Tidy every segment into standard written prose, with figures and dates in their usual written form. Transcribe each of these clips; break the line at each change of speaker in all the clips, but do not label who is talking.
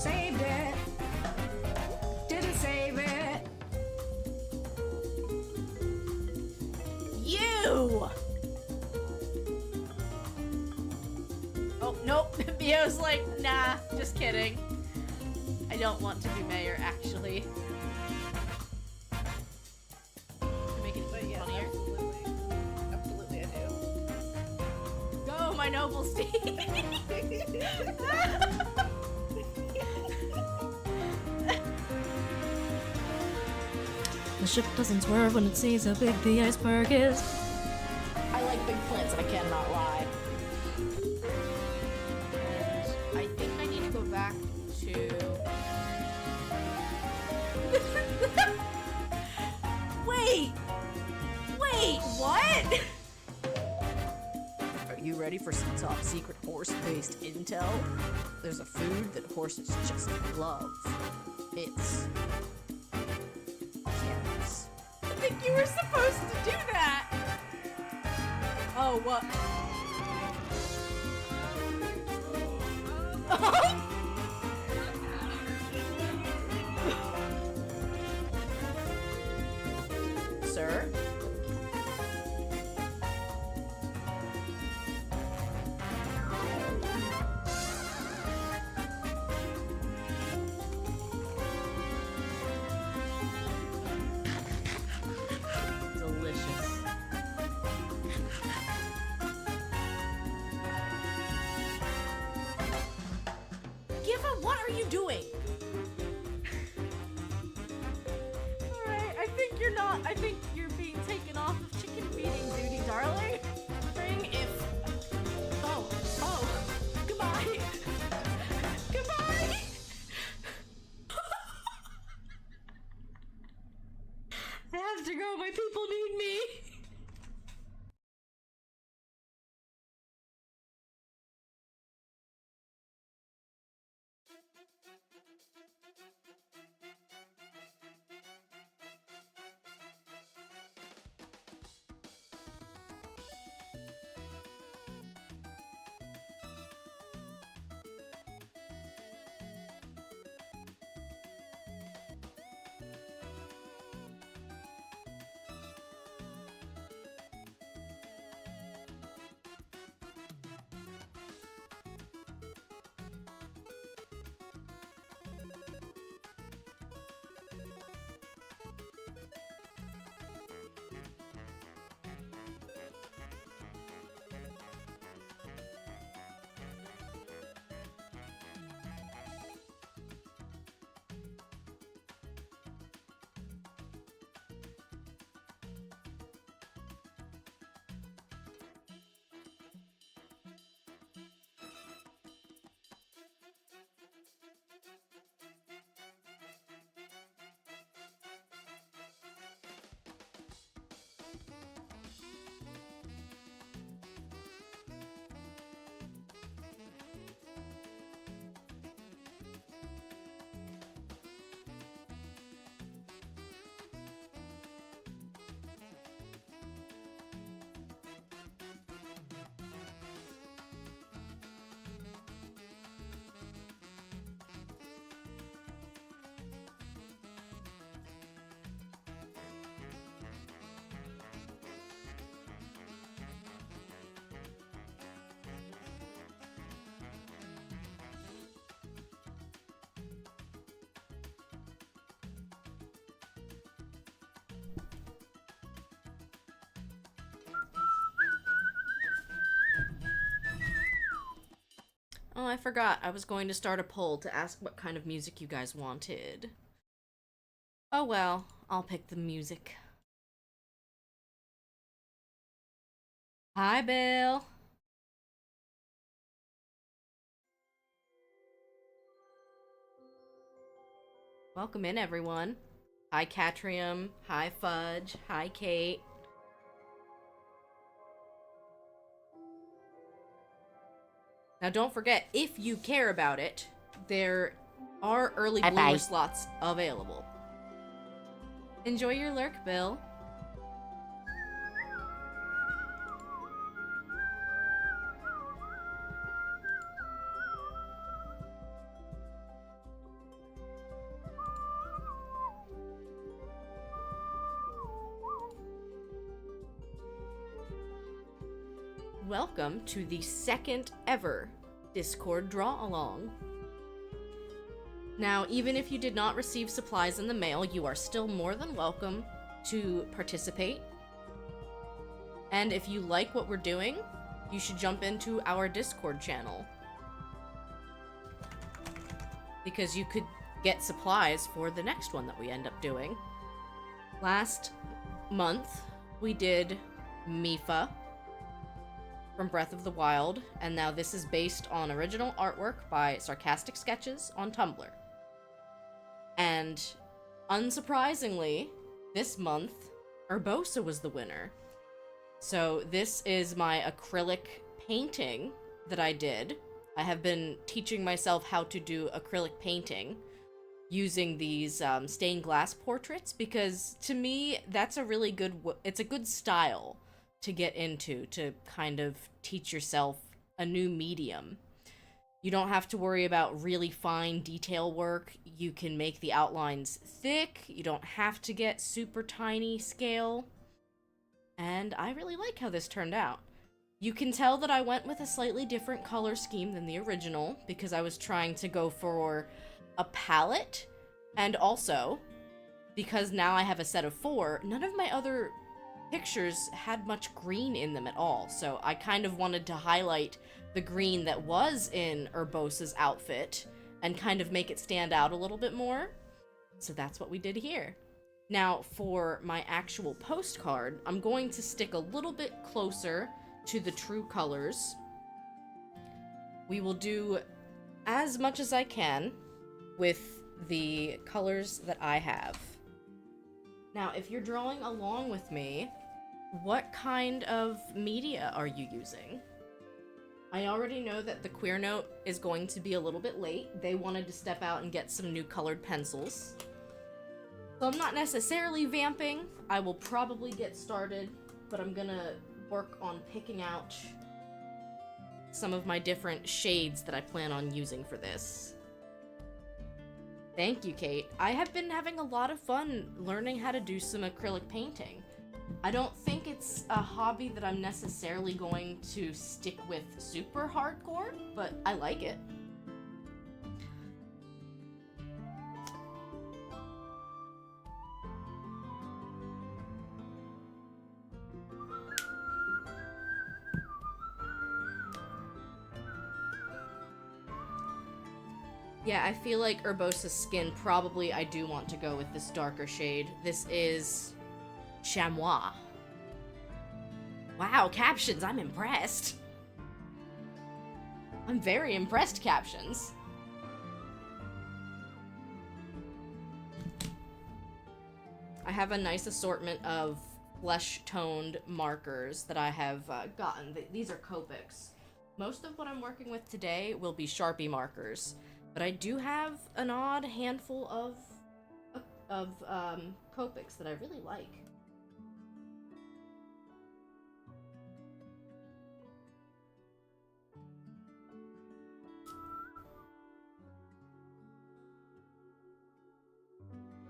Saved it. Didn't save it.
You! Oh, nope. Bio's like, nah, just kidding. I don't want to be mayor, actually. Make it
But yes,
funnier.
absolutely I do.
Go, my noble steed!
The ship doesn't swerve when it sees how big the iceberg is.
I like big plants, I cannot lie.
I think I need to go back to... Wait! Wait, what?
Are you ready for some top secret horse-based intel? There's a food that horses just love. It's... carrots.
I think you were supposed to do that! Oh, what?
Sir?
Delicious. Giva, what are you doing? Alright, I think you're not. I think you're being taken off of chicken feeding duty, darling. Ring if. Oh, goodbye. Goodbye.
I have to go, my people need me.
Oh, I forgot. I was going to start a poll to ask what kind of music you guys wanted. Oh well, I'll pick the music. Hi, Bill. Welcome in, everyone. Hi, Catrium. Hi, Fudge. Hi, Kate. Now, don't forget, if you care about it, there are early bloomer slots available. Enjoy your lurk, Bill.
welcome to the second ever Discord Draw Along. Now, even if you did not receive supplies in the mail, you are still more than welcome to participate. And if you like what we're doing, you should jump into our Discord channel, because you could get supplies for the next one that we end up doing. Last month, we did Mifa from Breath of the Wild, and now this is based on original artwork by Sarcastic Sketches on Tumblr. And unsurprisingly, this month, Urbosa was the winner. So this is my acrylic painting that I did. I have been teaching myself how to do acrylic painting using these stained glass portraits, because to me, that's a really good, it's a good style to get into, to kind of teach yourself a new medium. You don't have to worry about really fine detail work. You can make the outlines thick. You don't have to get super tiny scale. And I really like how this turned out. You can tell that I went with a slightly different color scheme than the original, because I was trying to go for a palette, and also, because now I have a set of 4, none of my other pictures had much green in them at all, so I kind of wanted to highlight the green that was in Urbosa's outfit, and kind of make it stand out a little bit more. So that's what we did here. Now, for my actual postcard, I'm going to stick a little bit closer to the true colors. We will do as much as I can with the colors that I have. Now, if you're drawing along with me, what kind of media are you using? I already know that the Queer Note is going to be a little bit late. They wanted to step out and get some new colored pencils. So I'm not necessarily vamping. I will probably get started, but I'm gonna work on picking out some of my different shades that I plan on using for this. Thank you, Kate. I have been having a lot of fun learning how to do some acrylic painting. I don't think it's a hobby that I'm necessarily going to stick with super hardcore, but I like it. Yeah, I feel like Urbosa's skin, probably I do want to go with this darker shade. This is Chamois. Wow, captions, I'm impressed. I'm very impressed, captions. I have a nice assortment of flesh-toned markers that I have gotten. These are Copics. Most of what I'm working with today will be Sharpie markers. But I do have an odd handful of Copics that I really like.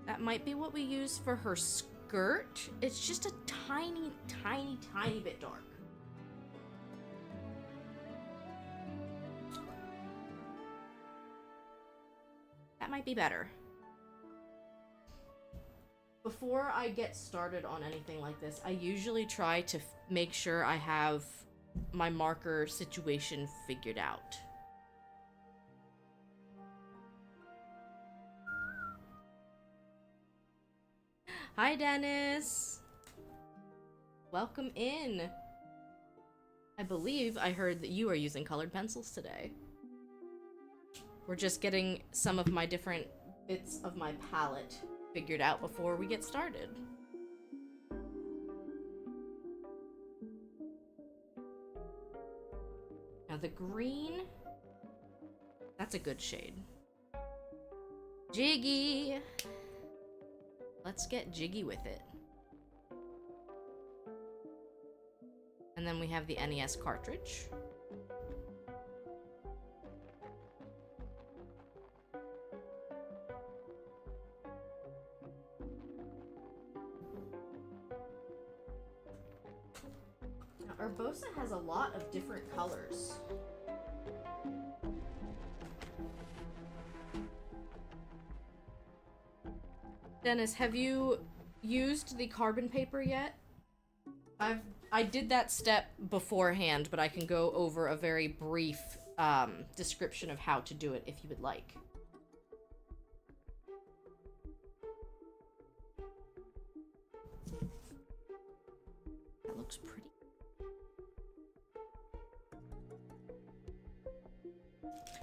That might be what we use for her skirt. It's just a tiny, tiny, tiny bit dark. That might be better. Before I get started on anything like this, I usually try to make sure I have my marker situation figured out. Hi, Dennis! Welcome in! I believe I heard that you are using colored pencils today. We're just getting some of my different bits of my palette figured out before we get started. Now the green, that's a good shade. Jiggy! Let's get jiggy with it. And then we have the NES cartridge. Urbosa has a lot of different colors. Dennis, have you used the carbon paper yet? I did that step beforehand, but I can go over a very brief description of how to do it if you would like. That looks pretty.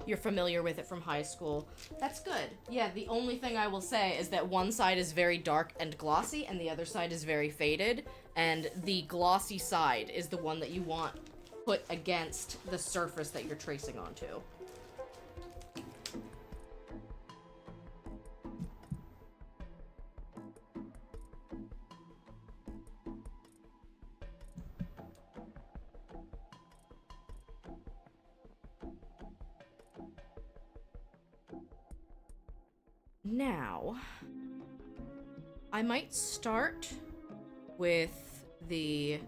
You're familiar with it from high school. That's good. Yeah, the only thing I will say is that one side is very dark and glossy, and the other side is very faded, and the glossy side is the one that you want put against the surface that you're tracing onto. Now, I might start with the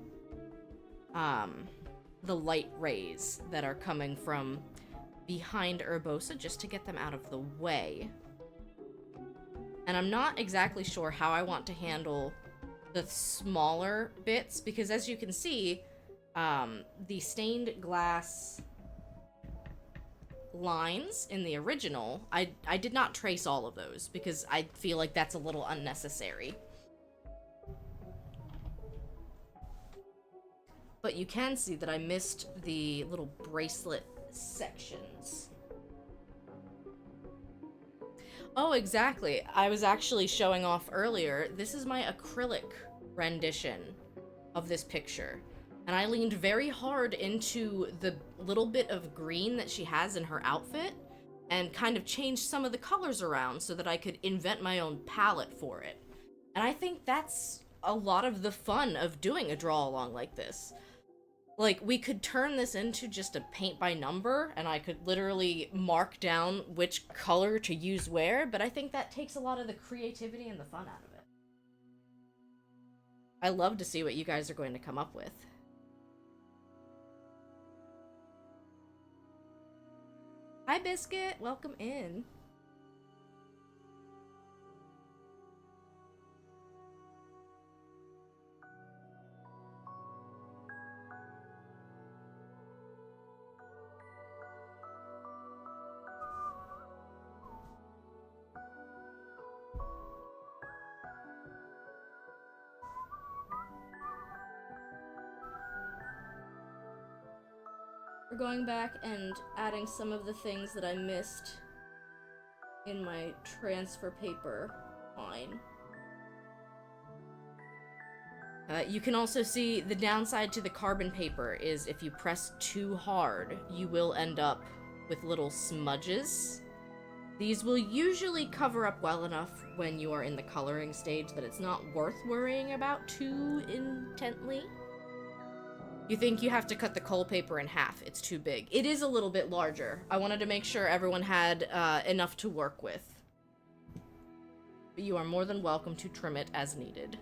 light rays that are coming from behind Urbosa, just to get them out of the way. And I'm not exactly sure how I want to handle the smaller bits, because as you can see, the stained glass lines in the original, I did not trace all of those because I feel like that's a little unnecessary. But you can see that I missed the little bracelet sections. Oh, exactly. I was actually showing off earlier. This is my acrylic rendition of this picture. And I leaned very hard into the little bit of green that she has in her outfit and kind of changed some of the colors around so that I could invent my own palette for it. And I think that's a lot of the fun of doing a draw-along like this. Like, we could turn this into just a paint by number, and I could literally mark down which color to use where, but I think that takes a lot of the creativity and the fun out of it. I love to see what you guys are going to come up with. Hi, Biscuit! Welcome in. We're going back and adding some of the things that I missed in my transfer paper line. You can also see the downside to the carbon paper is if you press too hard, you will end up with little smudges. These will usually cover up well enough when you are in the coloring stage that it's not worth worrying about too intently. You think you have to cut the coal paper in half. It's too big. It is a little bit larger. I wanted to make sure everyone had enough to work with. But you are more than welcome to trim it as needed.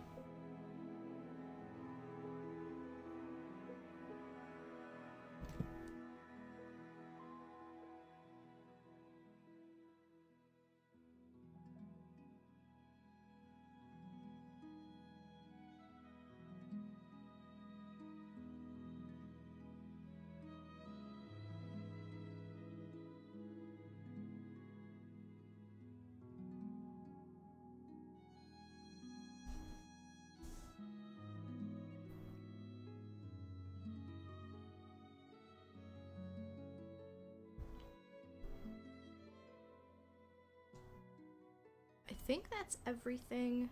I think that's everything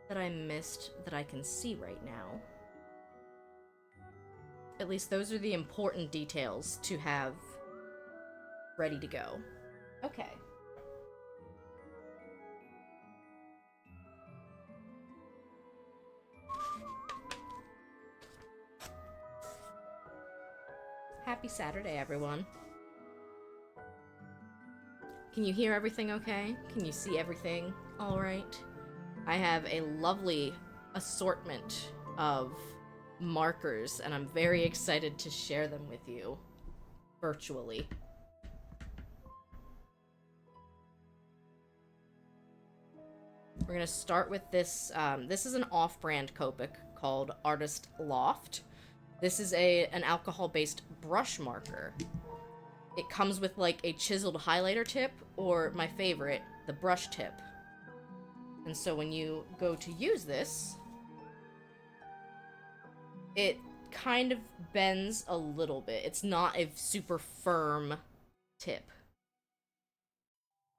that I missed that I can see right now. At least those are the important details to have ready to go. Okay. Happy Saturday, everyone. Can you hear everything okay? Can you see everything all right? I have a lovely assortment of markers, and I'm very excited to share them with you virtually. We're gonna start with this. This is an off-brand Copic called Artist Loft. This is an alcohol-based brush marker. It comes with like a chiseled highlighter tip, or my favorite, the brush tip. And so when you go to use this, it kind of bends a little bit. It's not a super firm tip.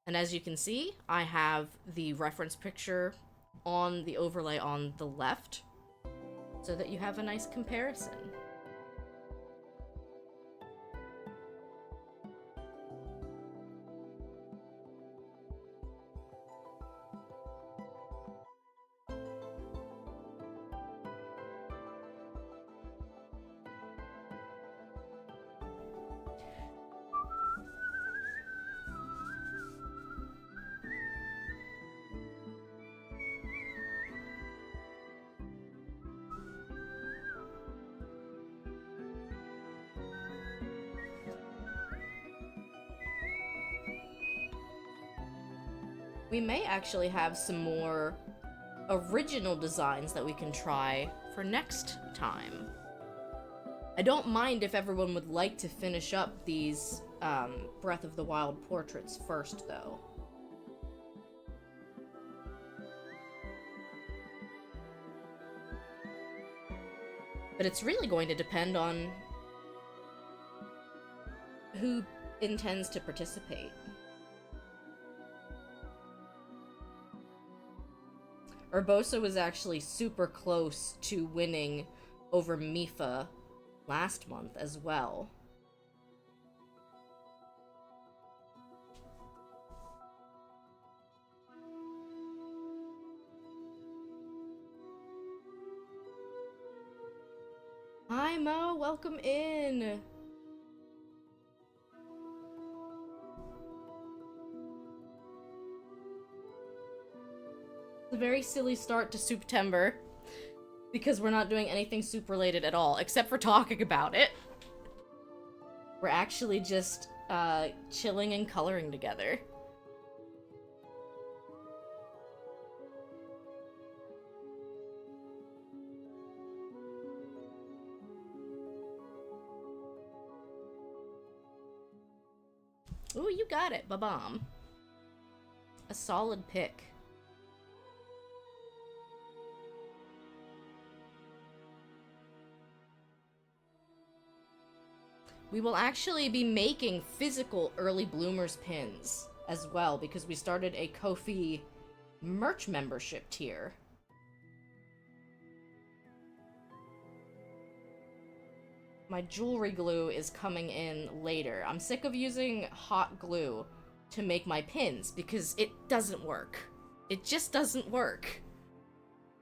And as you can see, I have the reference picture on the overlay on the left, so that you have a nice comparison. We may actually have some more original designs that we can try for next time. I don't mind if everyone would like to finish up these Breath of the Wild portraits first, though. But it's really going to depend on who intends to participate. Urbosa was actually super close to winning over Mifa last month as well. Hi Mo, welcome in! A very silly start to September, because we're not doing anything soup related at all, except for talking about it. We're actually just chilling and coloring together. Ooh, you got it, ba-bomb. A solid pick. We will actually be making physical early bloomers pins as well, because we started a Ko-fi merch membership tier. My jewelry glue is coming in later. I'm sick of using hot glue to make my pins because it doesn't work. It just doesn't work.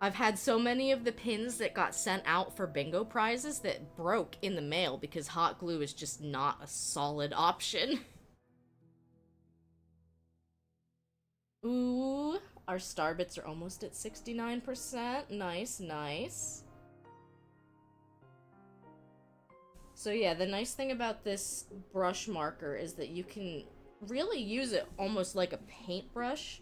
I've had so many of the pins that got sent out for bingo prizes that broke in the mail because hot glue is just not a solid option. Ooh, our star bits are almost at 69%. Nice, nice. So yeah, the nice thing about this brush marker is that you can really use it almost like a paintbrush.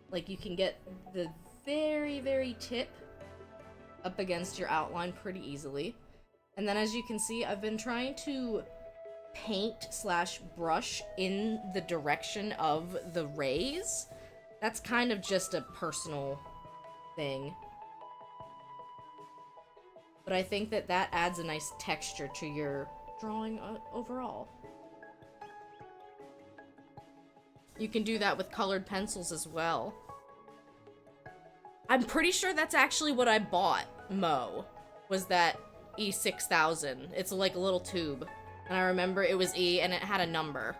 Like, you can get the very, very tip up against your outline pretty easily. And then as you can see, I've been trying to paint slash brush in the direction of the rays. That's kind of just a personal thing. But I think that that adds a nice texture to your drawing overall. You can do that with colored pencils as well. I'm pretty sure that's actually what I bought, Mo, was that E6000. It's like a little tube. And I remember it was E and it had a number.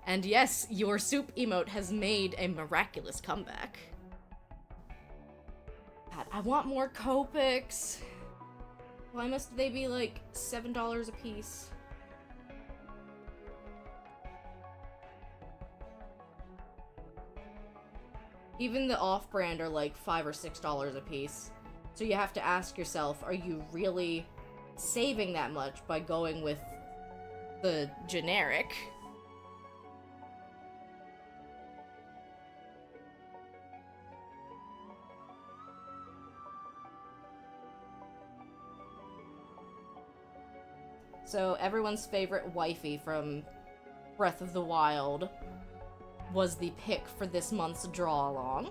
And yes, your soup emote has made a miraculous comeback. God, I want more Copics. Why must they be like $7 a piece? Even the off-brand are like $5 or $6 a piece. So you have to ask yourself, are you really saving that much by going with the generic? So everyone's favorite wifey from Breath of the Wild was the pick for this month's draw-along.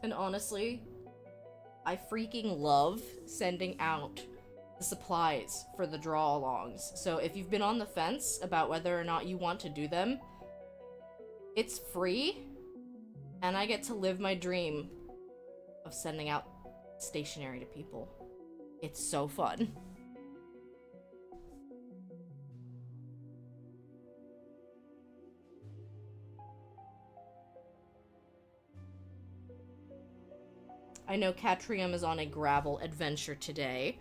And honestly, I freaking love sending out the supplies for the draw-alongs. So if you've been on the fence about whether or not you want to do them, it's free, and I get to live my dream of sending out stationery to people. It's so fun. I know Catrium is on a gravel adventure today.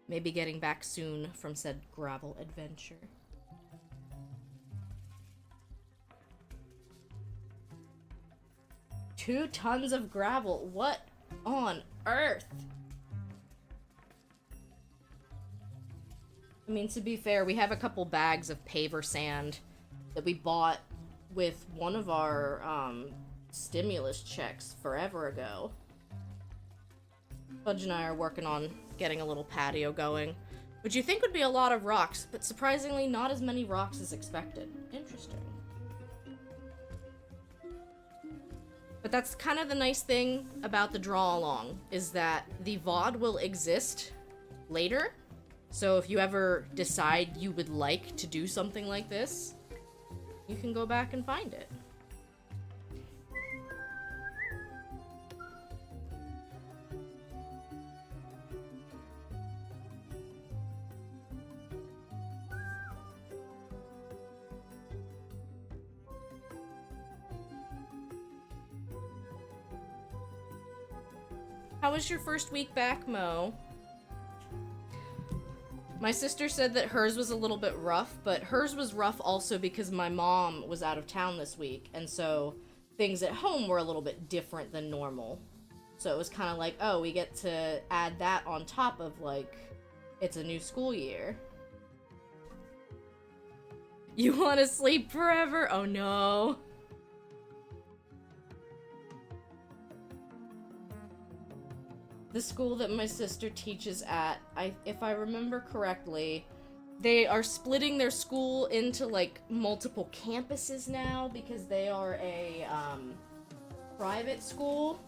Maybe getting back soon from said gravel adventure. Two tons of gravel. What on earth? I mean, to be fair, we have a couple bags of paver sand that we bought with one of our stimulus checks forever ago. Fudge and I are working on getting a little patio going, which you think would be a lot of rocks, but surprisingly not as many rocks as expected. Interesting. But that's kind of the nice thing about the draw-along, is that the VOD will exist later. So if you ever decide you would like to do something like this, you can go back and find it. How was your first week back, Mo? My sister said that hers was a little bit rough, but hers was rough also because my mom was out of town this week, and so things at home were a little bit different than normal. So it was kind of like, oh, we get to add that on top of, like, it's a new school year. You want to sleep forever? Oh no. The school that my sister teaches at, if I remember correctly, they are splitting their school into, like, multiple campuses now because they are a private school.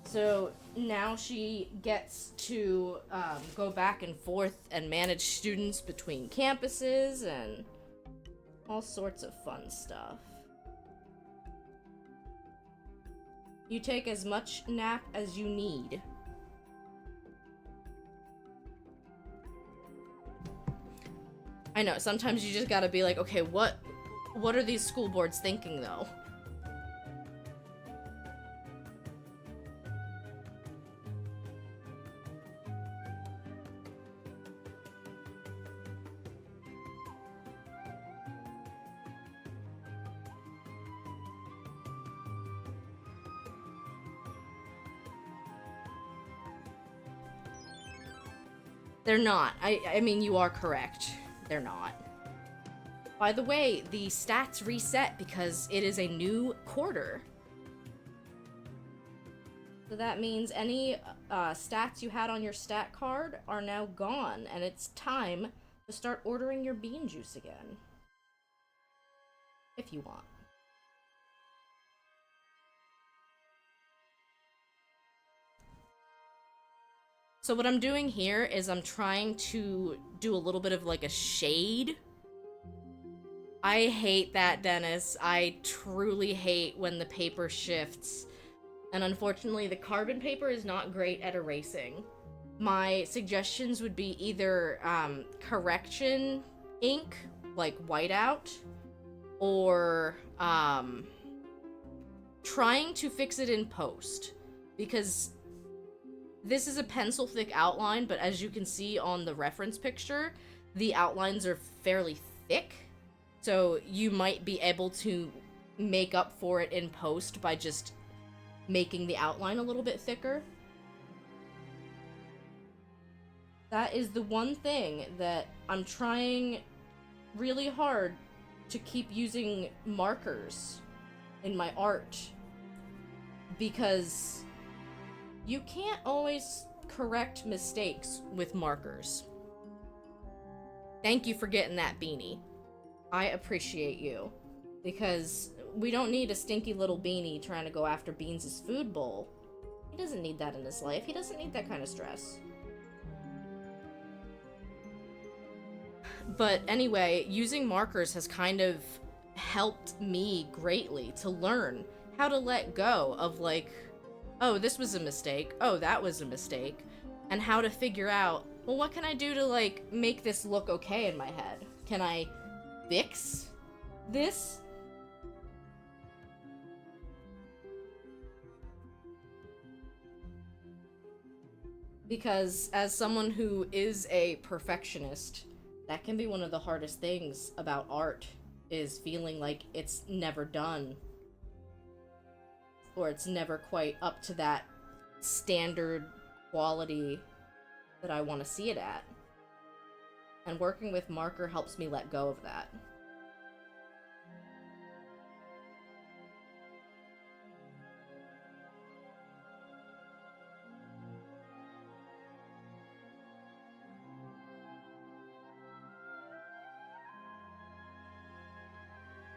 So now she gets to go back and forth and manage students between campuses and all sorts of fun stuff. You take as much nap as you need. I know, sometimes you just gotta be like, okay, what are these school boards thinking, though? They're not. I mean, you are correct. They're not. By the way, the stats reset because it is a new quarter. So that means any stats you had on your stat card are now gone, and it's time to start ordering your bean juice again. If you want. So what I'm doing here is I'm trying to do a little bit of like a shade I hate that, Dennis. I truly hate when the paper shifts. And unfortunately, the carbon paper is not great at erasing. My suggestions would be either correction ink, like whiteout, or trying to fix it in post. Because this is a pencil thick outline, but as you can see on the reference picture, the outlines are fairly thick. So you might be able to make up for it in post by just making the outline a little bit thicker. That is the one thing that I'm trying really hard to keep using markers in my art, because you can't always correct mistakes with markers. Thank you for getting that beanie. I appreciate you, because we don't need a stinky little beanie trying to go after Beans' food bowl. He doesn't need that in his life. He doesn't need that kind of stress. But anyway, using markers has kind of helped me greatly to learn how to let go of, like, oh, this was a mistake, oh, that was a mistake, and how to figure out, well, what can I do to, like, make this look okay in my head? Can I fix this? Because as someone who is a perfectionist, that can be one of the hardest things about art, is feeling like it's never done. Or it's never quite up to that standard quality that I want to see it at. And working with marker helps me let go of that.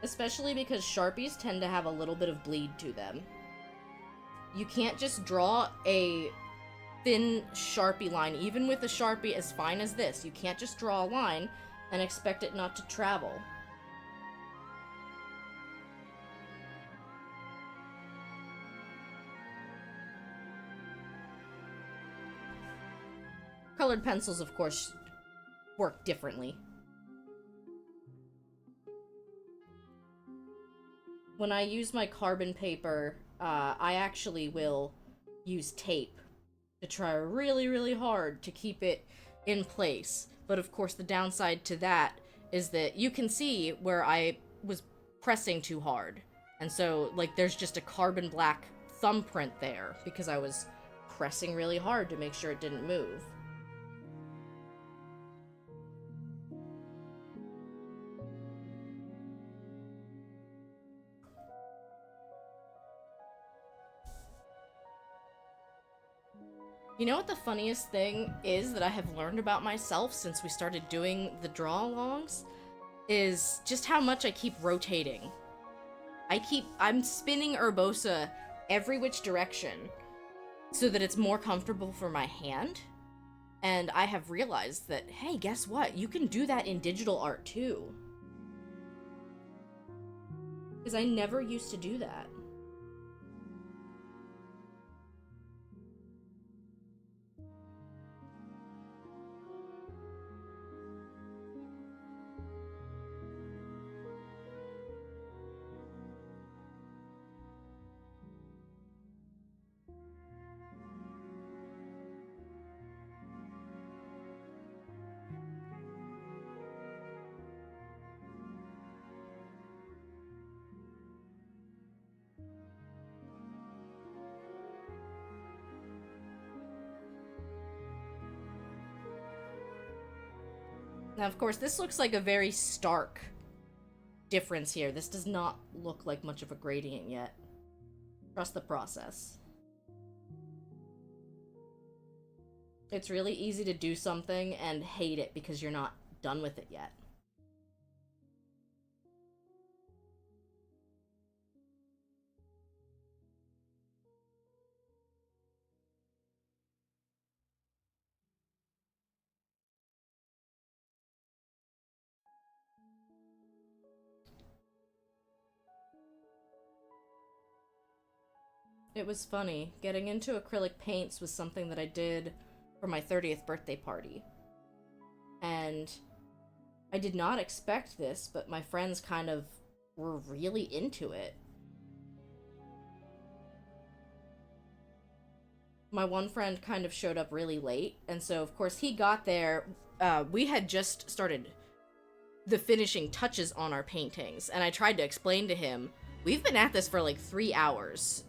Especially because Sharpies tend to have a little bit of bleed to them. You can't just draw a thin Sharpie line, even with a Sharpie as fine as this. You can't just draw a line and expect it not to travel. Colored pencils, of course, work differently. When I use my carbon paper, I actually will use tape to try really, really hard to keep it in place. But of course, the downside to that is that you can see where I was pressing too hard. And so, like, there's just a carbon black thumbprint there because I was pressing really hard to make sure it didn't move. You know what the funniest thing is that I have learned about myself since we started doing the draw-alongs? Is just how much I keep rotating. I'm spinning Urbosa every which direction so that it's more comfortable for my hand. And I have realized that, hey, guess what? You can do that in digital art too. Because I never used to do that. Now, of course, this looks like a very stark difference here. This does not look like much of a gradient yet. Trust the process. It's really easy to do something and hate it because you're not done with it yet. It was funny. Getting into acrylic paints was something that I did for my 30th birthday party. And I did not expect this, but my friends kind of were really into it. My one friend kind of showed up really late, and so of course he got there. We had just started the finishing touches on our paintings, and I tried to explain to him, we've been at this for like 3 hours.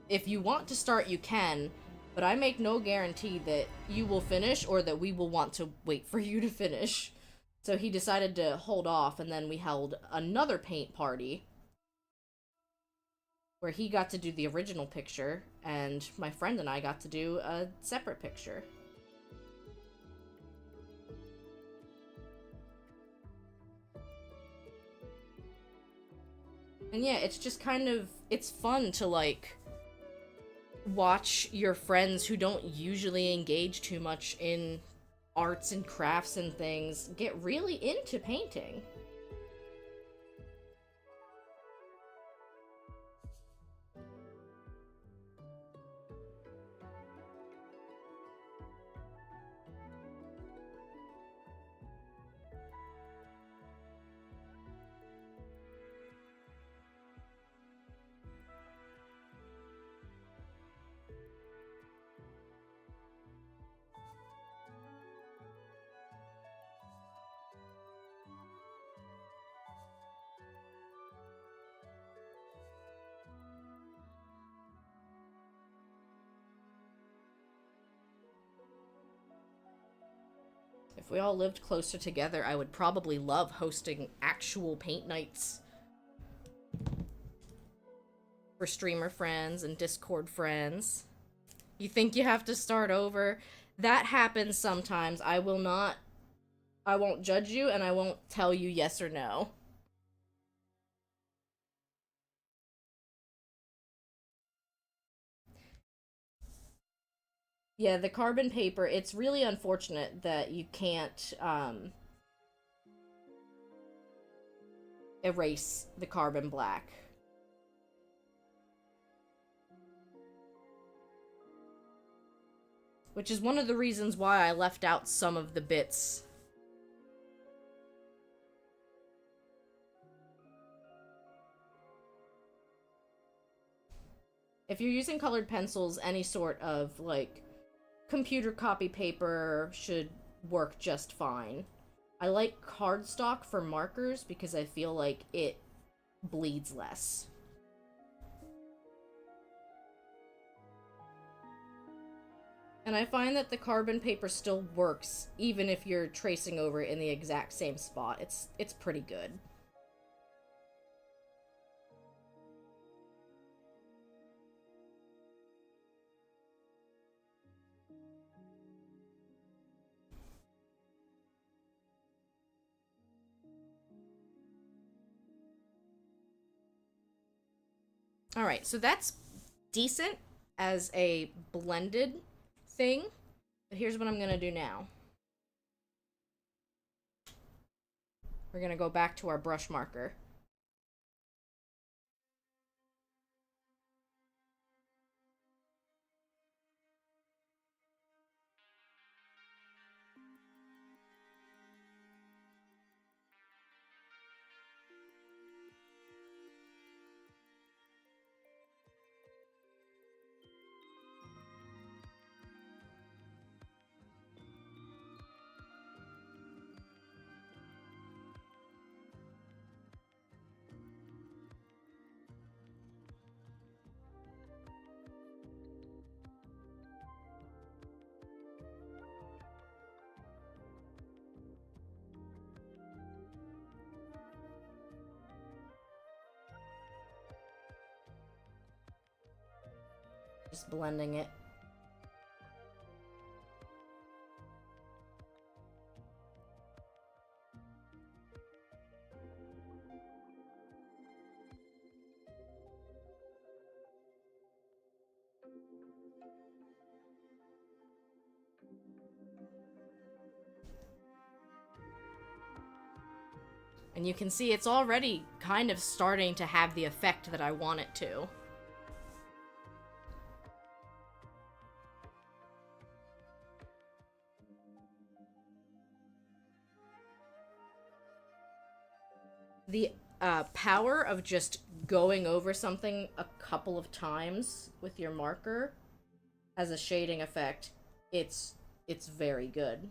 If you want to start, you can, but I make no guarantee that you will finish or that we will want to wait for you to finish. So he decided to hold off, and then we held another paint party where he got to do the original picture, and my friend and I got to do a separate picture. And yeah, it's just kind of, it's fun to, like, watch your friends who don't usually engage too much in arts and crafts and things get really into painting. If we all lived closer together, I would probably love hosting actual paint nights for streamer friends and Discord friends. You think you have to start over? That happens sometimes. I won't judge you, and I won't tell you yes or no. Yeah, the carbon paper, it's really unfortunate that you can't, erase the carbon black. Which is one of the reasons why I left out some of the bits. If you're using colored pencils, any sort of, like, computer copy paper should work just fine. I like cardstock for markers because I feel like it bleeds less. And I find that the carbon paper still works even if you're tracing over it in the exact same spot. It's pretty good. Alright, so that's decent as a blended thing, but here's what I'm gonna do now. We're gonna go back to our brush marker. Just blending it. And you can see it's already kind of starting to have the effect that I want it to. the power of just going over something a couple of times with your marker as a shading effect, it's very good.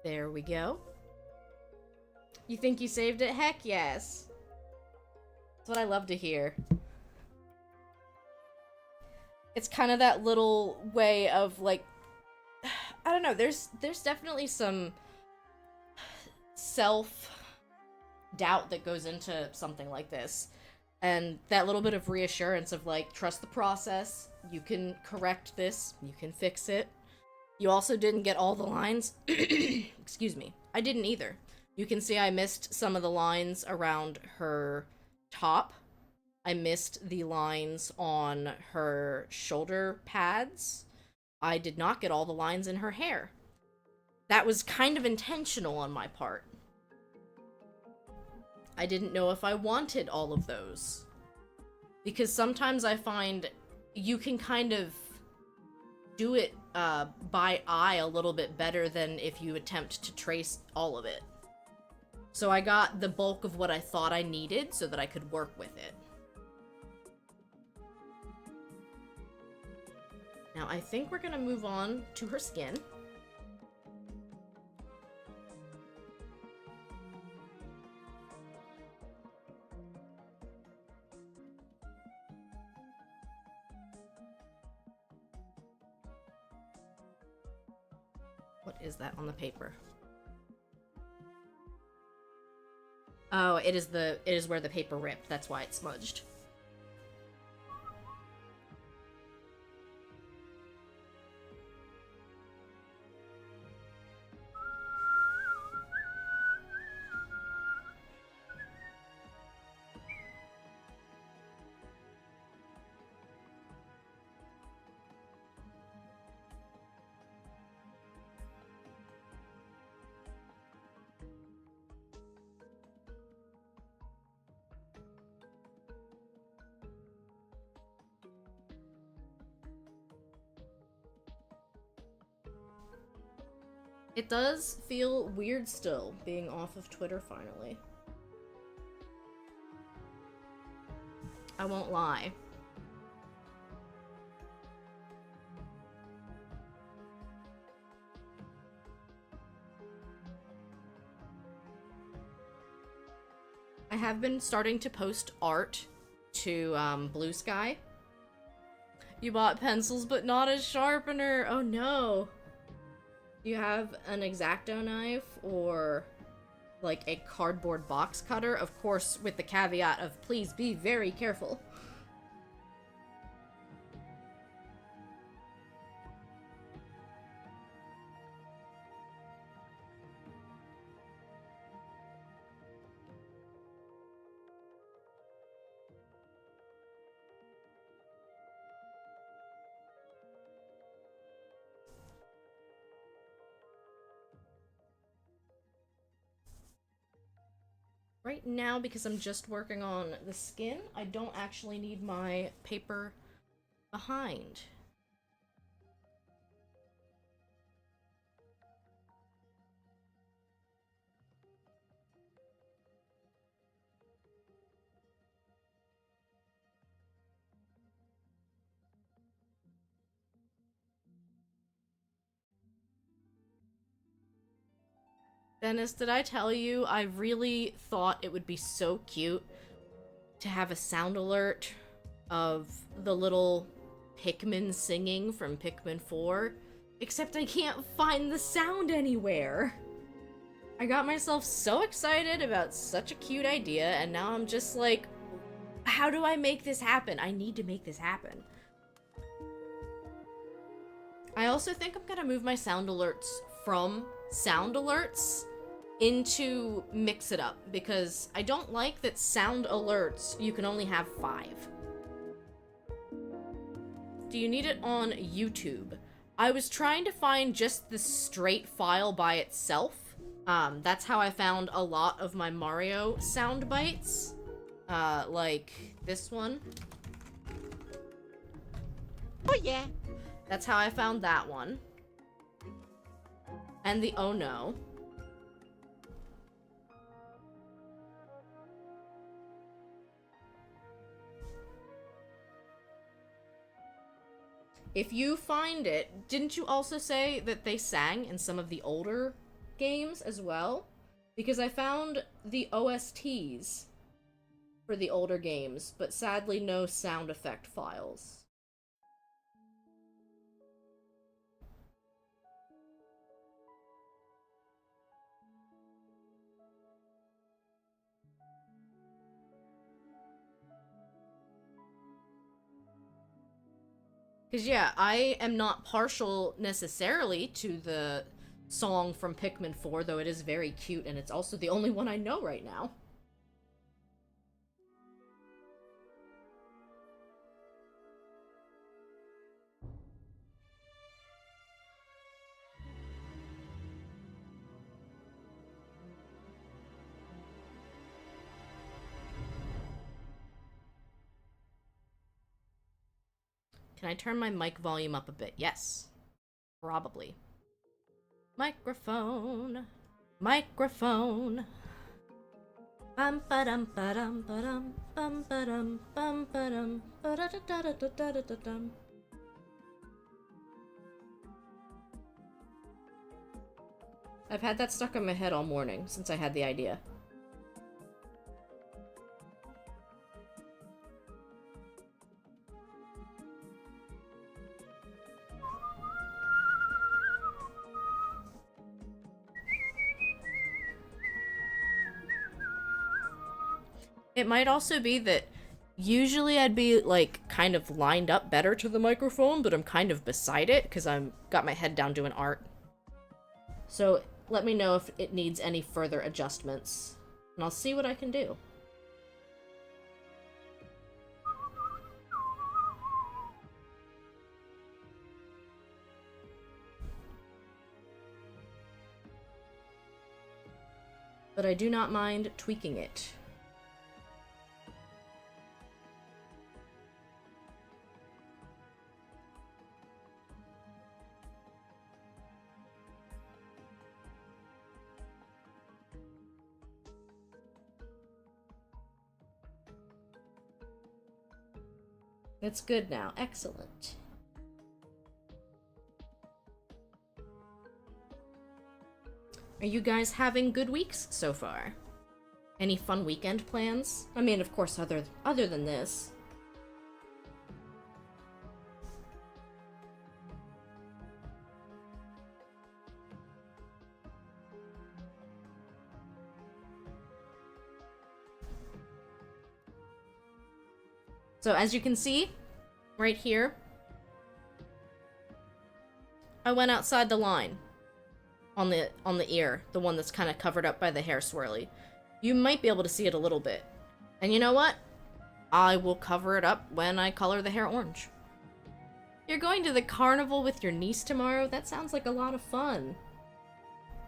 There we go. You think you saved it? Heck yes. That's what I love to hear. It's kind of that little way of, like, I don't know, there's definitely some self-doubt that goes into something like this. And that little bit of reassurance of, like, trust the process, you can correct this, you can fix it. You also didn't get all the lines. Excuse me. I didn't either. You can see I missed some of the lines around her top. I missed the lines on her shoulder pads. I did not get all the lines in her hair. That was kind of intentional on my part. I didn't know if I wanted all of those. Because sometimes I find you can kind of do it by eye a little bit better than if you attempt to trace all of it. So I got the bulk of what I thought I needed so that I could work with it. Now I think we're gonna move on to her skin. What is that on the paper? Oh, it is where the paper ripped. That's why it's smudged. It does feel weird still, being off of Twitter finally. I won't lie. I have been starting to post art to Blue Sky. You bought pencils but not a sharpener. Oh no. Do you have an X-Acto knife or like a cardboard box cutter? Of course, with the caveat of please be very careful. Right now, because I'm just working on the skin, I don't actually need my paper behind. Dennis, did I tell you I really thought it would be so cute to have a sound alert of the little Pikmin singing from Pikmin 4? Except I can't find the sound anywhere. I got myself so excited about such a cute idea, and now I'm just like, how do I make this happen? I need to make this happen. I also think I'm gonna move my sound alerts from sound alerts into Mix It Up, because I don't like that sound alerts you can only have 5. Do you need it on YouTube? I was trying to find just the straight file by itself. That's how I found a lot of my Mario sound bites. Like this one.
Oh yeah.
That's how I found that one. And the oh no. If you find it, didn't you also say that they sang in some of the older games as well? Because I found the OSTs for the older games, but sadly no sound effect files. Because, yeah, I am not partial necessarily to the song from Pikmin 4, though it is very cute, and it's also the only one I know right now. Can I turn my mic volume up a bit? Yes. Probably. Microphone. Microphone. Bum ba-dum ba-dum ba-dum bum ba-dum bum ba-dum ba-da-da-da-da-da-da-dum. I've had that stuck in my head all morning since I had the idea. It might also be that usually I'd be, like, kind of lined up better to the microphone, but I'm kind of beside it because I'm got my head down doing art. So let me know if it needs any further adjustments, and I'll see what I can do. But I do not mind tweaking it. It's good now. Excellent. Are you guys having good weeks so far? Any fun weekend plans? I mean, of course, other than this. So as you can see, right here, I went outside the line on the ear, the one that's kind of covered up by the hair swirly. You might be able to see it a little bit. And you know what? I will cover it up when I color the hair orange. You're going to the carnival with your niece tomorrow? That sounds like a lot of fun.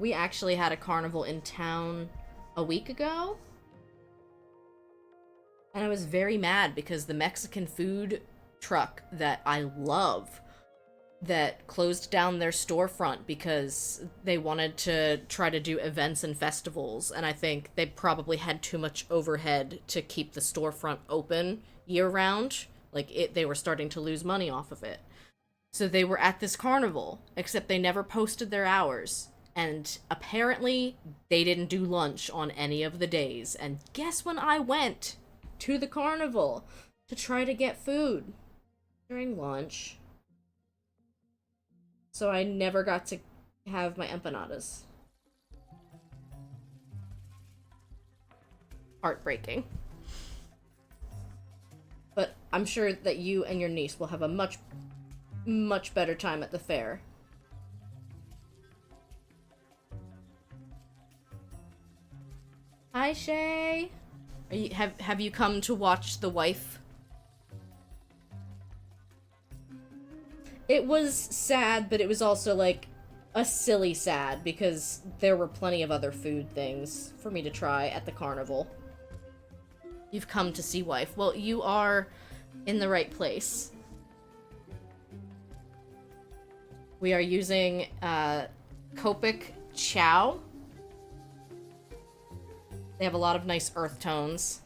We actually had a carnival in town a week ago. And I was very mad because the Mexican food truck that I love that closed down their storefront because they wanted to try to do events and festivals, and I think they probably had too much overhead to keep the storefront open year-round. Like, they were starting to lose money off of it. So they were at this carnival, except they never posted their hours, And apparently, they didn't do lunch on any of the days. And guess when I went to the carnival to try to get food during lunch? So I never got to have my empanadas. Heartbreaking. But I'm sure that you and your niece will have a much, much better time at the fair. Hi, Shay. Have you come to watch the wife? It was sad, but it was also like a silly sad because there were plenty of other food things for me to try at the carnival. You've come to see wife. Well, you are in the right place. We are using Copic Chow. They have a lot of nice earth tones.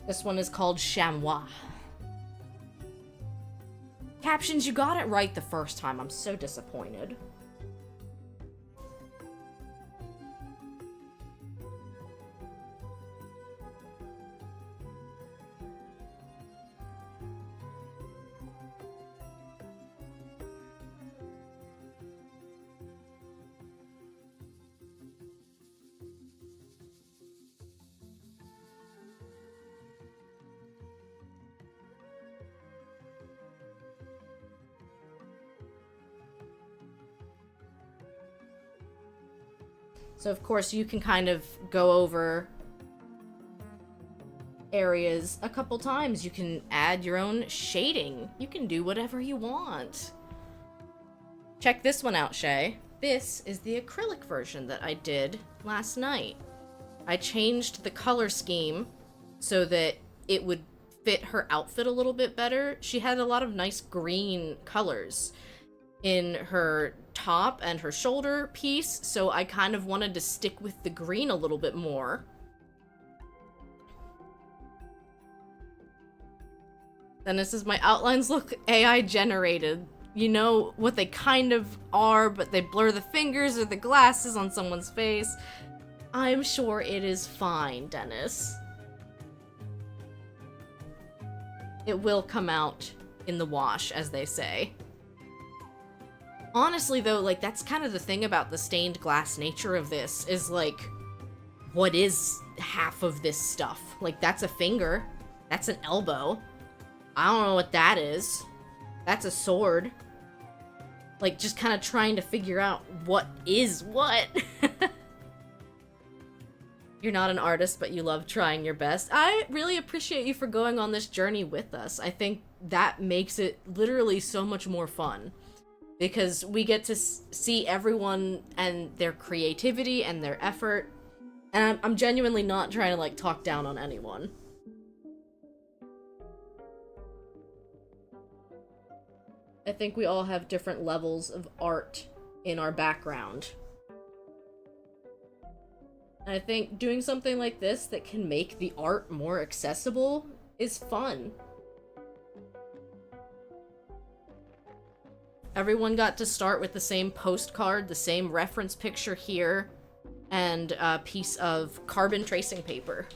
This one is called Chamois. Captions, you got it right the first time. I'm so disappointed. So of course you can kind of go over areas a couple times. You can add your own shading. You can do whatever you want. Check this one out, Shay. This is the acrylic version that I did last night. I changed the color scheme so that it would fit her outfit a little bit better. She had a lot of nice green colors in her top and her shoulder piece, so I kind of wanted to stick with the green a little bit more. Then this is my outlines look AI generated. You know what they kind of are, but they blur the fingers or the glasses on someone's face. I'm sure it is fine, Dennis. It will come out in the wash, as they say. Honestly, though, like, that's kind of the thing about the stained glass nature of this, is, like, what is half of this stuff? Like, that's a finger. That's an elbow. I don't know what that is. That's a sword. Like, just kind of trying to figure out what is what. You're not an artist, but you love trying your best. I really appreciate you for going on this journey with us. I think that makes it literally so much more fun. Because we get to see everyone and their creativity and their effort. And I'm genuinely not trying to, like, talk down on anyone. I think we all have different levels of art in our background. And I think doing something like this that can make the art more accessible is fun. Everyone got to start with the same postcard, the same reference picture here, and a piece of carbon tracing paper.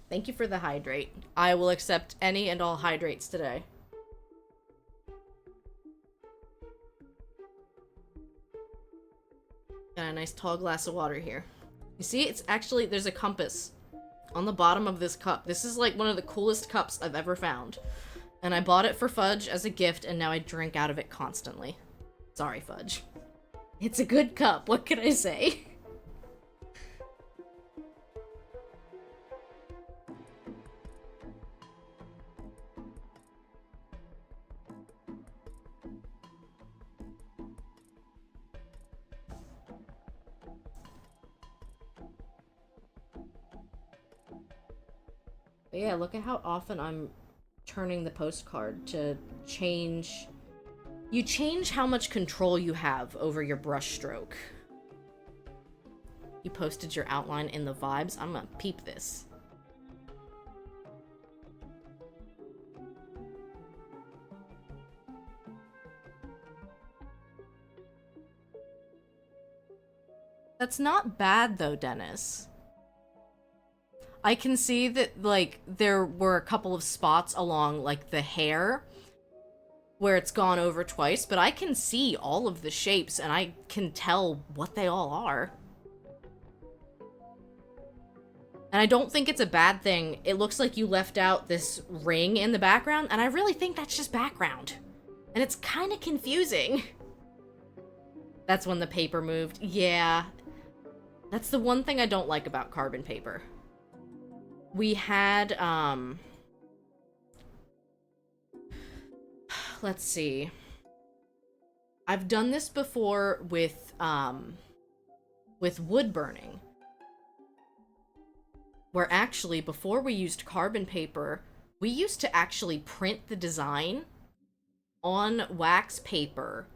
Thank you for the hydrate. I will accept any and all hydrates today. Got a nice tall glass of water here. You see, it's actually, there's a compass on the bottom of this cup. This is like one of the coolest cups I've ever found. And I bought it for Fudge as a gift, and now I drink out of it constantly. Sorry, Fudge. It's a good cup, what can I say? But yeah, look at how often I'm turning the postcard to change. You change how much control you have over your brush stroke. You posted your outline in the vibes. I'm gonna peep this. That's not bad though, Dennis. I can see that, like, there were a couple of spots along, like, the hair where it's gone over twice, but I can see all of the shapes and I can tell what they all are. And I don't think it's a bad thing. It looks like you left out this ring in the background, and I really think that's just background. And it's kind of confusing. That's when the paper moved. Yeah. That's the one thing I don't like about carbon paper. We had, let's see. I've done this before with wood burning. Where actually, before we used carbon paper, we used to actually print the design on wax paper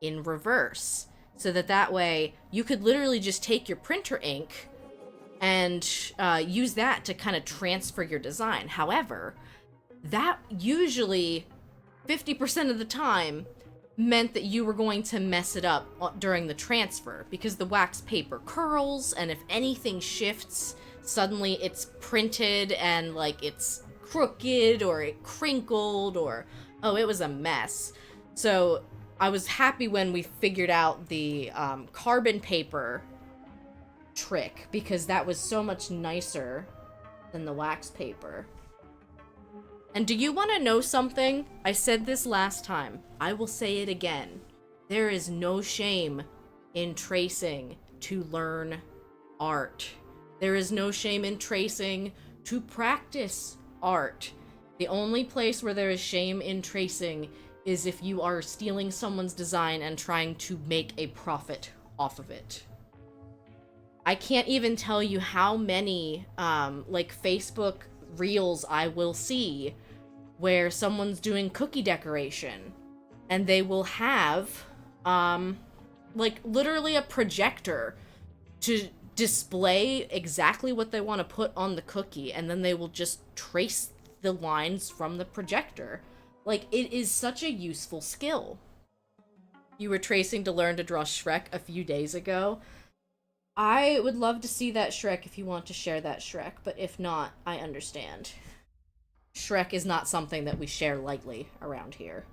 in reverse. So that way, you could literally just take your printer ink and use that to kind of transfer your design. However, that usually 50% of the time meant that you were going to mess it up during the transfer because the wax paper curls, and if anything shifts, suddenly it's printed and like it's crooked or it crinkled or, oh, it was a mess. So I was happy when we figured out the carbon paper trick, because that was so much nicer than the wax paper. And do you want to know something? I said this last time. I will say it again. There is no shame in tracing to learn art. There is no shame in tracing to practice art. The only place where there is shame in tracing is if you are stealing someone's design and trying to make a profit off of it. I can't even tell you how many, like, Facebook reels I will see where someone's doing cookie decoration, and they will have, like, literally a projector to display exactly what they want to put on the cookie, and then they will just trace the lines from the projector. Like, it is such a useful skill. You were tracing to learn to draw Shrek a few days ago. I would love to see that Shrek if you want to share that Shrek, but if not, I understand. Shrek is not something that we share lightly around here.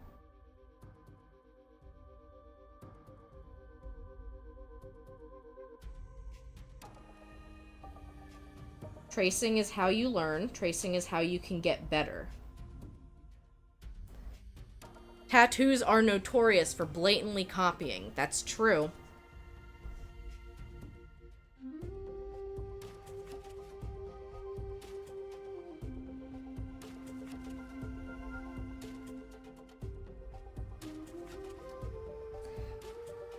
Tracing is how you learn. Tracing is how you can get better. Tattoos are notorious for blatantly copying. That's true.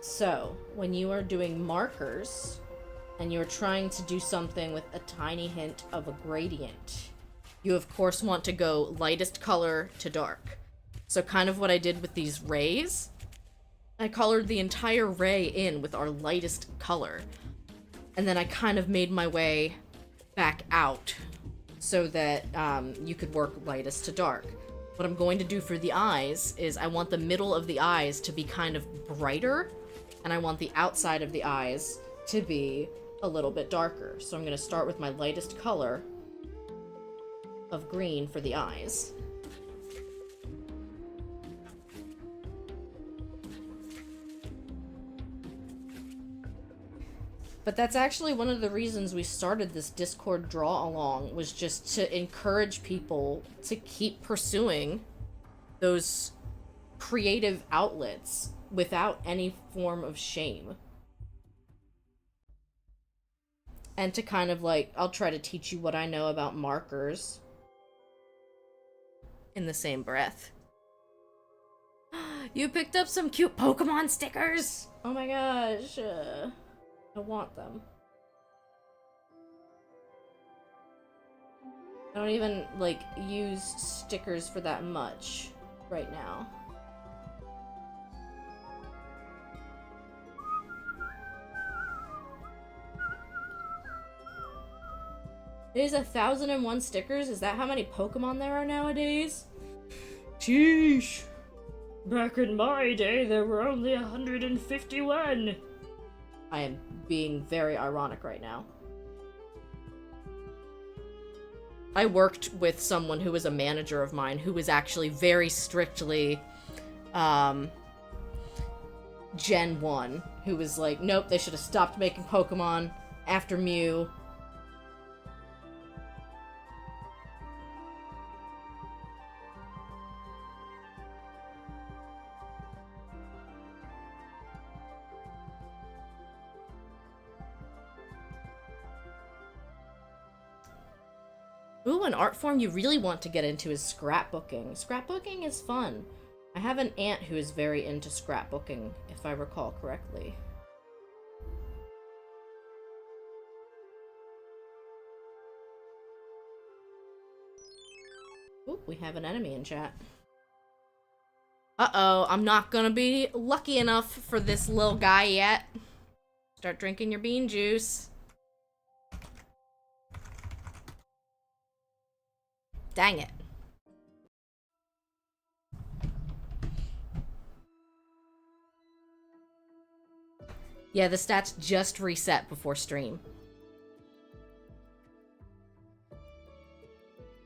So, when you are doing markers, and you're trying to do something with a tiny hint of a gradient, you of course want to go lightest color to dark. So kind of what I did with these rays, I colored the entire ray in with our lightest color. And then I kind of made my way back out so that you could work lightest to dark. What I'm going to do for the eyes is I want the middle of the eyes to be kind of brighter, and I want the outside of the eyes to be a little bit darker. So I'm going to start with my lightest color of green for the eyes. But that's actually one of the reasons we started this Discord draw along, was just to encourage people to keep pursuing those creative outlets without any form of shame. And to kind of like, I'll try to teach you what I know about markers in the same breath. You picked up some cute Pokemon stickers! Oh my gosh. I want them. I don't even, like, use stickers for that much right now. It is 1,001 stickers? Is that how many Pokemon there are nowadays? Sheesh! Back in my day, there were only 151! I am being very ironic right now. I worked with someone who was a manager of mine who was actually very strictly, Gen 1, who was like, nope, they should have stopped making Pokemon after Mew. Ooh, an art form you really want to get into is scrapbooking. Scrapbooking is fun. I have an aunt who is very into scrapbooking, if I recall correctly. Ooh, we have an enemy in chat. Uh-oh, I'm not gonna be lucky enough for this little guy yet. Start drinking your bean juice. Dang it. Yeah, the stats just reset before stream.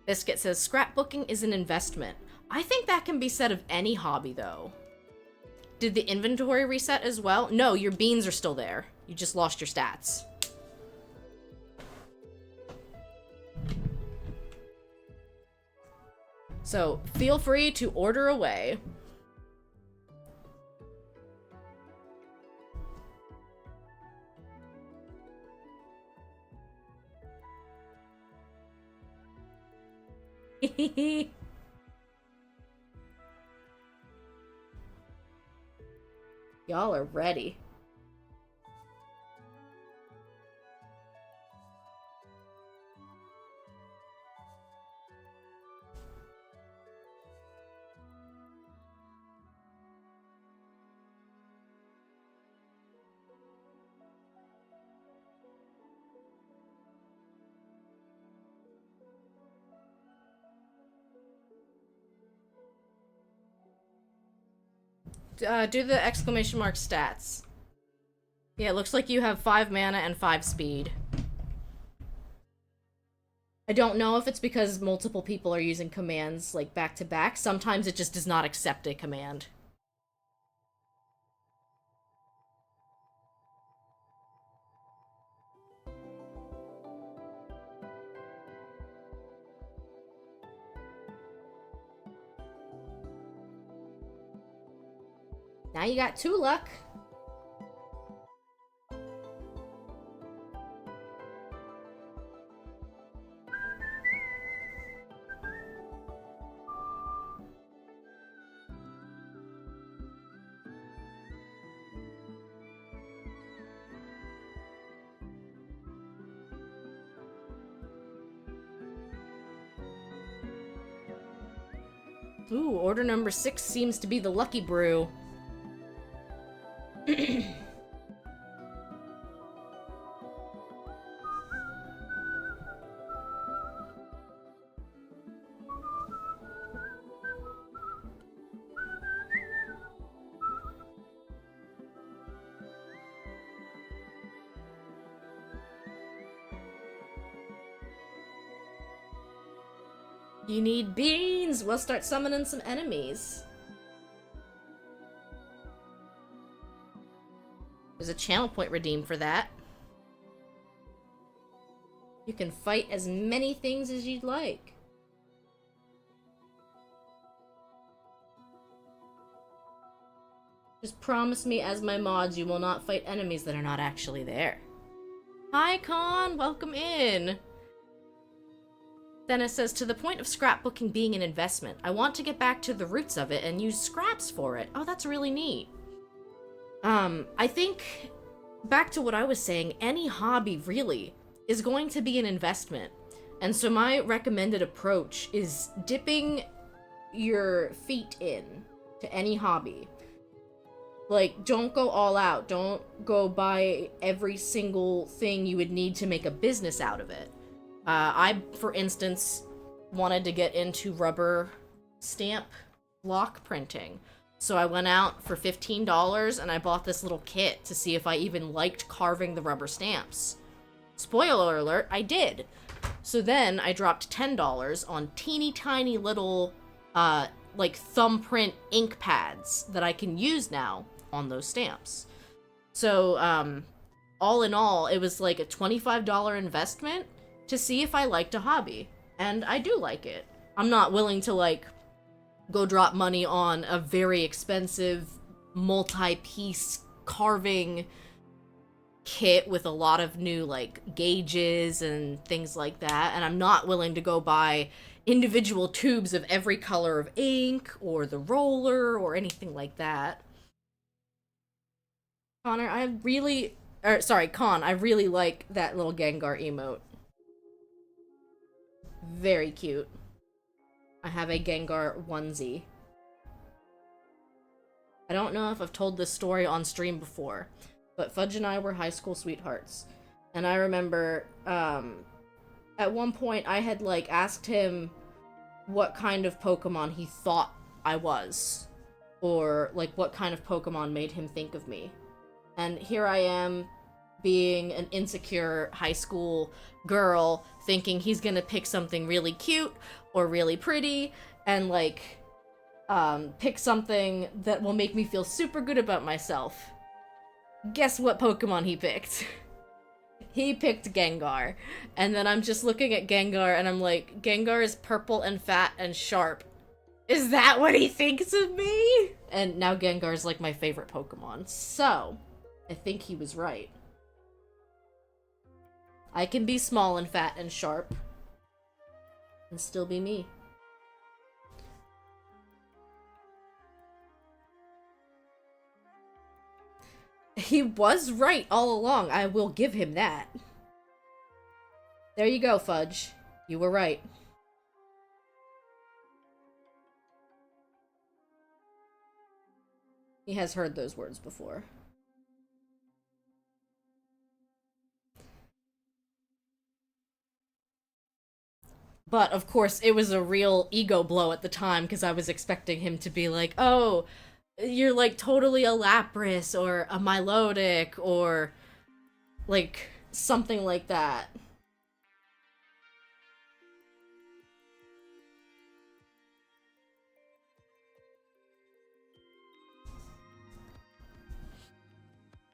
Biscuit says, scrapbooking is an investment. I think that can be said of any hobby, though. Did the inventory reset as well? No, your beans are still there. You just lost your stats. So, feel free to order away. Y'all are ready. Do the exclamation mark stats. Yeah, it looks like you have 5 mana and 5 speed. I don't know if it's because multiple people are using commands, like, back to back. Sometimes it just does not accept a command. Now you got 2 luck. Ooh, order number 6 seems to be the lucky brew. You need beans! We'll start summoning some enemies. There's a channel point redeemed for that. You can fight as many things as you'd like. Just promise me as my mods you will not fight enemies that are not actually there. Hi Con, welcome in! Then it says, to the point of scrapbooking being an investment, I want to get back to the roots of it and use scraps for it. Oh, that's really neat. I think, back to what I was saying, any hobby, really, is going to be an investment. And so my recommended approach is dipping your feet in to any hobby. Like, don't go all out. Don't go buy every single thing you would need to make a business out of it. I, for instance, wanted to get into rubber stamp block printing. So I went out for $15 and I bought this little kit to see if I even liked carving the rubber stamps. Spoiler alert, I did. So then I dropped $10 on teeny tiny little, like thumbprint ink pads that I can use now on those stamps. So, all in all, it was like a $25 investment to see if I liked a hobby. And I do like it. I'm not willing to, like, go drop money on a very expensive multi-piece carving kit with a lot of new, like, gauges and things like that. And I'm not willing to go buy individual tubes of every color of ink or the roller or anything like that. Con, I really like that little Gengar emote. Very cute. I have a Gengar onesie. I don't know if I've told this story on stream before, but Fudge and I were high school sweethearts. And I remember, at one point I had, like, asked him what kind of Pokemon he thought I was. Or, like, what kind of Pokemon made him think of me. And here I am, being an insecure high school girl, thinking he's gonna pick something really cute or really pretty, and, like, pick something that will make me feel super good about myself. Guess what Pokemon he picked? He picked Gengar. And then I'm just looking at Gengar, and I'm like, Gengar is purple and fat and sharp. Is that what he thinks of me? And now Gengar is, like, my favorite Pokemon. So, I think he was right. I can be small and fat and sharp and still be me. He was right all along. I will give him that. There you go, Fudge. You were right. He has heard those words before. But, of course, it was a real ego blow at the time, because I was expecting him to be like, oh, you're, like, totally a Lapras, or a Milotic, or, like, something like that.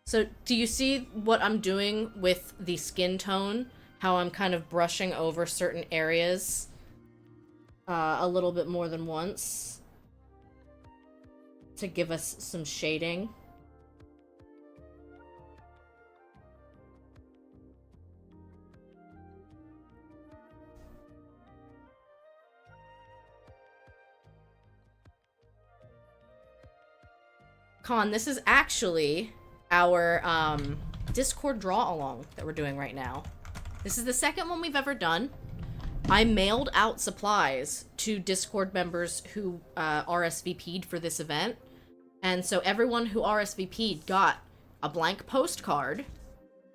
So, do you see what I'm doing with the skin tone? How I'm kind of brushing over certain areas a little bit more than once to give us some shading. Con, this is actually our Discord draw along that we're doing right now. This is the second one we've ever done. I mailed out supplies to Discord members who RSVP'd for this event. And so everyone who RSVP'd got a blank postcard,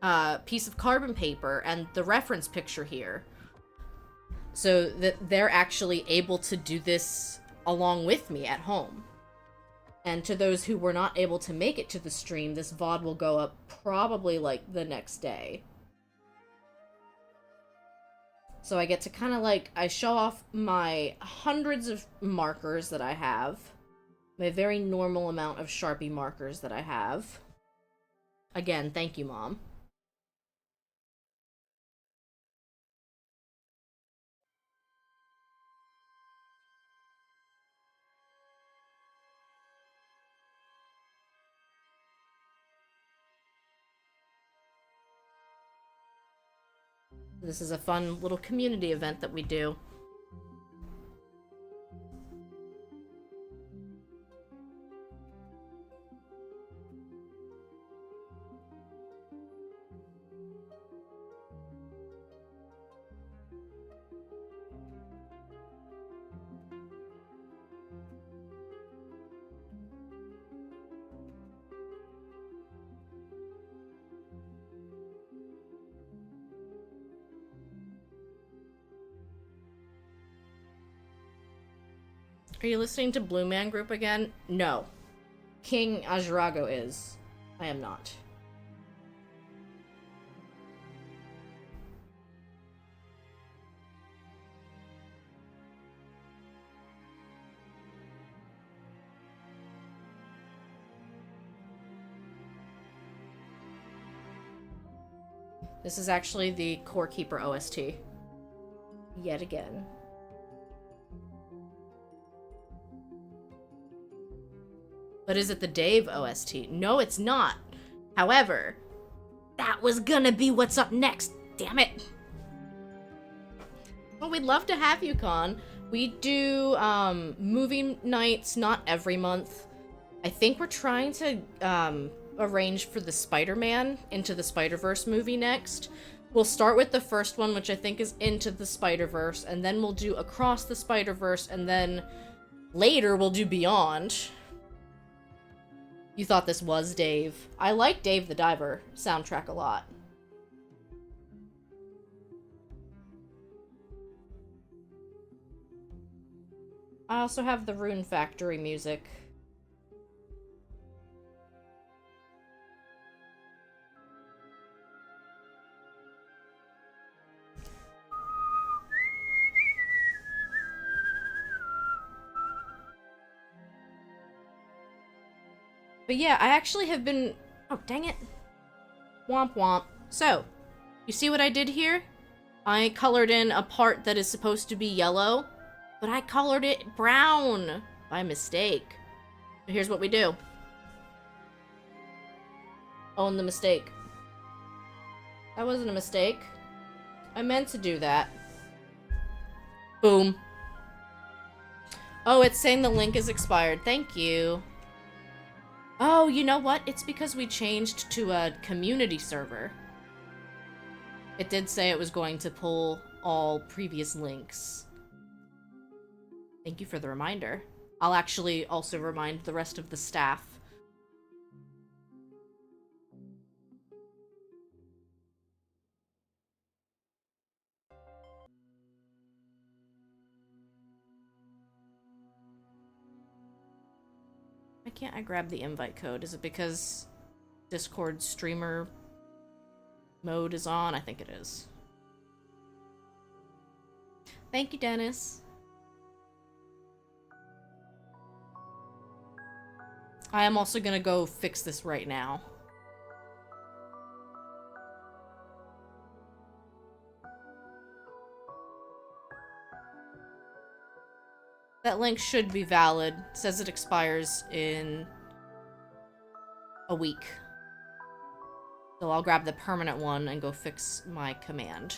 a piece of carbon paper, and the reference picture here. So that they're actually able to do this along with me at home. And to those who were not able to make it to the stream, this VOD will go up probably, like, the next day. So I get to kind of, like, I show off my hundreds of markers that I have. My very normal amount of Sharpie markers that I have. Again, thank you, Mom. This is a fun little community event that we do. Are you listening to Blue Man Group again? No. King Ajarago is. I am not. This is actually the Core Keeper OST. Yet again. But is it the Dave OST? No, it's not. However, that was gonna be what's up next. Damn it. Well, we'd love to have you, Con. We do movie nights not every month. I think we're trying to arrange for the Spider-Man Into the Spider-Verse movie next. We'll start with the first one, which I think is Into the Spider-Verse, and then we'll do Across the Spider-Verse, and then later we'll do Beyond. You thought this was Dave. I like Dave the Diver soundtrack a lot. I also have the Rune Factory music. But yeah, I actually have been... Oh, dang it. Womp womp. So, you see what I did here? I colored in a part that is supposed to be yellow, but I colored it brown by mistake. So here's what we do. Own the mistake. That wasn't a mistake. I meant to do that. Boom. Oh, it's saying the link is expired. Thank you. Oh, you know what? It's because we changed to a community server. It did say it was going to pull all previous links. Thank you for the reminder. I'll actually also remind the rest of the staff. Why can't I grab the invite code? Is it because Discord streamer mode is on? I think it is. Thank you, Dennis. I am also gonna go fix this right now. That link should be valid. It says it expires in a week. So I'll grab the permanent one and go fix my command.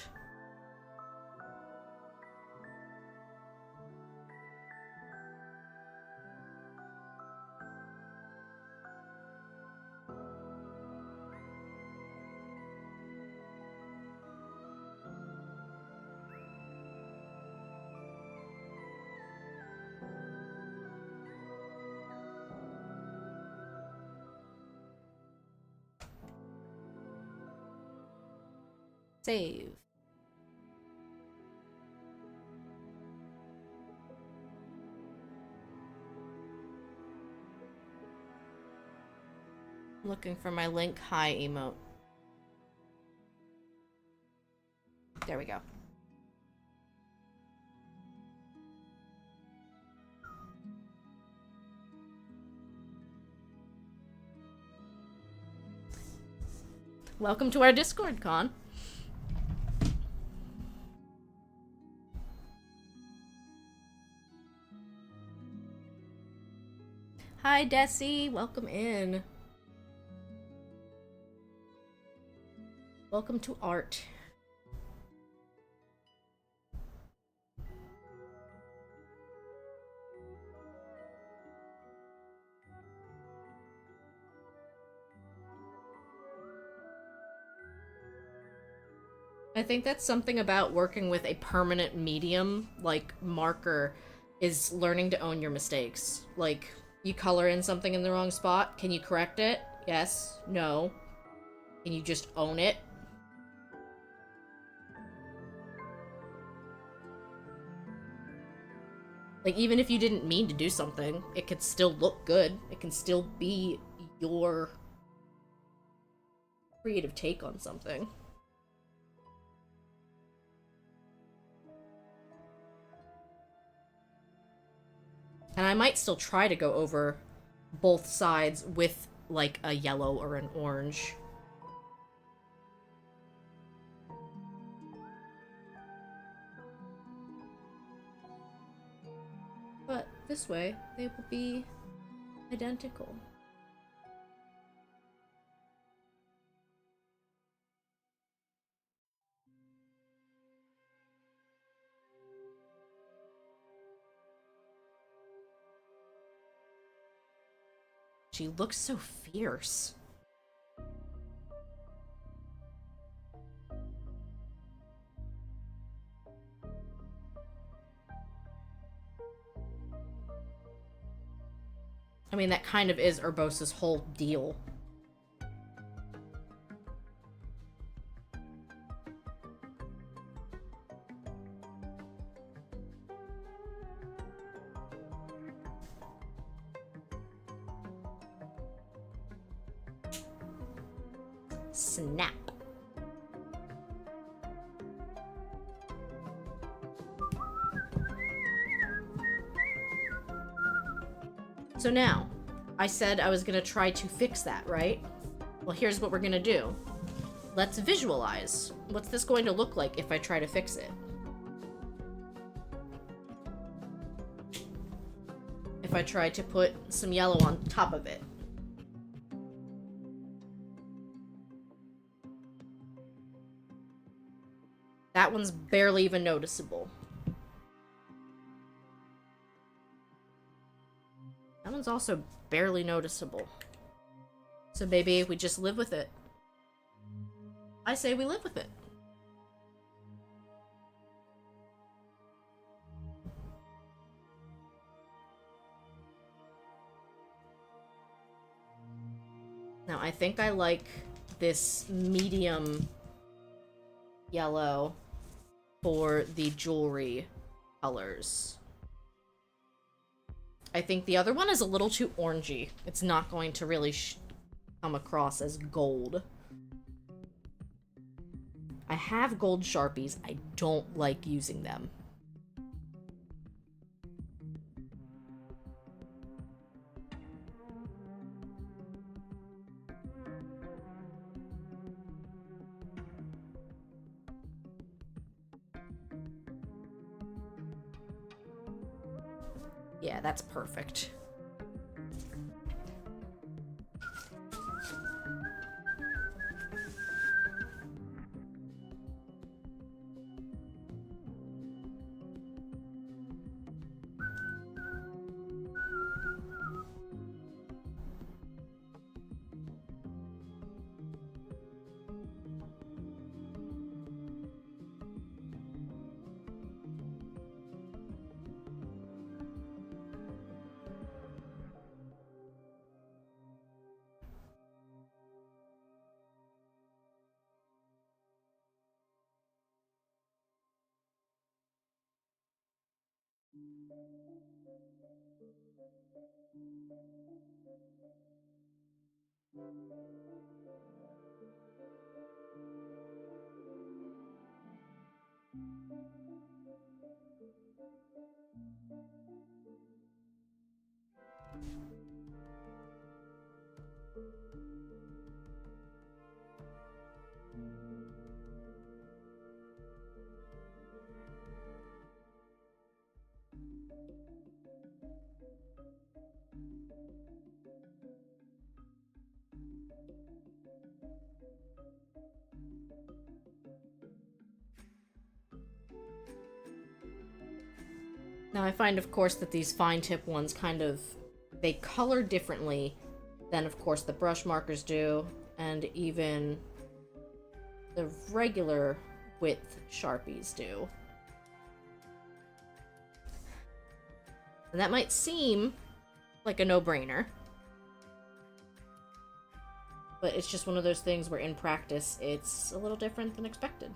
Save. Looking for my link hi emote. There we go. Welcome to our Discord, Con. Hi, Desi. Welcome in. Welcome to art. I think that's something about working with a permanent medium, like marker, is learning to own your mistakes. Like, you color in something in the wrong spot. Can you correct it? Yes. No. Can you just own it? Like, even if you didn't mean to do something, it could still look good. It can still be your creative take on something. And I might still try to go over both sides with, like, a yellow or an orange. But this way, they will be identical. She looks so fierce. I mean, that kind of is Urbosa's whole deal. Snap. So now, I said I was gonna try to fix that, right? Well, here's what we're gonna do. Let's visualize. What's this going to look like if I try to fix it? If I try to put some yellow on top of it. That one's barely even noticeable. That one's also barely noticeable. So maybe we just live with it. I say we live with it. Now, I think I like this medium yellow for the jewelry colors. I think the other one is a little too orangey. It's not going to really come across as gold. I have gold Sharpies. I don't like using them. Yeah, that's perfect. Now I find, of course, that these fine tip ones kind of, they color differently than, of course, the brush markers do, and even the regular width Sharpies do. And that might seem like a no-brainer, but it's just one of those things where in practice it's a little different than expected.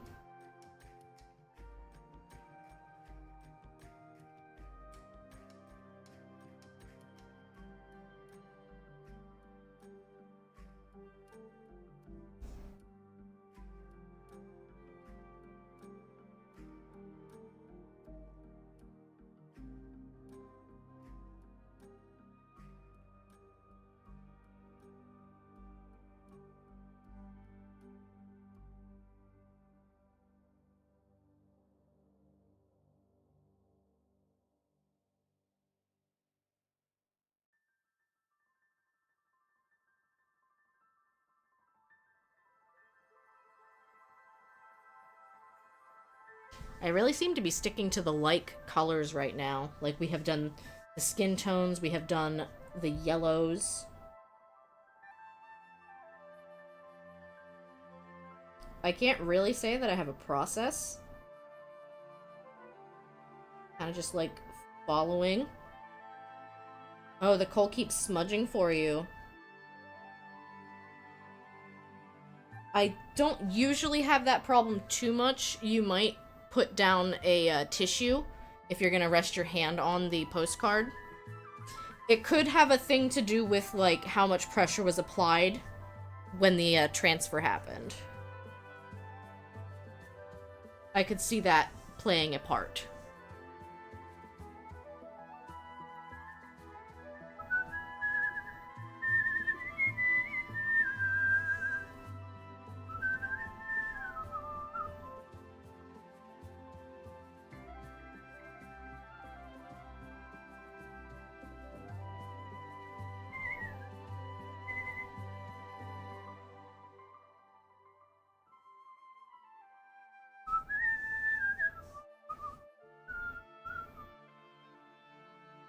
I really seem to be sticking to the like colors right now. Like, we have done the skin tones, we have done the yellows. I can't really say that I have a process. Kind of just, like, following. Oh, the coal keeps smudging for you. I don't usually have that problem too much. You might put down a tissue if you're gonna rest your hand on the postcard. It could have a thing to do with, like, how much pressure was applied when the transfer happened. I could see that playing a part.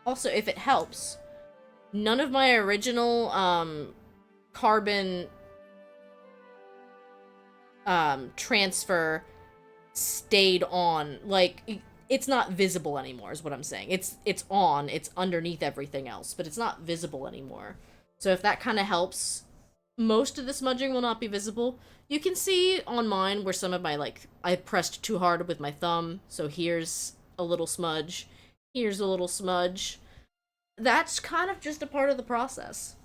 Also, if it helps, none of my original, carbon, transfer stayed on. Like, it's not visible anymore, is what I'm saying. It's on, it's underneath everything else, but it's not visible anymore. So if that kind of helps, most of the smudging will not be visible. You can see on mine where some of my, like, I pressed too hard with my thumb, so here's a little smudge. Here's a little smudge. That's kind of just a part of the process.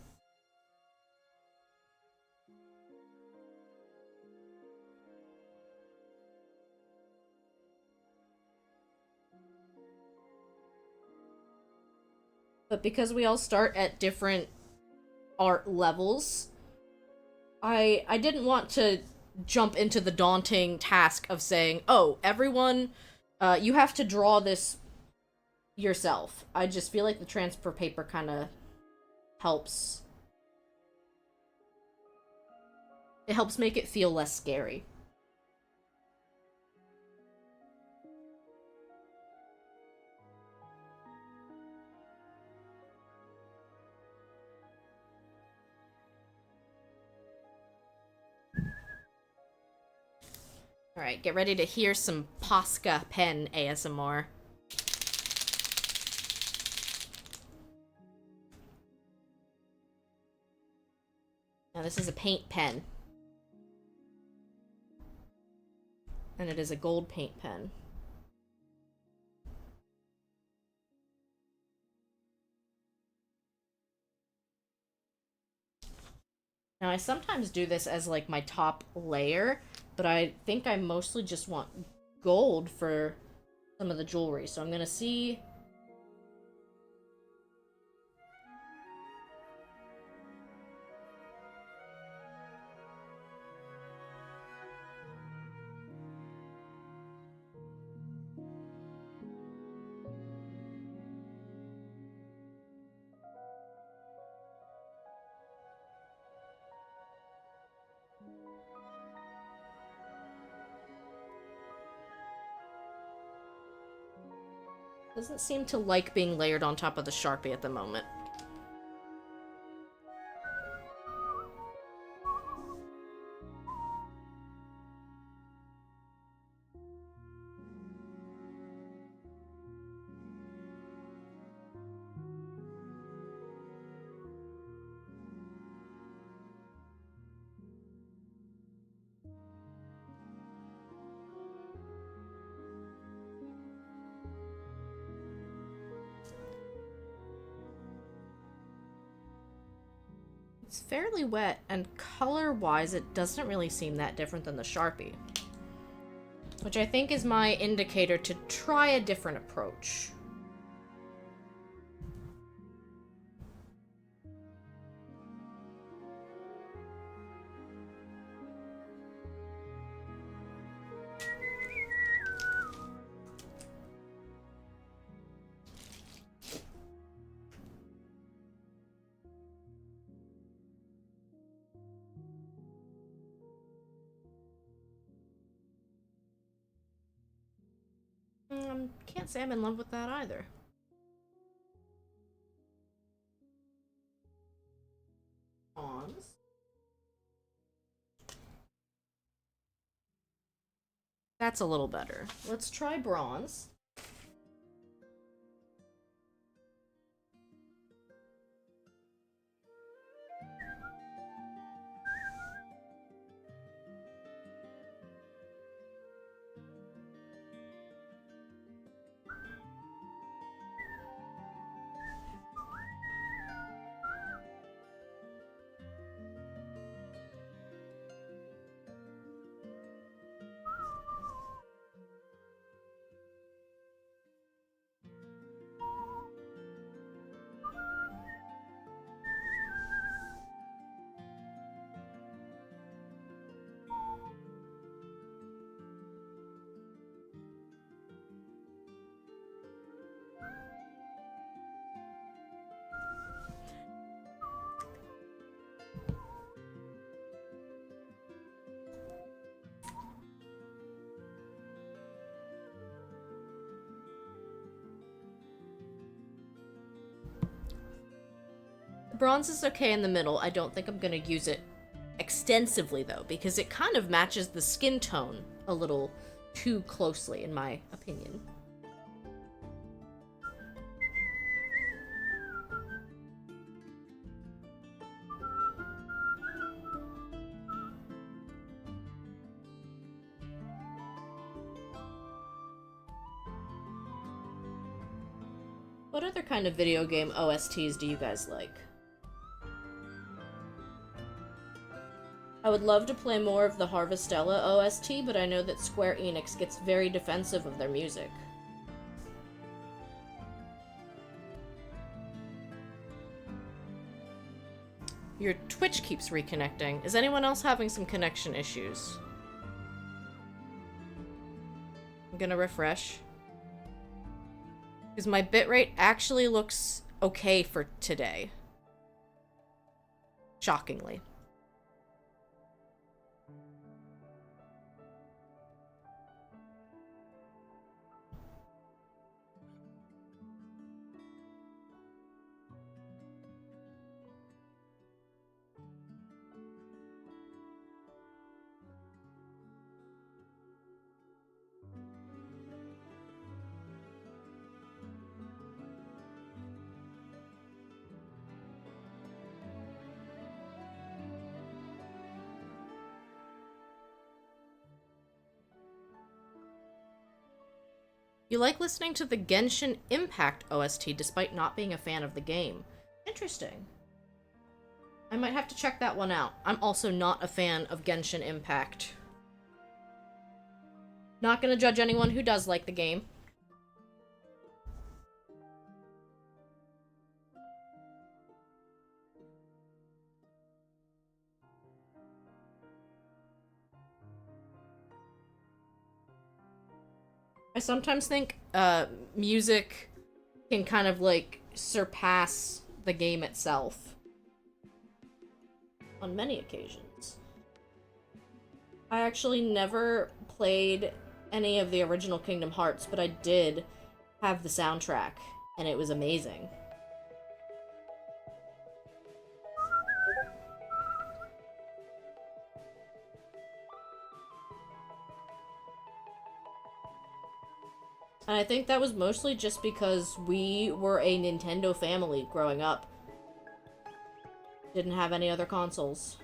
But because we all start at different art levels, I didn't want to jump into the daunting task of saying, oh, everyone, you have to draw this yourself. I just feel like the transfer paper kind of helps. It helps make it feel less scary. Alright, get ready to hear some Posca pen ASMR. Now this is a paint pen. And it is a gold paint pen. Now I sometimes do this as like my top layer, but I think I mostly just want gold for some of the jewelry. So I'm gonna see. Doesn't seem to like being layered on top of the Sharpie at the moment. It's fairly wet, and color-wise, it doesn't really seem that different than the Sharpie. Which I think is my indicator to try a different approach. can't say I'm in love with that either. Bronze. That's a little better. Let's try bronze. Bronze is okay in the middle. I don't think I'm gonna use it extensively though, because it kind of matches the skin tone a little too closely, in my opinion. What other kind of video game OSTs do you guys like? I would love to play more of the Harvestella OST, but I know that Square Enix gets very defensive of their music. Your Twitch keeps reconnecting. Is anyone else having some connection issues? I'm gonna refresh. Because my bitrate actually looks okay for today. Shockingly. You like listening to the Genshin Impact OST despite not being a fan of the game. Interesting. I might have to check that one out. I'm also not a fan of Genshin Impact. Not gonna judge anyone who does like the game. I sometimes think music can kind of like surpass the game itself on many occasions. I actually never played any of the original Kingdom Hearts, but I did have the soundtrack, and it was amazing. And I think that was mostly just because we were a Nintendo family growing up. Didn't have any other consoles.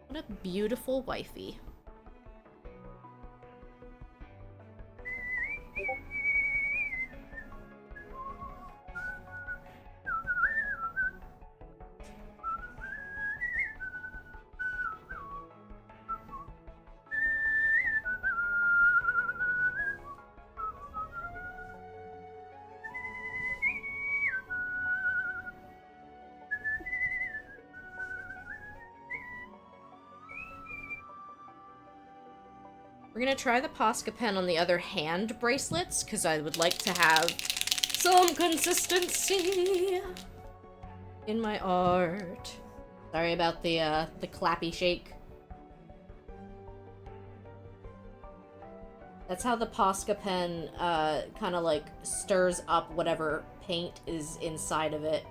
What a beautiful wifey. We're gonna try the Posca pen on the other hand bracelets, because I would like to have some consistency in my art. Sorry about the clappy shake. That's how the Posca pen, kind of like stirs up whatever paint is inside of it.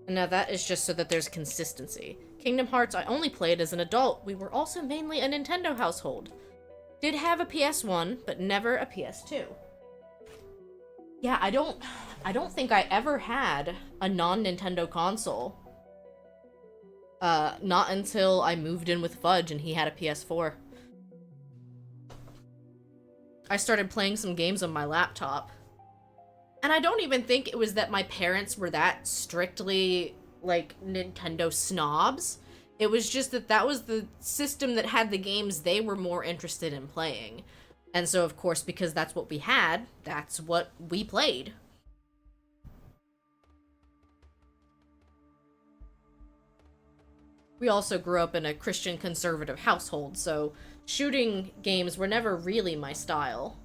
And now that is just so that there's consistency. Kingdom Hearts I only played as an adult. We were also mainly a Nintendo household. Did have a PS1, but never a PS2. Yeah, I don't think I ever had a non-Nintendo console. Not until I moved in with Fudge and he had a PS4. I started playing some games on my laptop. And I don't even think it was that my parents were that strictly, like, Nintendo snobs. It was just that that was the system that had the games they were more interested in playing. And so, of course, because that's what we had, that's what we played. We also grew up in a Christian conservative household, so shooting games were never really my style.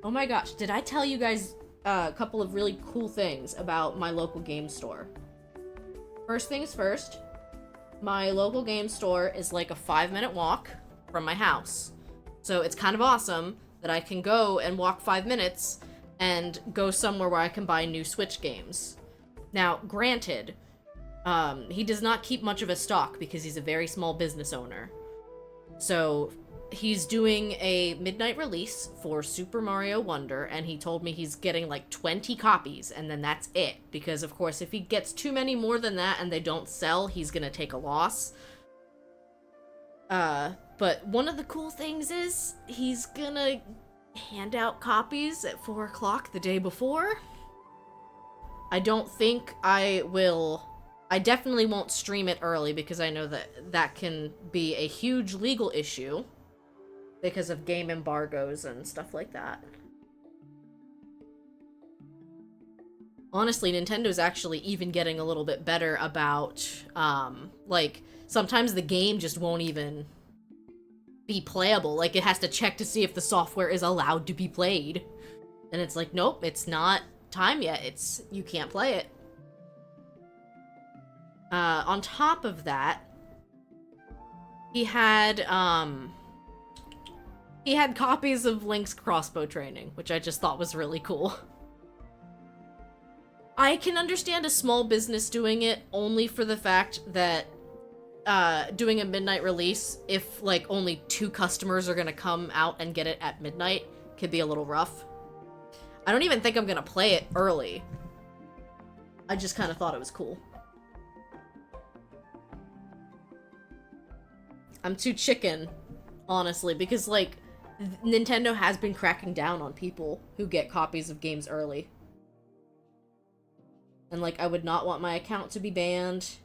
Oh my gosh, did I tell you guys a couple of really cool things about my local game store? First things first, my local game store is like a 5-minute walk from my house. So it's kind of awesome that I can go and walk 5 minutes and go somewhere where I can buy new Switch games. Now, granted, he does not keep much of a stock because he's a very small business owner. So he's doing a midnight release for Super Mario Wonder, and he told me he's getting like 20 copies, and then that's it. Because, of course, if he gets too many more than that and they don't sell, he's gonna take a loss. But one of the cool things is he's gonna hand out copies at 4 o'clock the day before. I don't think I will... I definitely won't stream it early because I know that that can be a huge legal issue because of game embargoes and stuff like that. Honestly, Nintendo's actually even getting a little bit better about, like, sometimes the game just won't even be playable. Like, it has to check to see if the software is allowed to be played. And it's like, nope, it's not time yet. You can't play it. On top of that, he had copies of Link's crossbow training, which I just thought was really cool. I can understand a small business doing it only for the fact that doing a midnight release, if like only 2 customers are gonna come out and get it at midnight, could be a little rough. I don't even think I'm gonna play it early. I just kind of thought it was cool. I'm too chicken, honestly, because, like, Nintendo has been cracking down on people who get copies of games early. And, like, I would not want my account to be banned.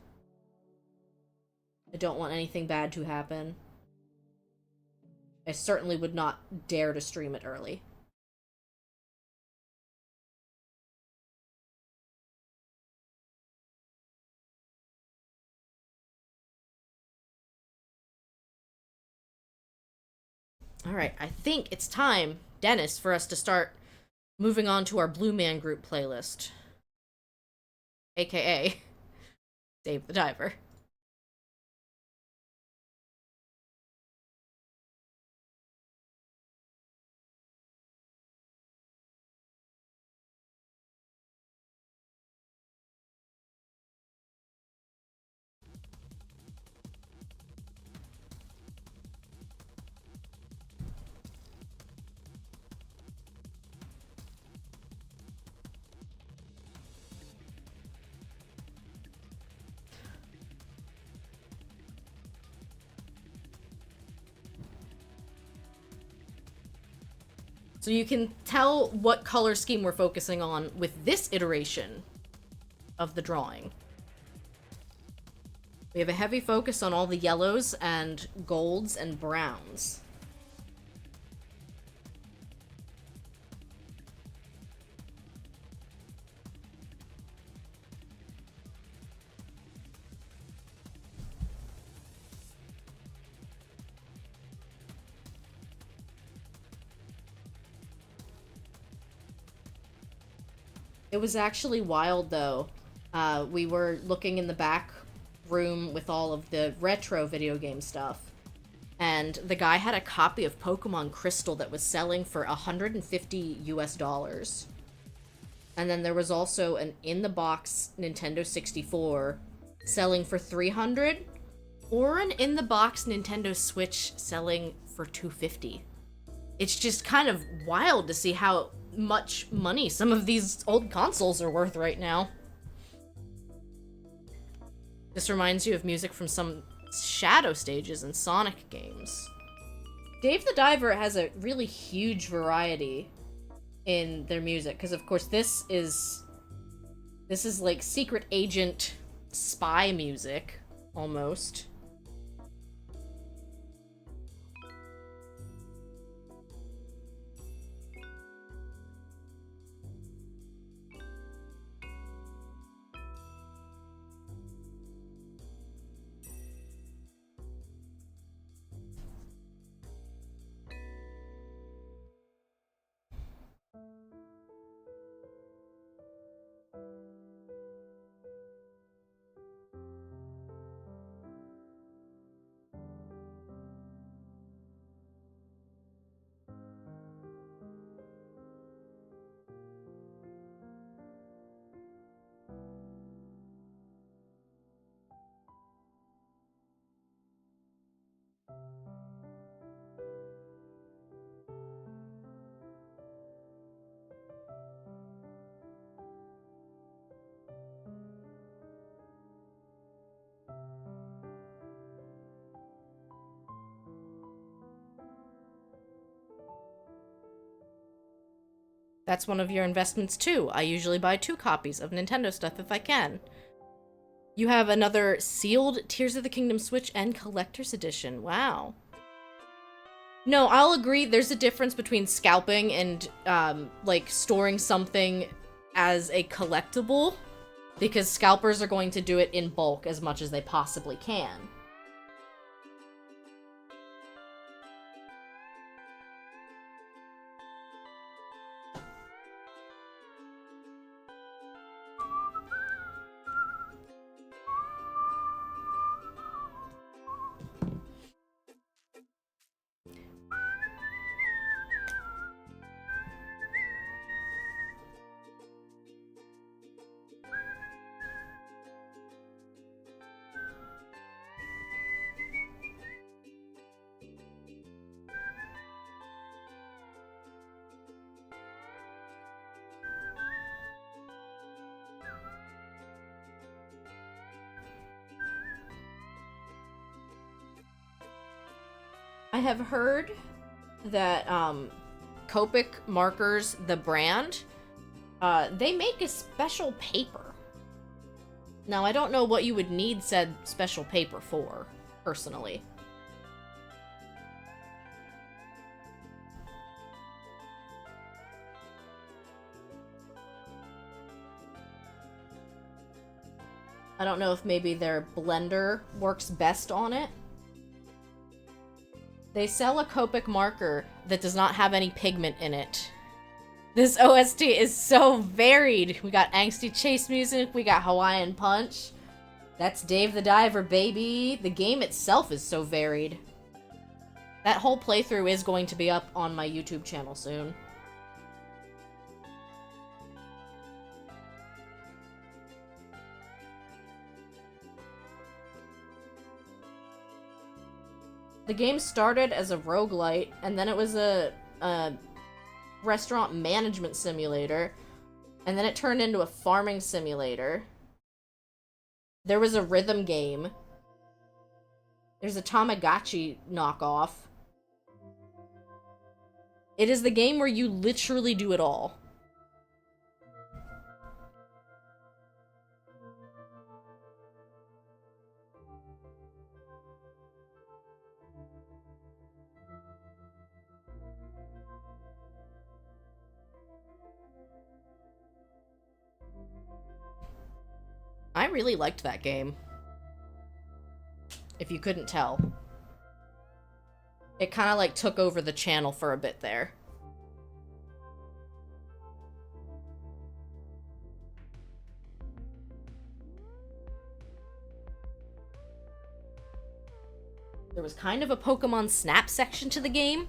I don't want anything bad to happen. I certainly would not dare to stream it early. Alright, I think it's time, Dennis, for us to start moving on to our Blue Man Group playlist. AKA, Save the Diver. So you can tell what color scheme we're focusing on with this iteration of the drawing. We have a heavy focus on all the yellows and golds and browns. It was actually wild, though. We were looking in the back room with all of the retro video game stuff, and the guy had a copy of Pokemon Crystal that was selling for $150 US. And then there was also an in-the-box Nintendo 64 selling for $300, or an in-the-box Nintendo Switch selling for $250. It's just kind of wild to see how much money some of these old consoles are worth right now. This reminds you of music from some Shadow stages in Sonic games. Dave the Diver has a really huge variety in their music, because of course this is like secret agent spy music, almost. That's one of your investments too. I usually buy 2 copies of Nintendo stuff if I can. You have another sealed Tears of the Kingdom Switch and Collector's Edition. Wow. No, I'll agree. There's a difference between scalping and, like, storing something as a collectible, because scalpers are going to do it in bulk as much as they possibly can. I have heard that Copic markers, the brand, they make a special paper. Now, I don't know what you would need said special paper for, personally. I don't know if maybe their blender works best on it. They sell a Copic marker that does not have any pigment in it. This OST is so varied. We got angsty chase music, we got Hawaiian Punch. That's Dave the Diver, baby. The game itself is so varied. That whole playthrough is going to be up on my YouTube channel soon. The game started as a roguelite, and then it was a restaurant management simulator, and then it turned into a farming simulator. There was a rhythm game. There's a Tamagotchi knockoff. It is the game where you literally do it all. I really liked that game. If you couldn't tell. It kind of like took over the channel for a bit there. There was kind of a Pokemon Snap section to the game.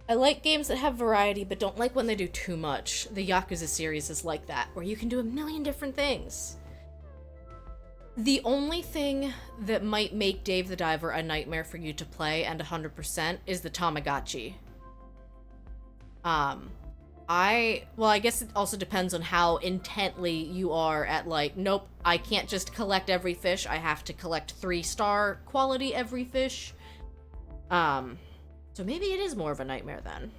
I like games that have variety, but don't like when they do too much. The Yakuza series is like that, where you can do a million different things. The only thing that might make Dave the Diver a nightmare for you to play, and 100%, is the Tamagotchi. Well, I guess it also depends on how intently you are at, like, nope, I can't just collect every fish, I have to collect 3-star quality every fish. So maybe it is more of a nightmare then.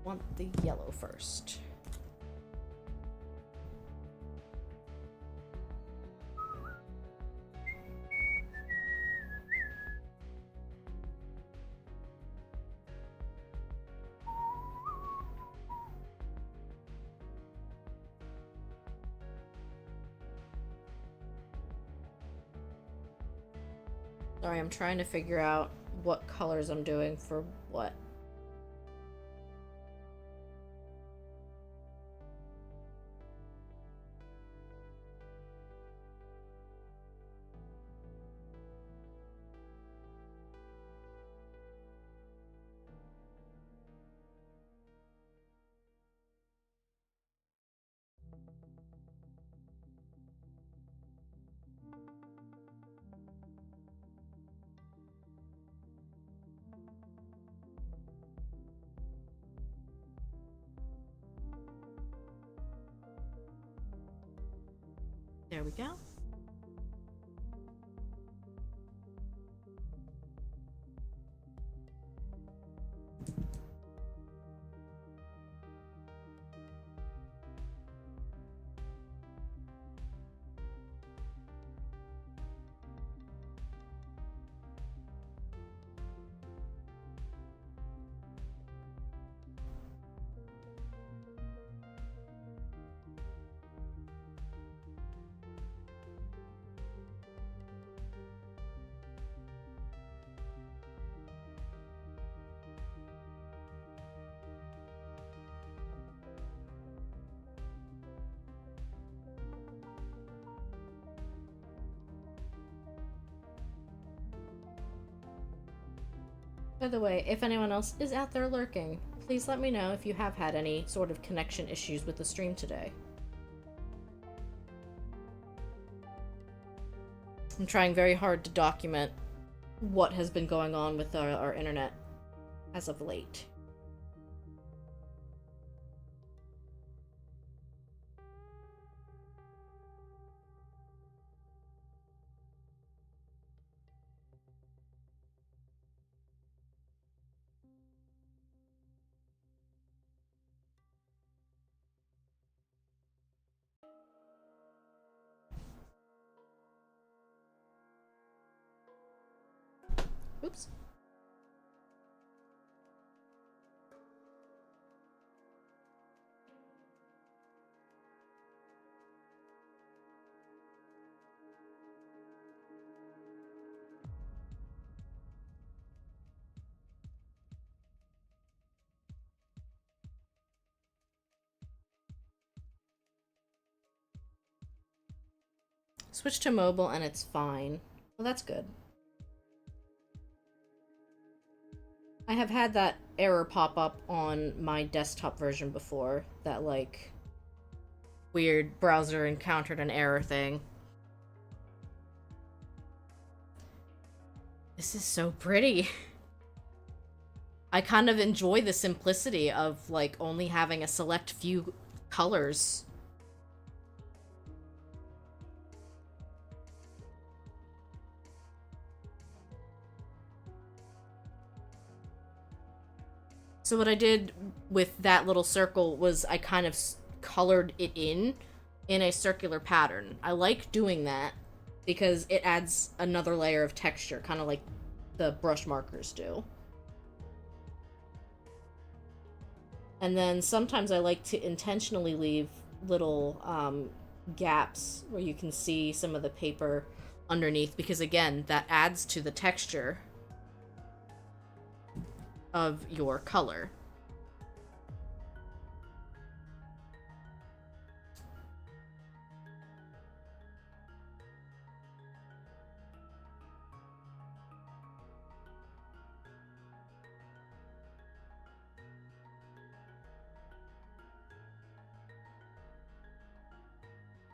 Want the yellow first. Sorry, I'm trying to figure out what colors I'm doing for what. There we go. By the way, if anyone else is out there lurking, please let me know if you have had any sort of connection issues with the stream today. I'm trying very hard to document what has been going on with our internet as of late. Oops. Switch to mobile and it's fine. Well, that's good. I have had that error pop up on my desktop version before. That, like, weird browser encountered an error thing. This is so pretty. I kind of enjoy the simplicity of, like, only having a select few colors. So what I did with that little circle was I kind of colored it in a circular pattern. I like doing that because it adds another layer of texture, kind of like the brush markers do. And then sometimes I like to intentionally leave little gaps where you can see some of the paper underneath, because again, that adds to the texture of your color.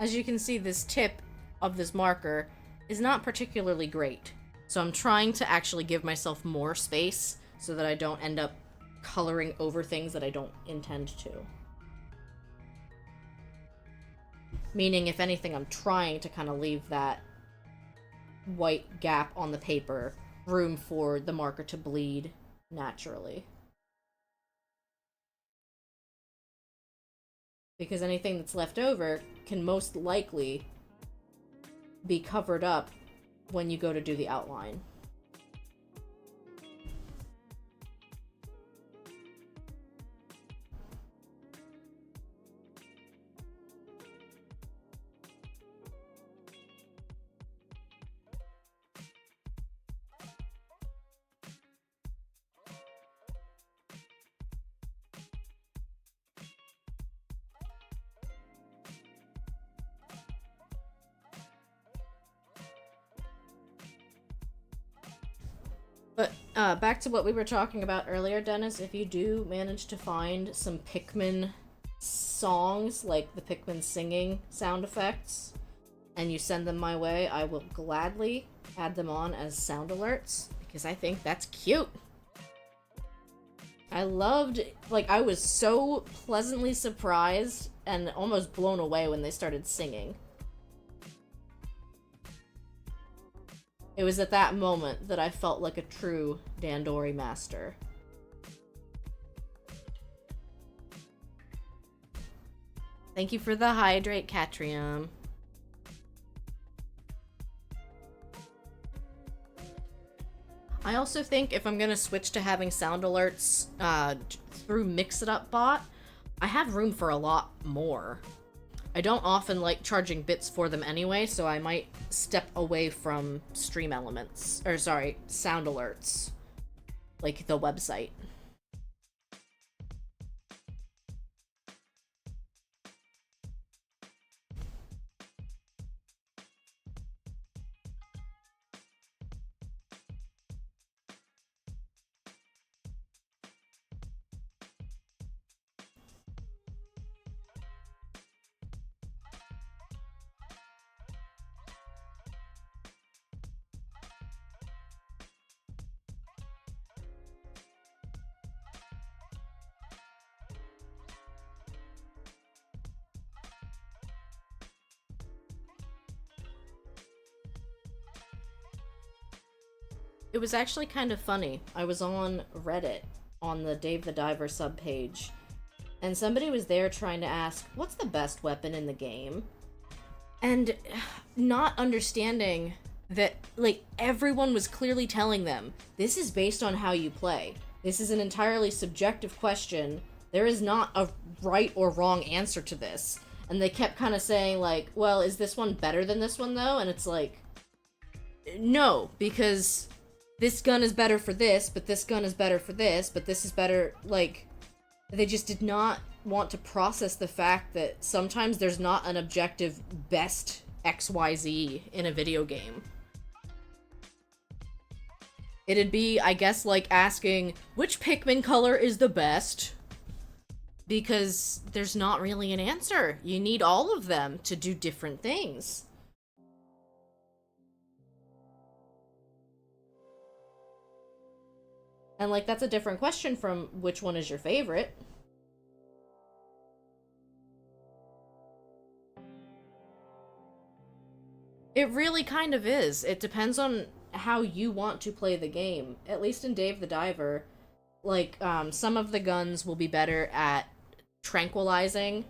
As you can see, this tip of this marker is not particularly great. So I'm trying to actually give myself more space so that I don't end up coloring over things that I don't intend to. Meaning, if anything, I'm trying to kind of leave that white gap on the paper, room for the marker to bleed naturally. Because anything that's left over can most likely be covered up when you go to do the outline. But back to what we were talking about earlier, Dennis, if you do manage to find some Pikmin songs, like the Pikmin singing sound effects, and you send them my way, I will gladly add them on as sound alerts, because I think that's cute. I loved, like, I was so pleasantly surprised and almost blown away when they started singing. It was at that moment that I felt like a true Dandori master. Thank you for the hydrate, Catrium. I also think if I'm gonna switch to having sound alerts through Mix It Up Bot, I have room for a lot more. I don't often like charging bits for them anyway, so I might step away from stream elements, or sorry, sound alerts, like the website. It was actually kind of funny. I was on Reddit, on the Dave the Diver subpage, and somebody was there trying to ask, what's the best weapon in the game? And not understanding that, like, everyone was clearly telling them, this is based on how you play. This is an entirely subjective question. There is not a right or wrong answer to this. And they kept kind of saying, like, well, is this one better than this one, though? And it's like, no, because this gun is better for this, but this gun is better for this, but this is better, like, they just did not want to process the fact that sometimes there's not an objective best XYZ in a video game. It'd be, I guess, like asking, which Pikmin color is the best? Because there's not really an answer. You need all of them to do different things. And, like, that's a different question from which one is your favorite. It really kind of is. It depends on how you want to play the game. At least in Dave the Diver, like, some of the guns will be better at tranquilizing.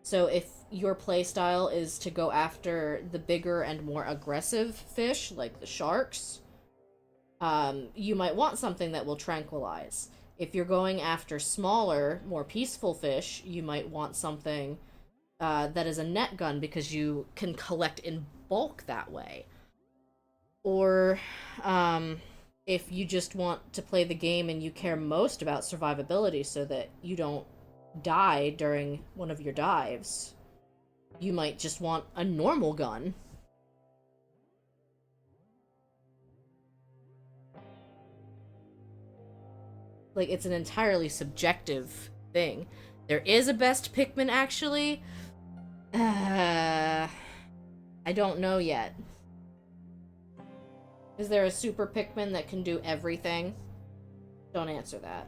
So if your playstyle is to go after the bigger and more aggressive fish, like the sharks, you might want something that will tranquilize. If you're going after smaller, more peaceful fish, you might want something that is a net gun because you can collect in bulk that way. Or if you just want to play the game and you care most about survivability so that you don't die during one of your dives, you might just want a normal gun. Like, it's an entirely subjective thing. There is a best Pikmin, actually. I don't know yet. Is there a super Pikmin that can do everything? Don't answer that.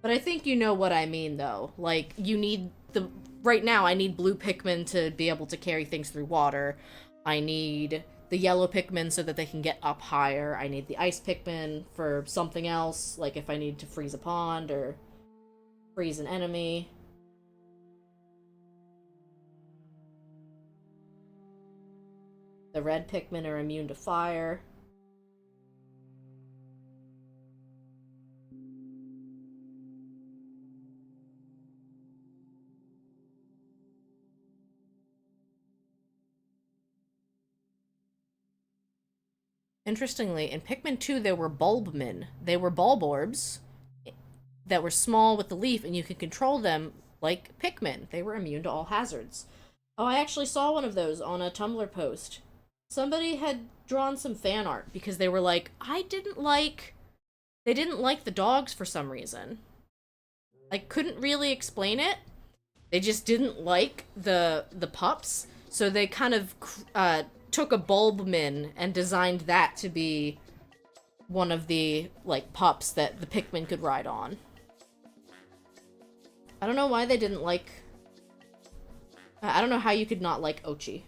But I think you know what I mean, though. Like, you need the... Right now, I need blue Pikmin to be able to carry things through water. I need the yellow Pikmin so that they can get up higher. I need the ice Pikmin for something else, like if I need to freeze a pond or freeze an enemy. The red Pikmin are immune to fire. Interestingly, in Pikmin 2, there were Bulbmin. They were bulb orbs that were small with the leaf, and you could control them like Pikmin. They were immune to all hazards. Oh, I actually saw one of those on a Tumblr post. Somebody had drawn some fan art because they were like, they didn't like the dogs for some reason. I couldn't really explain it. They just didn't like the pups, so they kind of took a Bulbmin and designed that to be one of the, like, pups that the Pikmin could ride on. I don't know why they didn't like... I don't know how you could not like Ochi.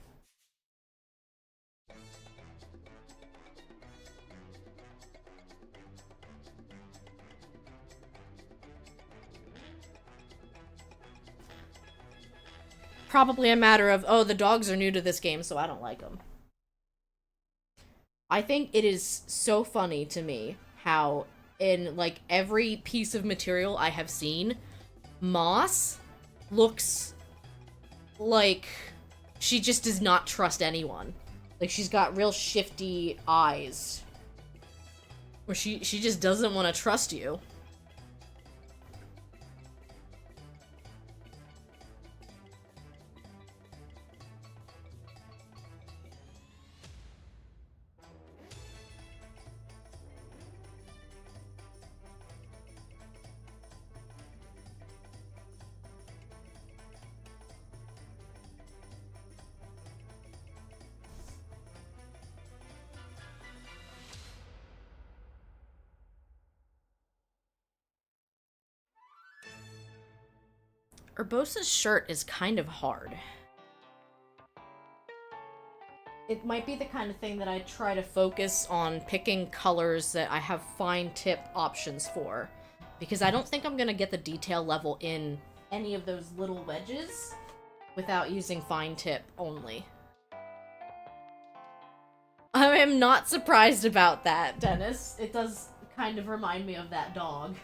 Probably a matter of, oh, the dogs are new to this game, so I don't like them. I think it is so funny to me how in, like, every piece of material I have seen, Moss looks like she just does not trust anyone. Like, she's got real shifty eyes. Where she just doesn't want to trust you. Urbosa's shirt is kind of hard. It might be the kind of thing that I try to focus on picking colors that I have fine tip options for. Because I don't think I'm gonna get the detail level in any of those little wedges without using fine tip only. I am not surprised about that, Dennis. It does kind of remind me of that dog.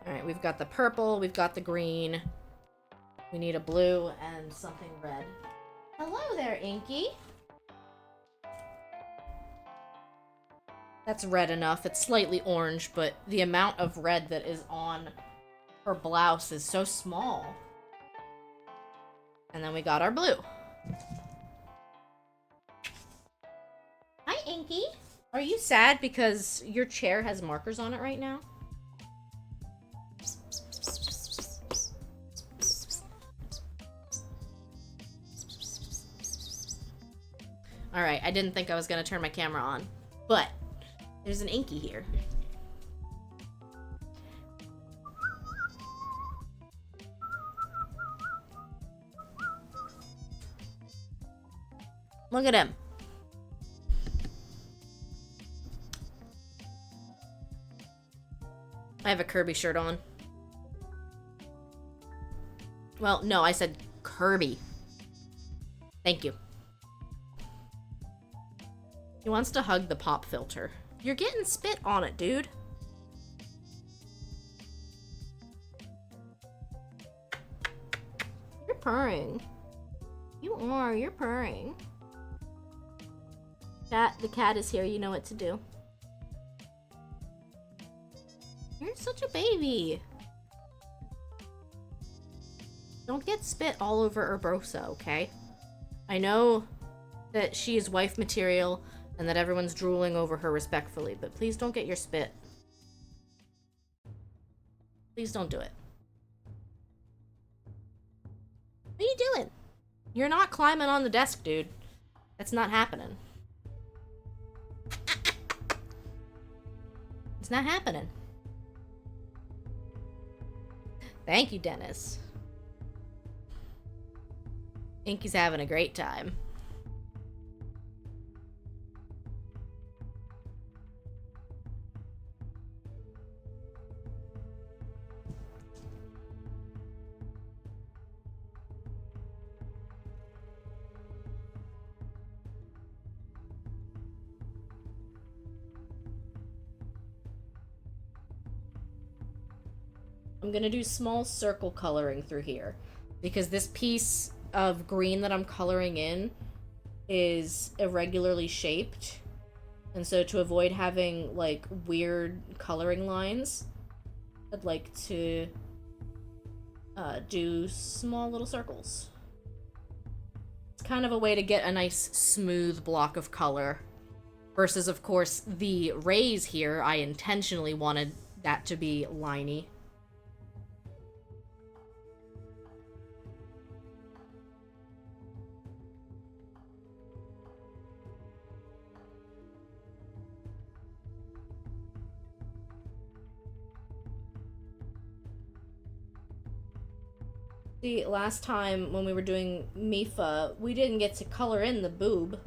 Alright, we've got the purple, we've got the green. We need a blue and something red. Hello there, Inky! That's red enough. It's slightly orange, but the amount of red that is on her blouse is so small. And then we got our blue. Hi, Inky. Are you sad because your chair has markers on it right now? Alright, I didn't think I was gonna turn my camera on, but there's an Inky here. Look at him. I have a Kirby shirt on. Well, no, I said Kirby. Thank you. He wants to hug the pop filter. You're getting spit on it, dude. You're purring. You are, you're purring. The cat is here, you know what to do. You're such a baby. Don't get spit all over Urbosa, okay? I know that she is wife material and that everyone's drooling over her respectfully, but please don't get your spit. Please don't do it. What are you doing? You're not climbing on the desk, dude. That's not happening. It's not happening. Thank you, Dennis. Inky's having a great time. I'm gonna do small circle coloring through here because this piece of green that I'm coloring in is irregularly shaped, and so to avoid having like weird coloring lines, I'd like to do small little circles. It's kind of a way to get a nice smooth block of color versus, of course, the rays here. I intentionally wanted that to be liney. See, last time when we were doing Mifa, we didn't get to color in the boob.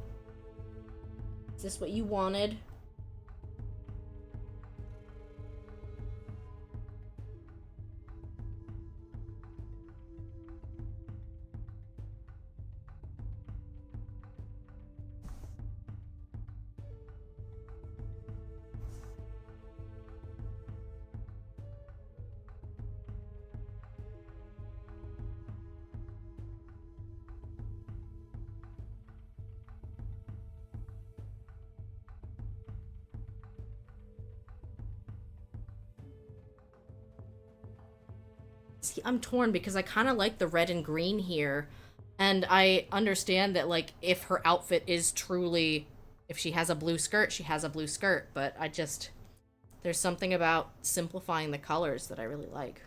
Is this what you wanted? See, I'm torn because I kind of like the red and green here, and I understand that, like, if her outfit is truly, if she has a blue skirt, she has a blue skirt, but I just, there's something about simplifying the colors that I really like.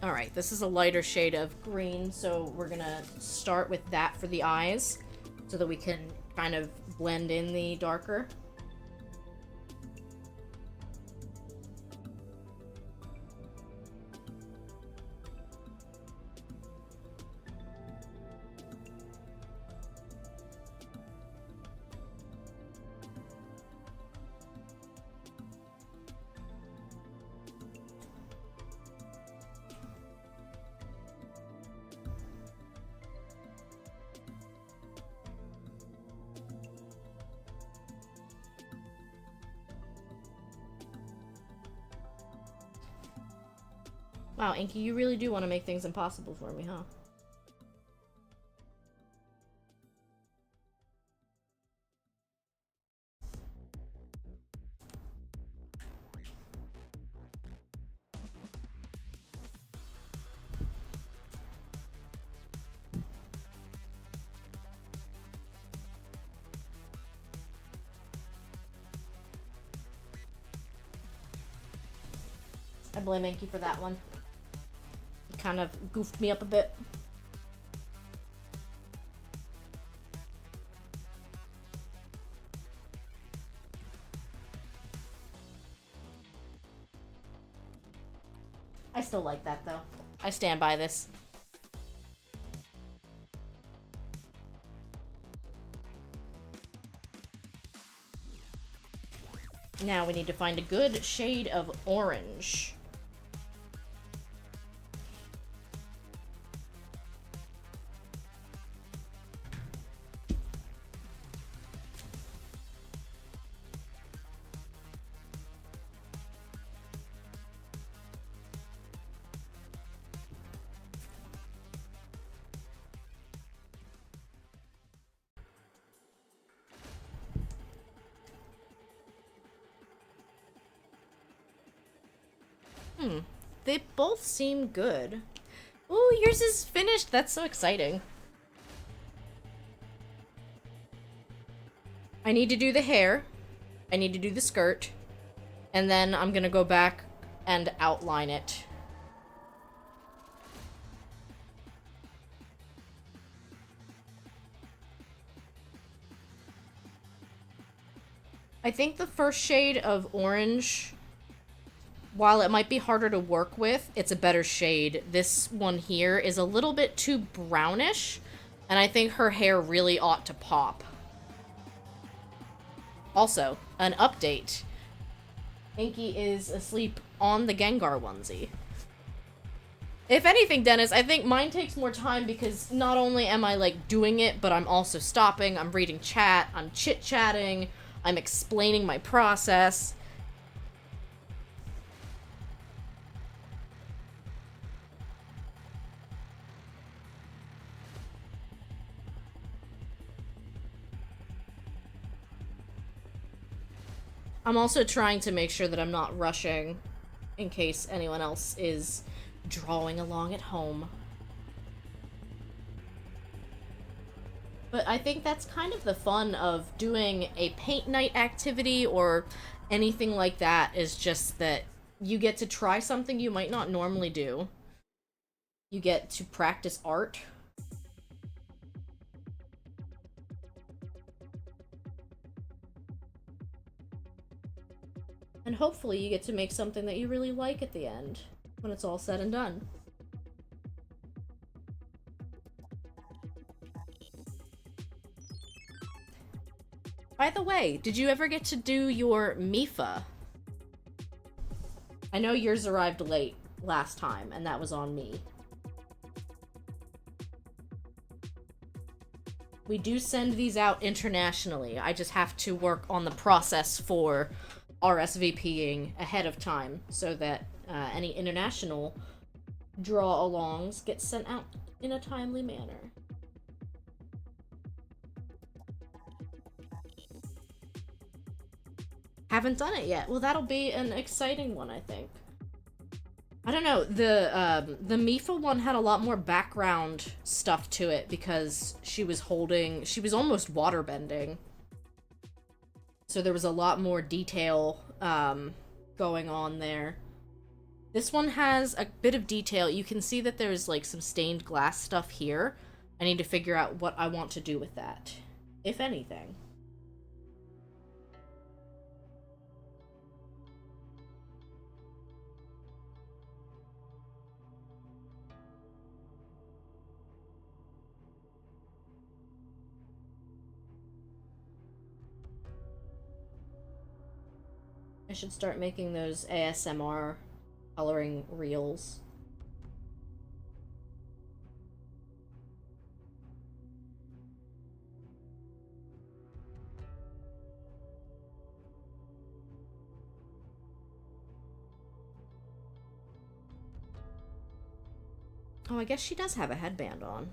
Alright, this is a lighter shade of green, so we're gonna start with that for the eyes, so that we can kind of blend in the darker Wow, Inky, you really do want to make things impossible for me, huh? I blame Inky for that one. He kind of goofed me up a bit. I still like that, though. I stand by this. Now we need to find a good shade of orange. They both seem good. Ooh, yours is finished. That's so exciting. I need to do the hair. I need to do the skirt. And then I'm gonna go back and outline it. I think the first shade of orange, while it might be harder to work with, it's a better shade. This one here is a little bit too brownish, and I think her hair really ought to pop. Also, an update. Inky is asleep on the Gengar onesie. If anything, Dennis, I think mine takes more time because not only am I, like, doing it, but I'm also stopping, I'm reading chat, I'm chit-chatting, I'm explaining my process. I'm also trying to make sure that I'm not rushing in case anyone else is drawing along at home. But I think that's kind of the fun of doing a paint night activity or anything like that, is just that you get to try something you might not normally do. You get to practice art. And hopefully you get to make something that you really like at the end, when it's all said and done. By the way, did you ever get to do your Mifa? I know yours arrived late last time, and that was on me. We do send these out internationally. I just have to work on the process for RSVPing ahead of time so that any international draw-alongs get sent out in a timely manner. Haven't done it yet. Well, that'll be an exciting one, I think. I don't know, the Mifa one had a lot more background stuff to it because she was almost waterbending. So there was a lot more detail going on there. This one has a bit of detail. You can see that there's like some stained glass stuff here. I need to figure out what I want to do with that, if anything. I should start making those ASMR coloring reels. Oh, I guess she does have a headband on.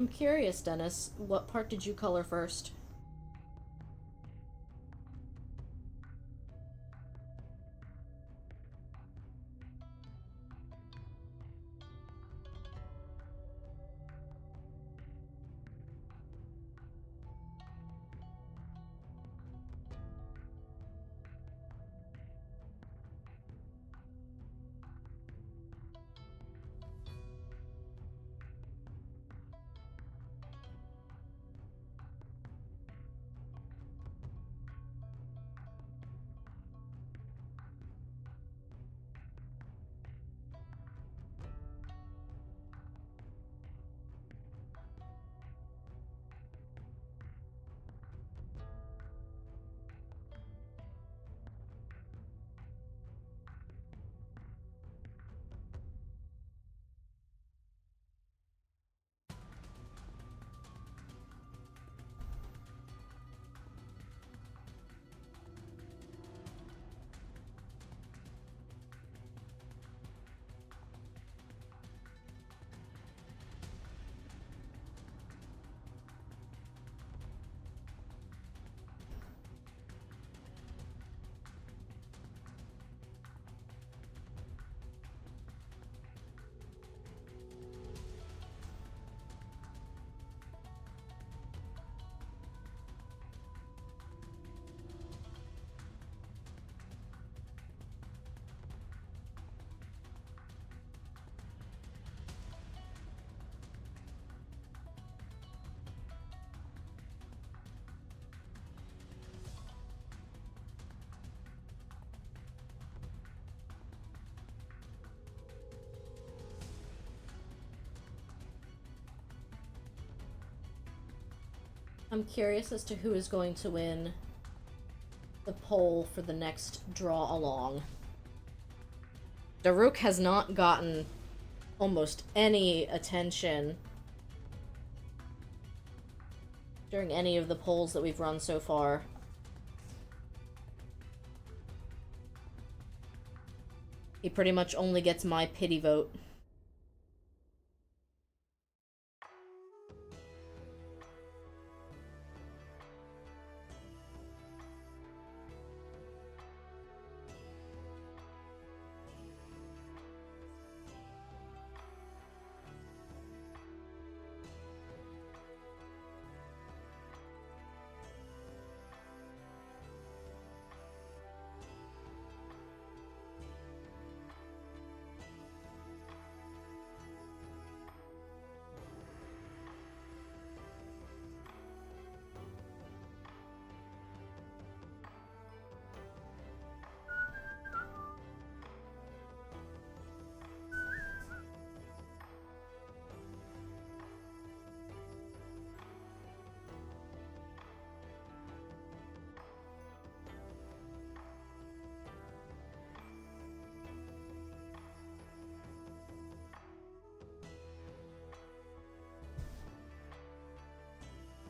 I'm curious, Dennis, what part did you color first? I'm curious as to who is going to win the poll for the next draw along. Daruk has not gotten almost any attention during any of the polls that we've run so far. He pretty much only gets my pity vote.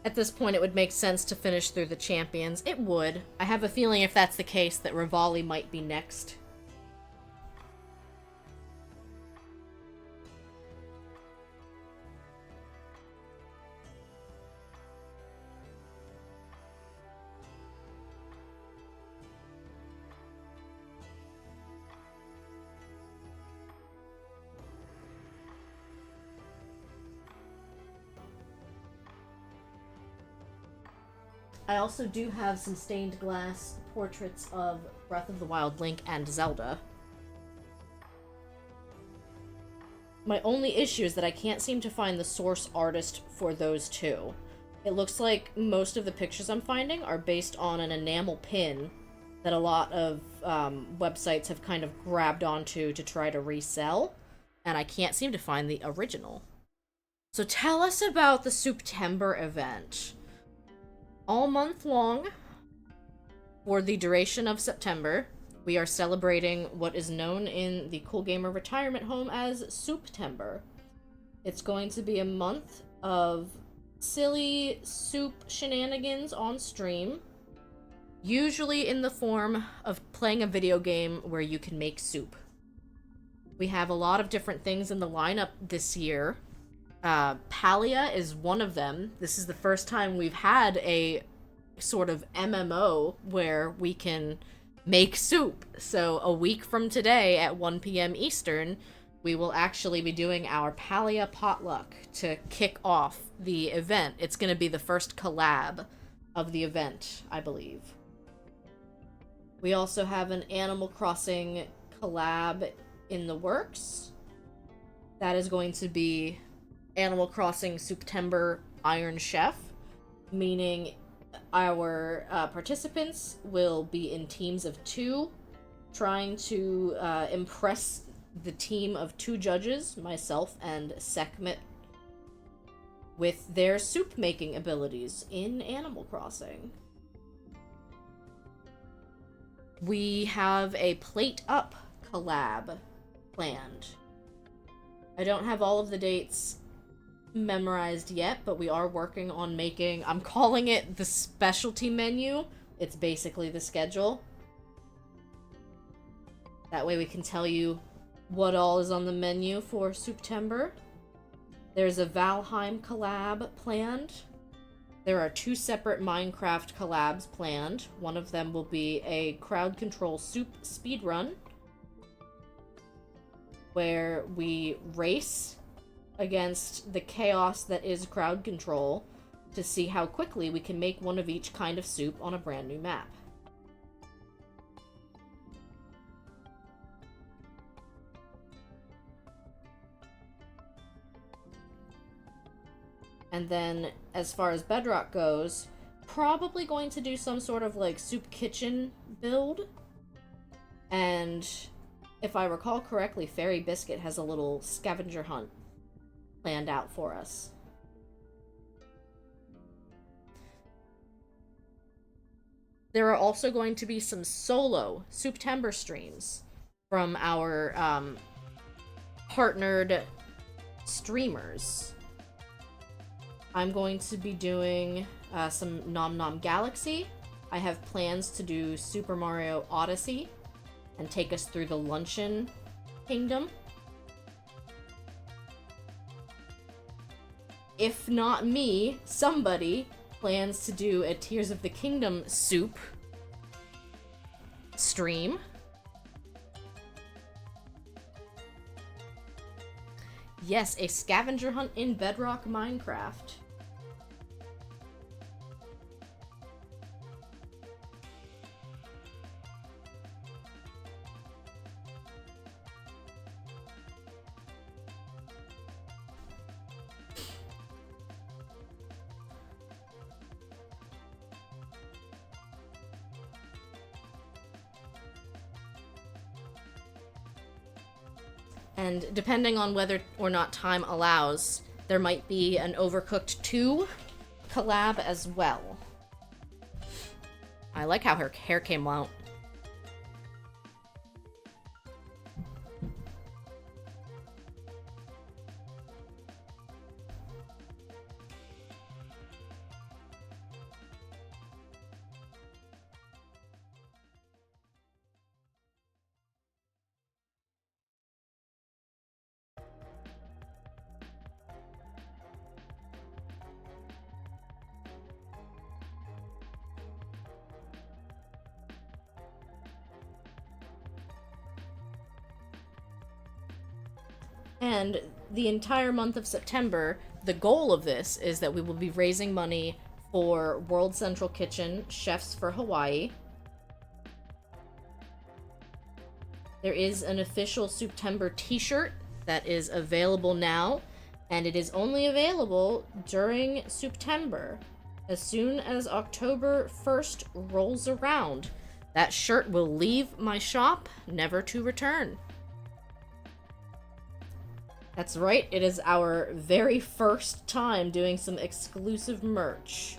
At this point, it would make sense to finish through the champions. It would. I have a feeling if that's the case, that Rivali might be next. I also do have some stained glass portraits of Breath of the Wild, Link, and Zelda. My only issue is that I can't seem to find the source artist for those two. It looks like most of the pictures I'm finding are based on an enamel pin that a lot of websites have kind of grabbed onto to try to resell, and I can't seem to find the original. So tell us about the Souptember event. All month long, for the duration of September, we are celebrating what is known in the Cool Gamer retirement home as Souptember. It's going to be a month of silly soup shenanigans on stream, usually in the form of playing a video game where you can make soup. We have a lot of different things in the lineup this year. Palia is one of them. This is the first time we've had a sort of MMO where we can make soup. So a week from today at 1 p.m. Eastern, we will actually be doing our Palia potluck to kick off the event. It's going to be the first collab of the event, I believe. We also have an Animal Crossing collab in the works. That is going to be Animal Crossing Souptember Iron Chef, meaning our participants will be in teams of 2, trying to impress the team of 2 judges, myself and Sekhmet, with their soup making abilities in Animal Crossing. We have a Plate Up collab planned. I don't have all of the dates memorized yet, but we are working on making, I'm calling it the specialty menu. It's basically the schedule. That way we can tell you what all is on the menu for Souptember. There's a Valheim collab planned. There are 2 separate Minecraft collabs planned. One of them will be a crowd control soup speedrun, where we race against the chaos that is crowd control to see how quickly we can make one of each kind of soup on a brand new map. And then, as far as Bedrock goes, probably going to do some sort of, like, soup kitchen build. And if I recall correctly, Fairy Biscuit has a little scavenger hunt planned out for us. There are also going to be some solo Souptember streams from our partnered streamers. I'm going to be doing some Nom Nom Galaxy. I have plans to do Super Mario Odyssey and take us through the Luncheon Kingdom. If not me, somebody plans to do a Tears of the Kingdom soup stream. Yes, a scavenger hunt in Bedrock Minecraft. And depending on whether or not time allows, there might be an Overcooked 2 collab as well. I like how her hair came out. And the entire month of September, the goal of this is that we will be raising money for World Central Kitchen, Chefs for Hawaii. There is an official September t-shirt that is available now, and it is only available during September. As soon as October 1st rolls around, that shirt will leave my shop, never to return. That's right, it is our very first time doing some exclusive merch.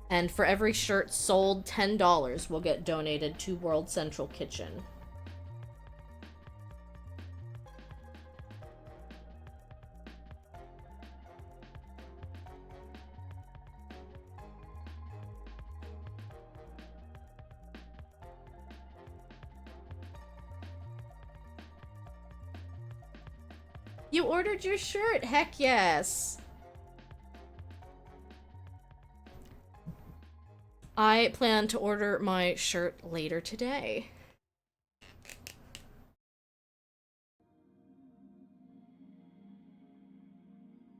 And for every shirt sold, $10 will get donated to World Central Kitchen. You ordered your shirt? Heck yes! I plan to order my shirt later today.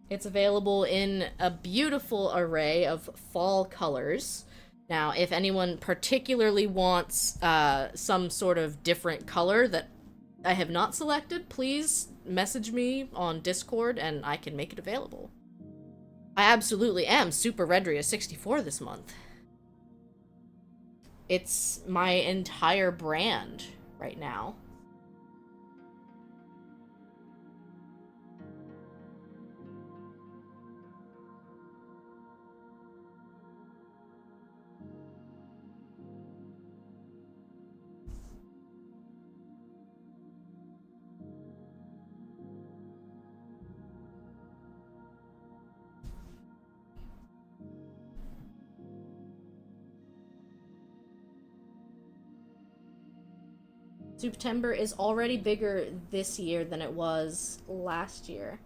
It's available in a beautiful array of fall colors. Now, if anyone particularly wants some sort of different color that I have not selected, please message me on Discord and I can make it available. I absolutely am Super Redria 64 this month. It's my entire brand right now. September is already bigger this year than it was last year.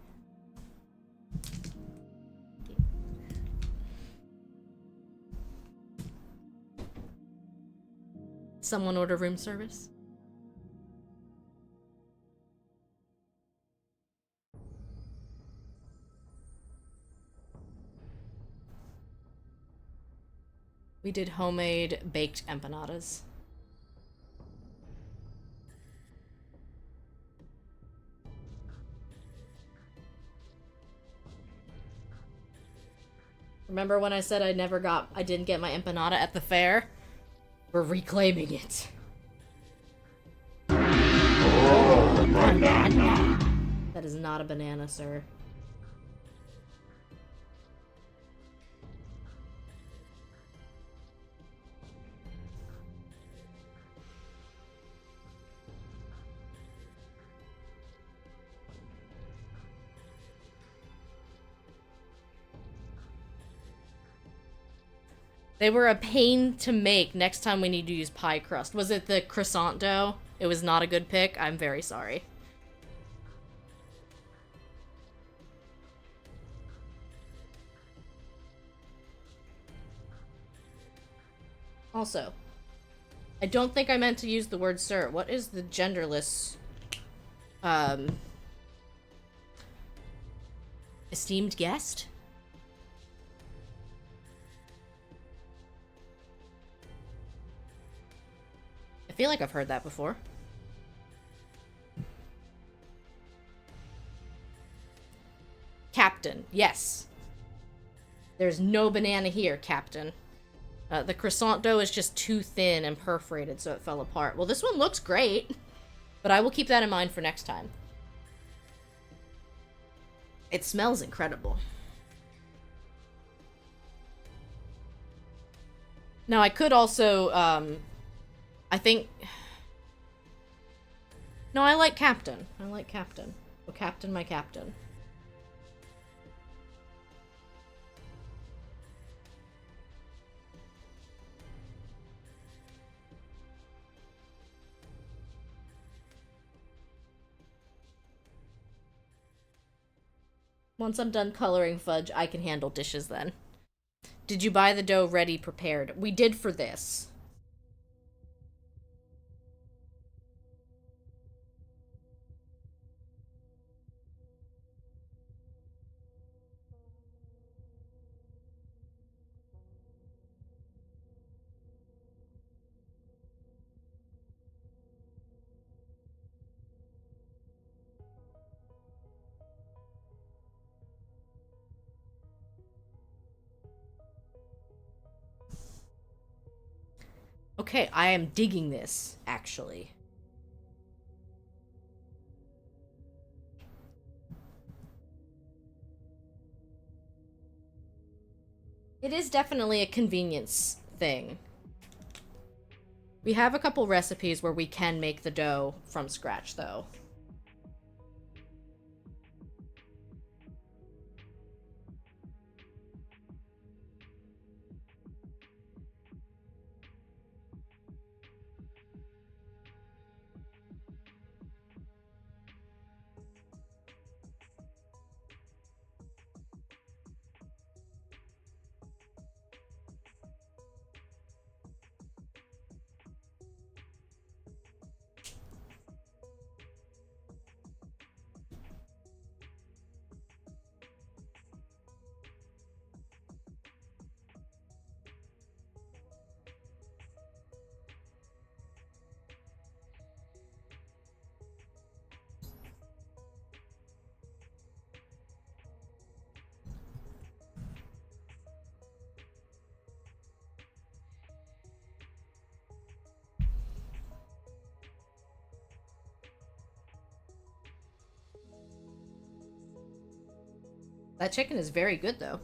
Someone order room service? We did homemade baked empanadas. Remember when I said I didn't get my empanada at the fair? We're reclaiming it. Oh, banana. That is not a banana, sir. They were a pain to make. Next time we need to use pie crust. Was it the croissant dough? It was not a good pick. I'm very sorry. Also, I don't think I meant to use the word sir. What is the genderless, esteemed guest? I feel like I've heard that before. Captain, yes. There's no banana here, Captain. The croissant dough is just too thin and perforated, so it fell apart. Well, this one looks great, but I will keep that in mind for next time. It smells incredible. Now, I could also, I think... No, I like Captain. I like Captain. Oh, Captain, my Captain. Once I'm done coloring fudge, I can handle dishes then. Did you buy the dough ready prepared? We did for this. Okay, I am digging this, actually. It is definitely a convenience thing. We have a couple recipes where we can make the dough from scratch, though. That chicken is very good, though.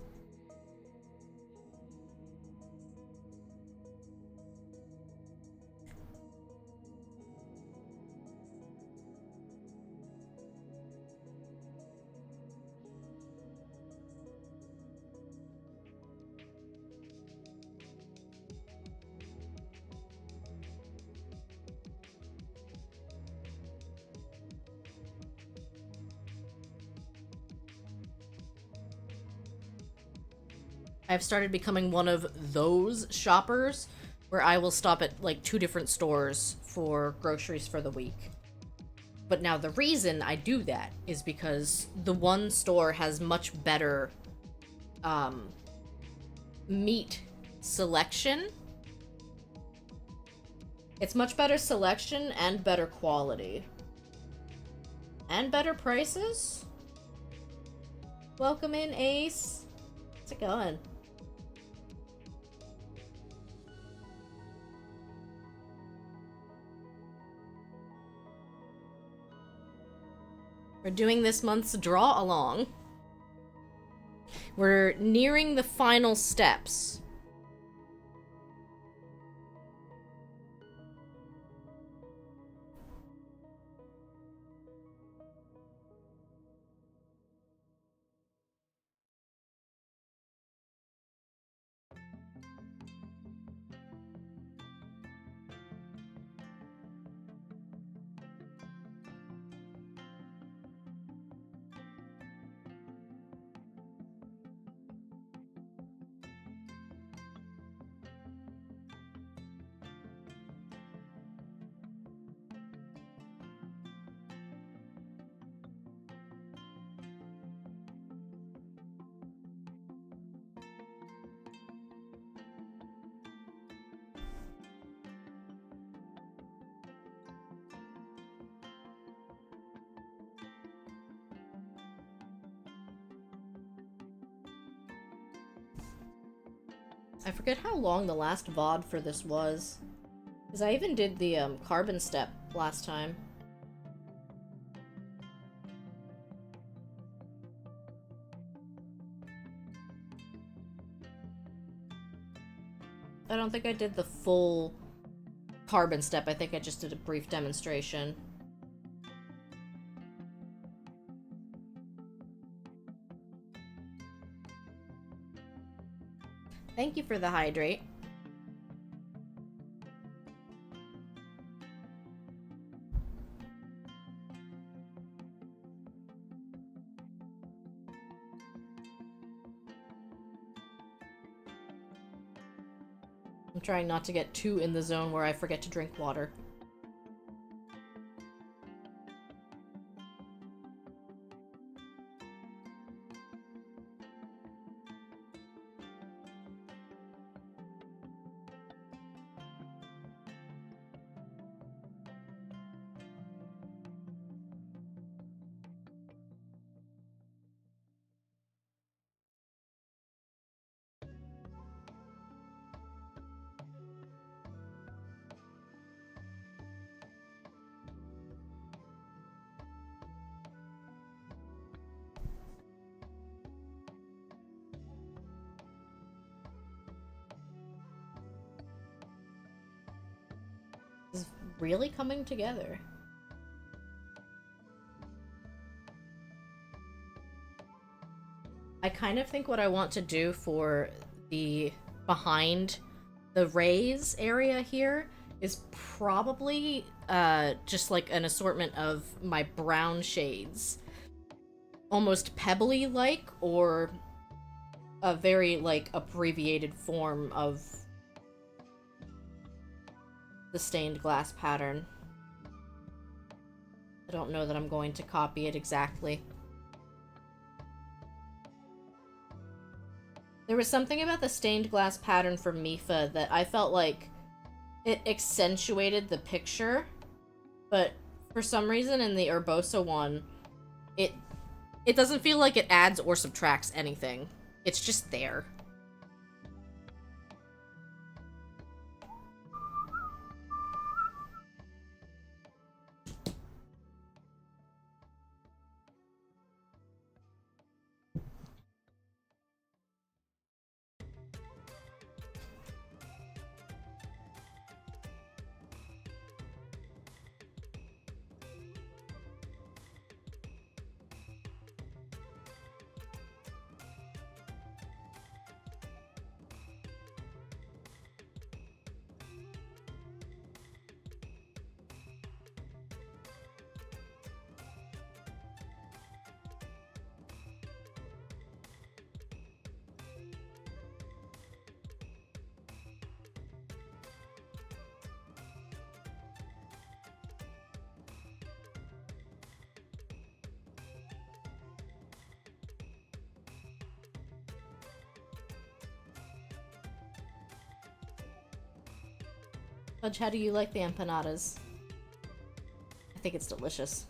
I've started becoming one of those shoppers where I will stop at like 2 different stores for groceries for the week. But now the reason I do that is because the one store has much better meat selection. It's much better selection and better quality. And better prices. Welcome in, Ace. How's it going? We're doing this month's draw along. We're nearing the final steps. I forget how long the last VOD for this was. Because I even did the carbon step last time. I don't think I did the full carbon step. I think I just did a brief demonstration. Thank you for the hydrate. I'm trying not to get too in the zone where I forget to drink water. really coming together. I kind of think what I want to do for the behind the rays area here is probably just like an assortment of my brown shades. Almost pebbly-like, or a very, like, abbreviated form of the stained glass pattern. I don't know that I'm going to copy it exactly. There was something about the stained glass pattern for Mifa that I felt like it accentuated the picture, but for some reason in the Urbosa one, it doesn't feel like it adds or subtracts anything. It's just there. Fudge, how do you like the empanadas? I think it's delicious.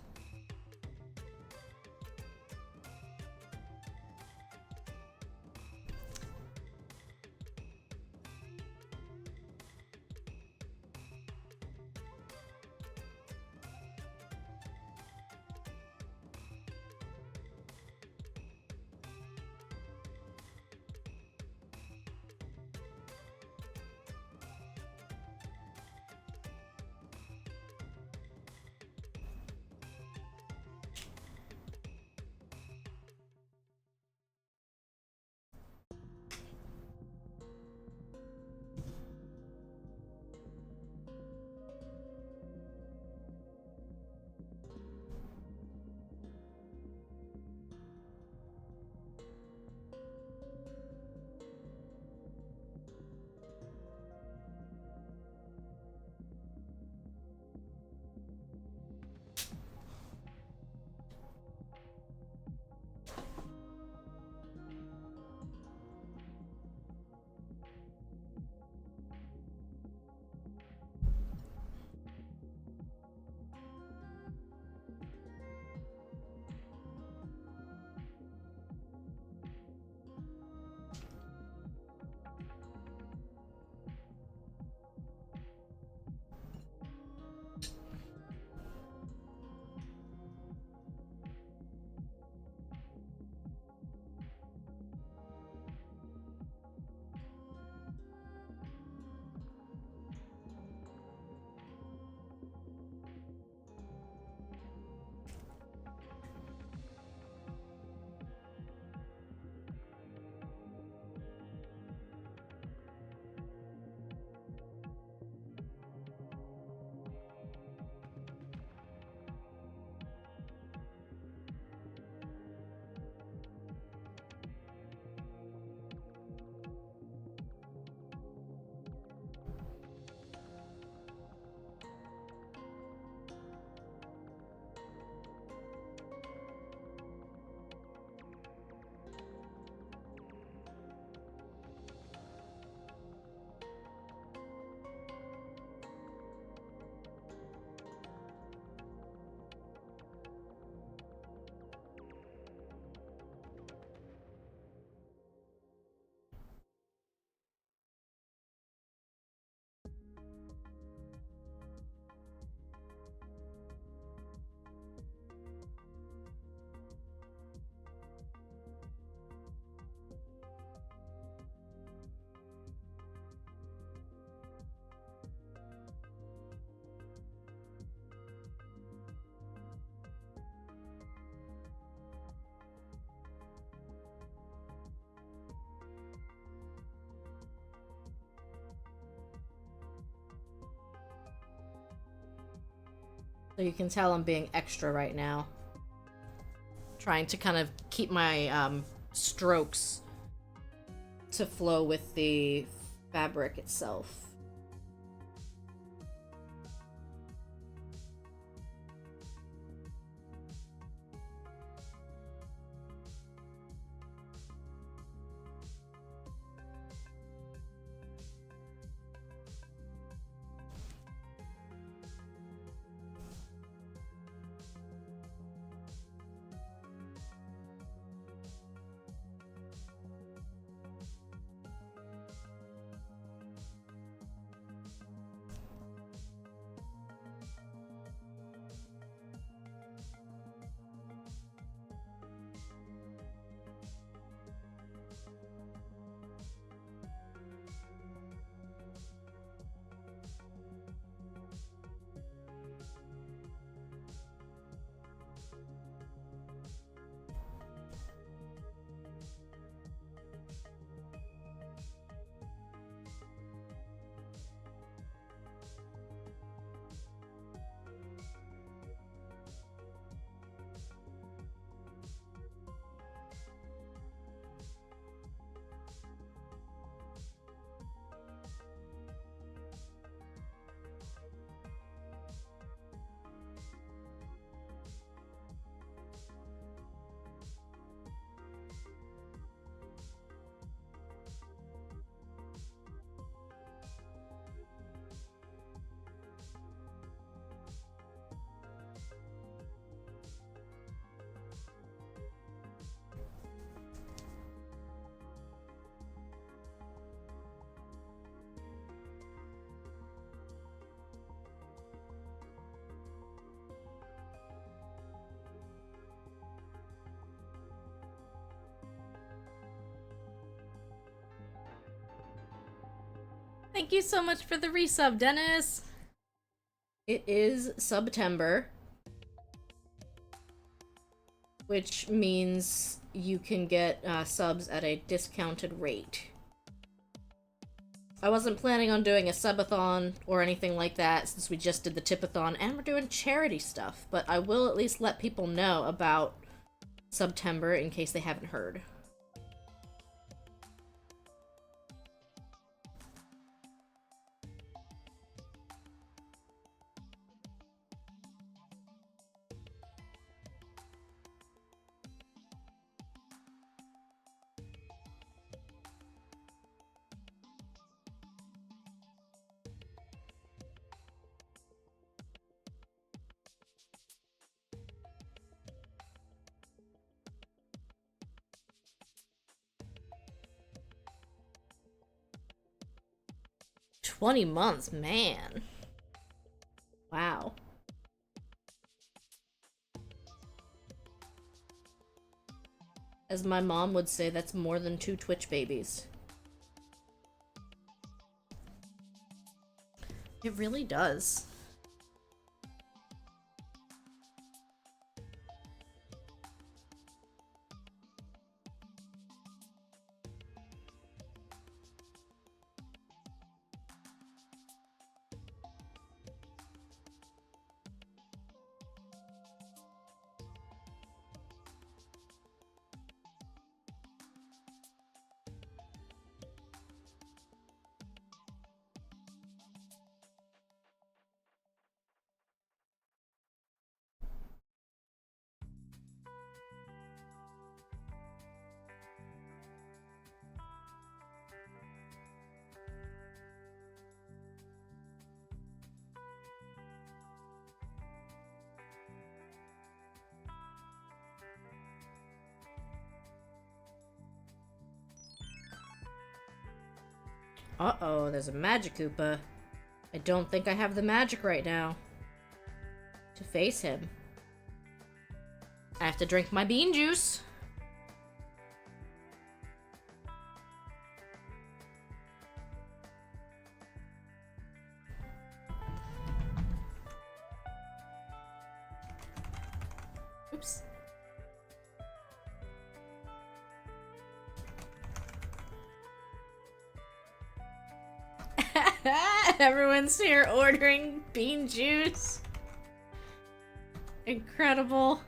So you can tell I'm being extra right now. Trying to kind of keep my strokes to flow with the fabric itself. Thank you so much for the resub, Dennis! It is September, which means you can get subs at a discounted rate. I wasn't planning on doing a subathon or anything like that since we just did the tipathon and we're doing charity stuff, but I will at least let people know about September in case they haven't heard. $20 months, man. Wow. As my mom would say, that's more than 2 Twitch babies. It really does. Uh-oh, there's a magic Koopa. I don't think I have the magic right now to face him. I have to drink my bean juice. Oops. Everyone's here ordering bean juice. Incredible.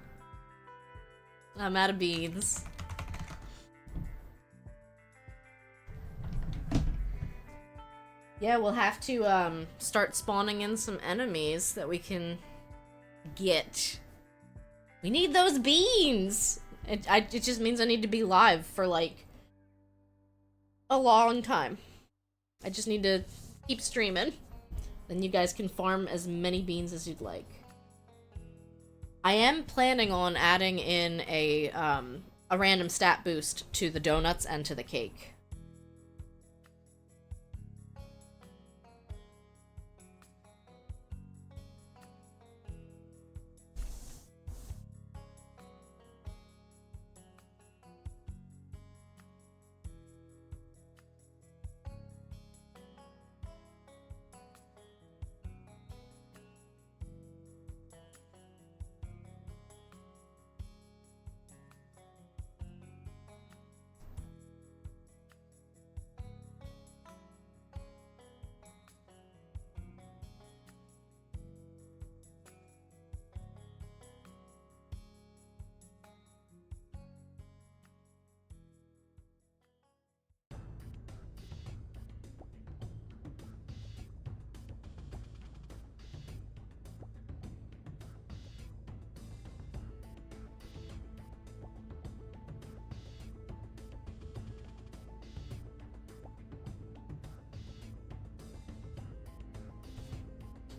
I'm out of beans. Yeah, we'll have to start spawning in some enemies that we can get. We need those beans! It just means I need to be live for, like, a long time. I just need to keep streaming. Then you guys can farm as many beans as you'd like. I am planning on adding in a random stat boost to the donuts and to the cake.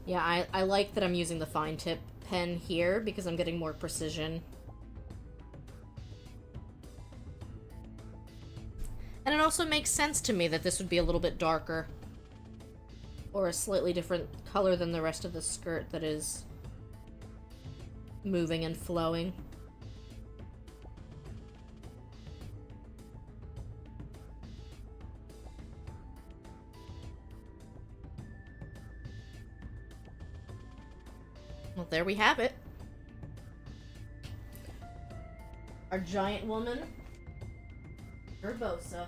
Yeah, I like that I'm using the fine tip pen here because I'm getting more precision. And it also makes sense to me that this would be a little bit darker. Or a slightly different color than the rest of the skirt that is moving and flowing. Well, there we have it. Our giant woman, Urbosa.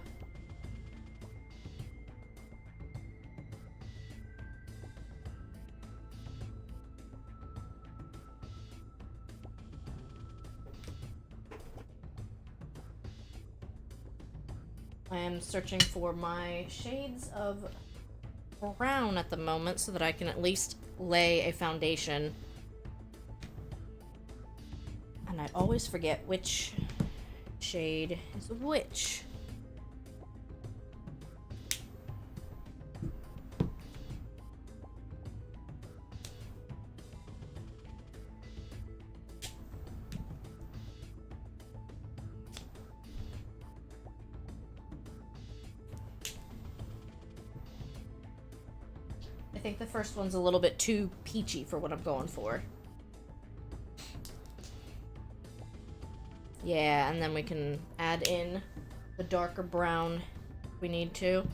I am searching for my shades of brown at the moment so that I can at least lay a foundation. And I always forget which shade is which. I think the first one's a little bit too peachy for what I'm going for. Yeah, and then we can add in the darker brown if we need to.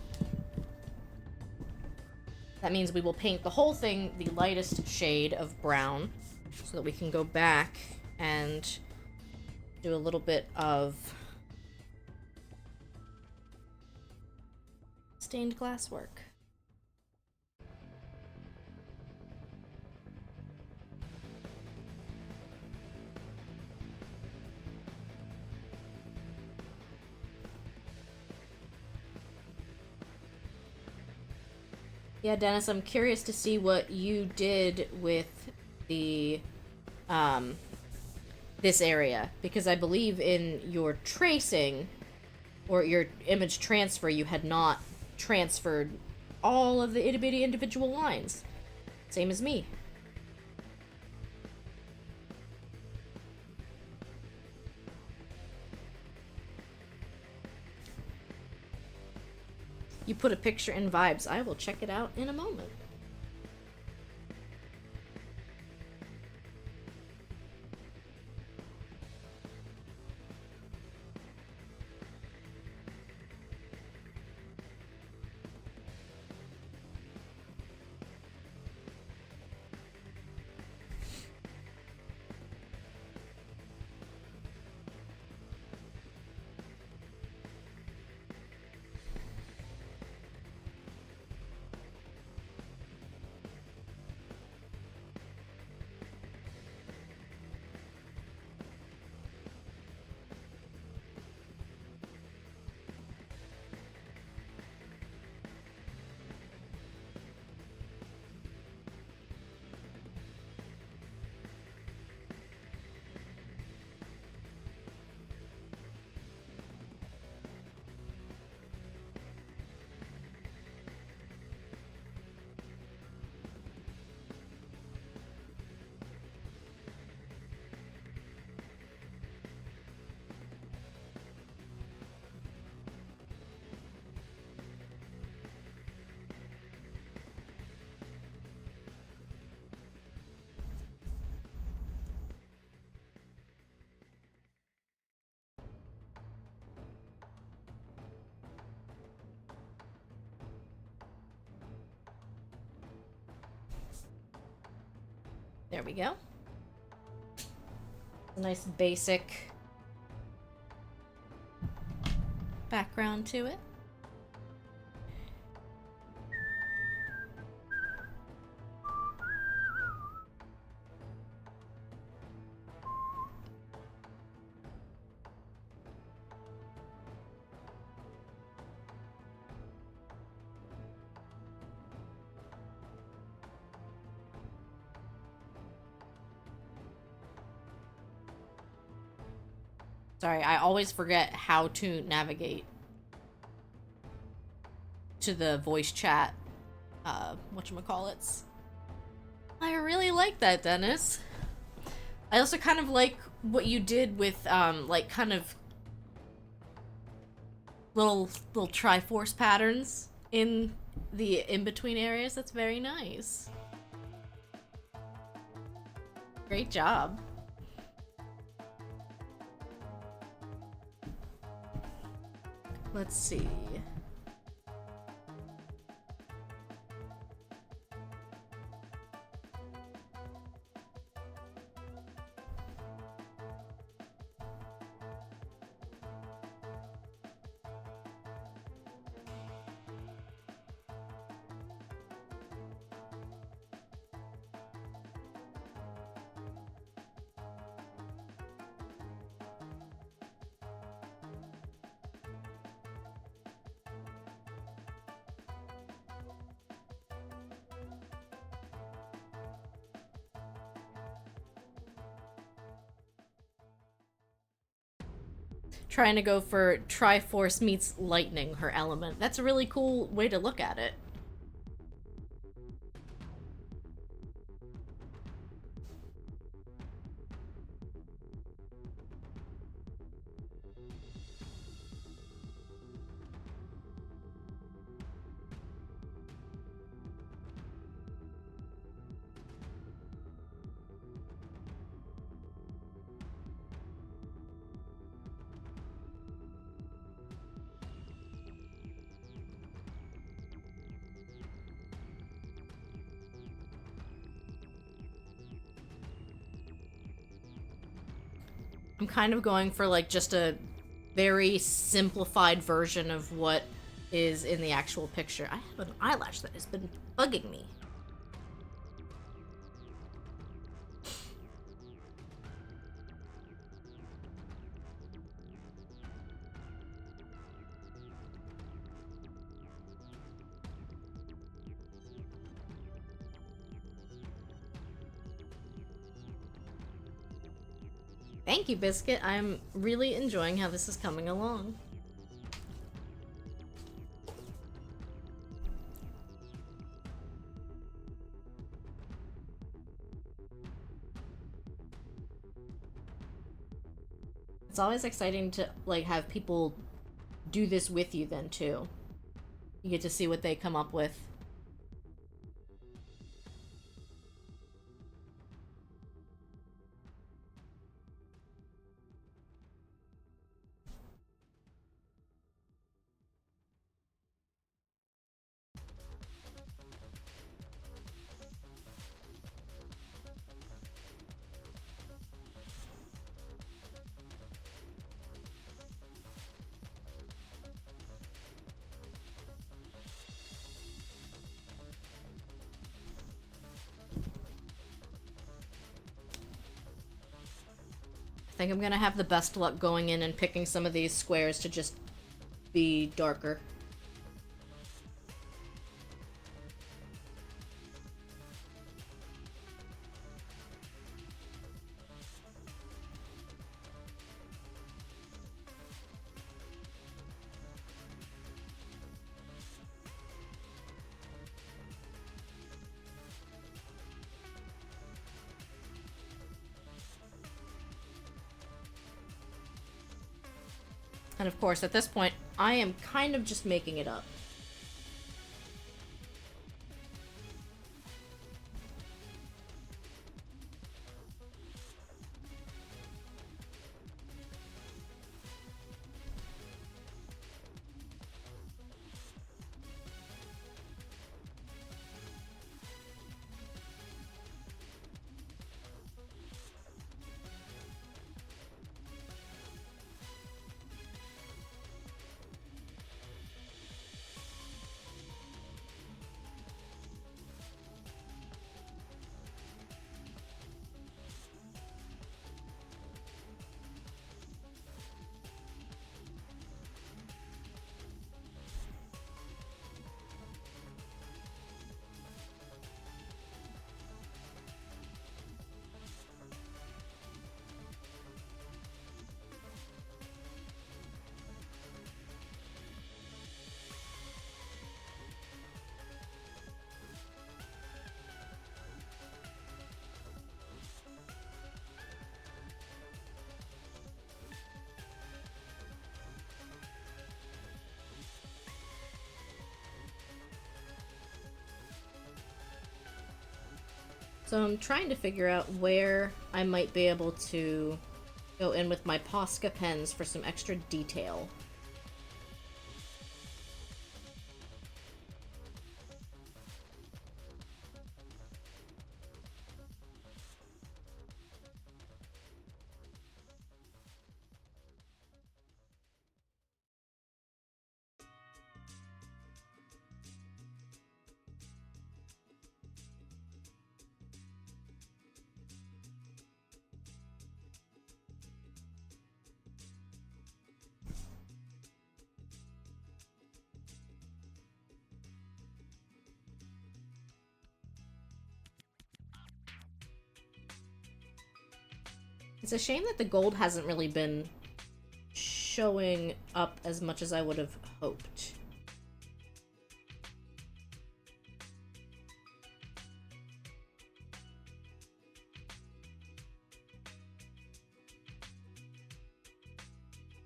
That means we will paint the whole thing the lightest shade of brown so that we can go back and do a little bit of stained glass work. Yeah, Dennis, I'm curious to see what you did with the, this area, because I believe in your tracing, or your image transfer, you had not transferred all of the itty-bitty individual lines. Same as me. You put a picture in Vibes. I will check it out in a moment. There we go. A nice basic background to it. Sorry, I always forget how to navigate to the voice chat, whatchamacallits. I really like that, Dennis. I also kind of like what you did with, like, kind of little Triforce patterns in the in-between areas. That's very nice. Great job. Let's see. Trying to go for Triforce meets lightning, her element. That's a really cool way to look at it. I'm kind of going for like just a very simplified version of what is in the actual picture. I have an eyelash that has been bugging me. Thank you, Biscuit. I'm really enjoying how this is coming along. It's always exciting to like have people do this with you then too. You get to see what they come up with. I think I'm gonna have the best luck going in and picking some of these squares to just be darker. And of course, at this point, I am kind of just making it up. So I'm trying to figure out where I might be able to go in with my Posca pens for some extra detail. It's a shame that the gold hasn't really been showing up as much as I would have hoped.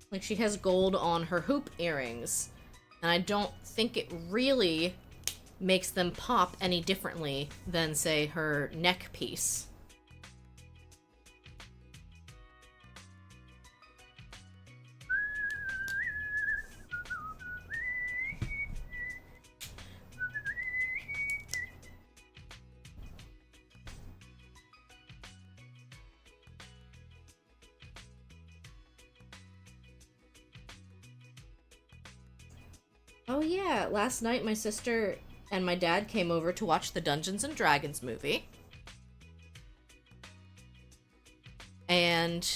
Like, she has gold on her hoop earrings, and I don't think it really makes them pop any differently than, say, her neck piece. Oh yeah, last night my sister and my dad came over to watch the Dungeons and Dragons movie. And,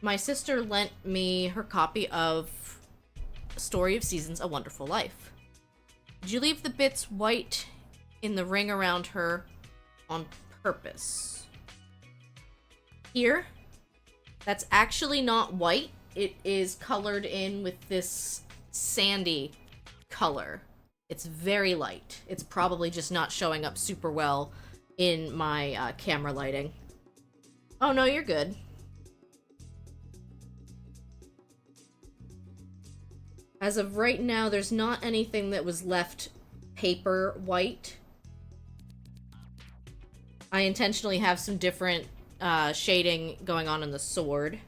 my sister lent me her copy of Story of Seasons, A Wonderful Life. Did you leave the bits white in the ring around her on purpose? Here, that's actually not white. It is colored in with this sandy color. It's very light. It's probably just not showing up super well in my camera lighting. Oh no, you're good. As of right now, there's not anything that was left paper white. I intentionally have some different shading going on in the sword.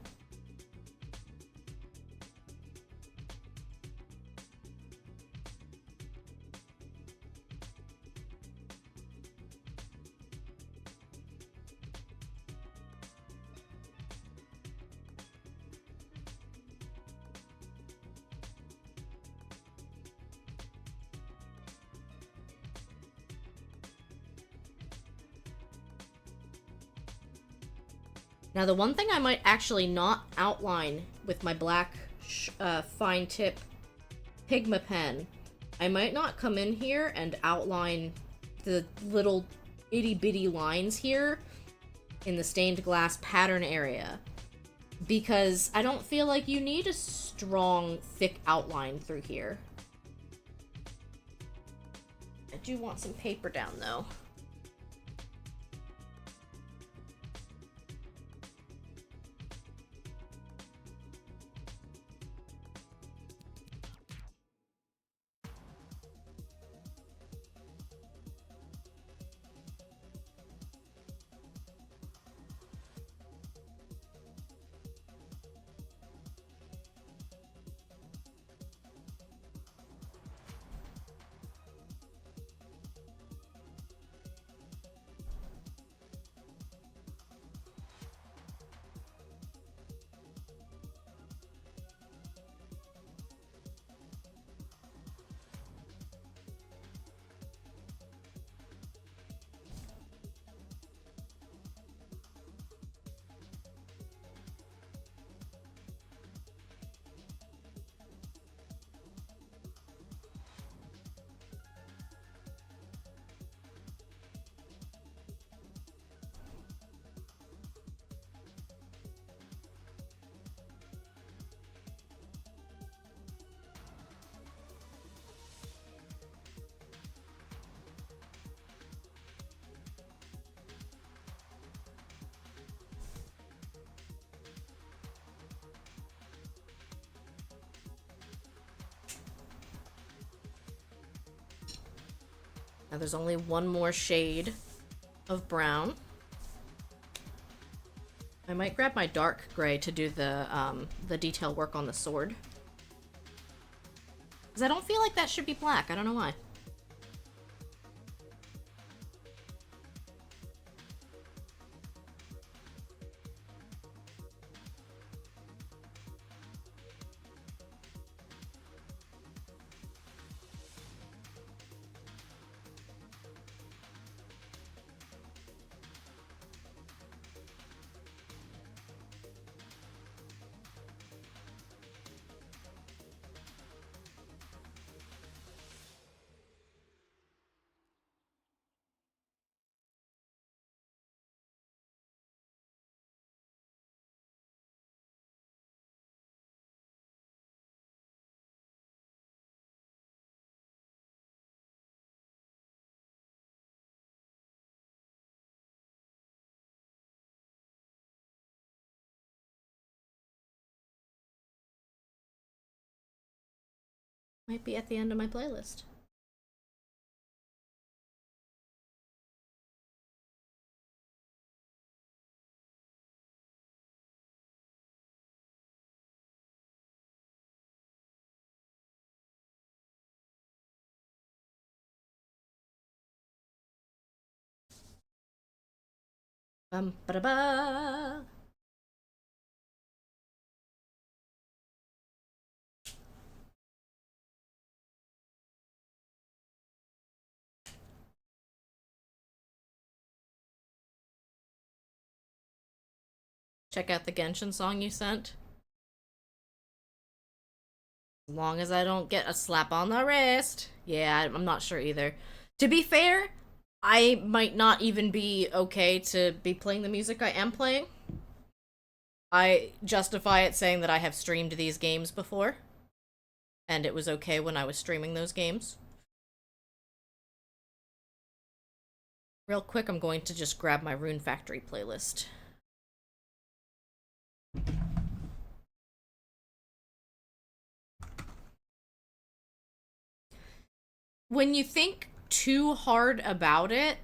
Now, the one thing I might actually not outline with my black fine tip Pigma pen, I might not come in here and outline the little itty-bitty lines here in the stained glass pattern area, because I don't feel like you need a strong, thick outline through here. I do want some paper down, though. Now there's only one more shade of brown. I might grab my dark gray to do the detail work on the sword. Because I don't feel like that should be black. I don't know why. Might be at the end of my playlist. Ba-da-ba. Check out the Genshin song you sent. As long as I don't get a slap on the wrist. Yeah, I'm not sure either. To be fair, I might not even be okay to be playing the music I am playing. I justify it saying that I have streamed these games before. And it was okay when I was streaming those games. Real quick, I'm going to just grab my Rune Factory playlist. When you think too hard about it,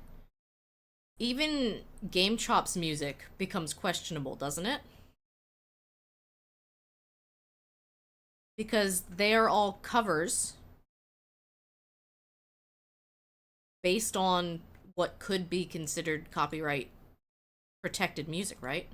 even Game Chop's music becomes questionable, doesn't it? Because they are all covers based on what could be considered copyright protected music, right?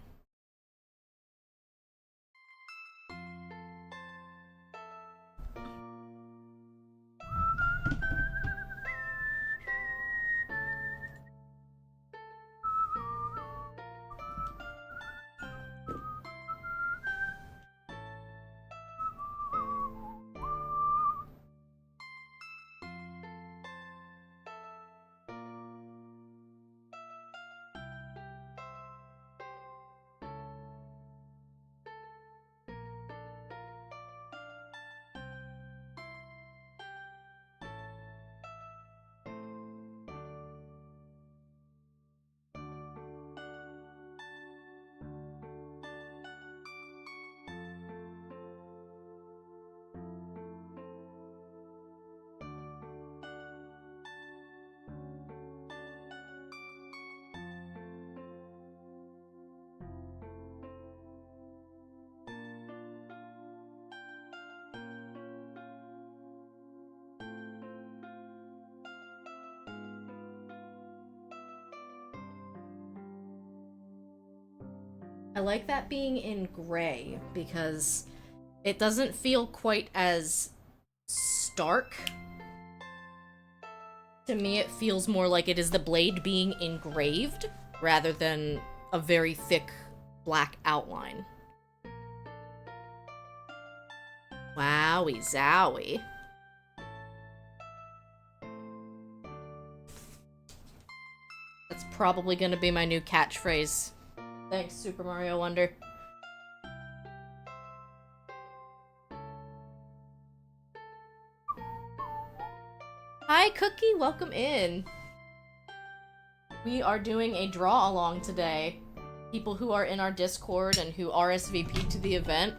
I like that being in gray because it doesn't feel quite as stark. To me, it feels more like it is the blade being engraved rather than a very thick black outline. Wowie zowie. That's probably gonna be my new catchphrase. Thanks, Super Mario Wonder. Hi, Cookie, welcome in. We are doing a draw along today. People who are in our Discord and who RSVP'd to the event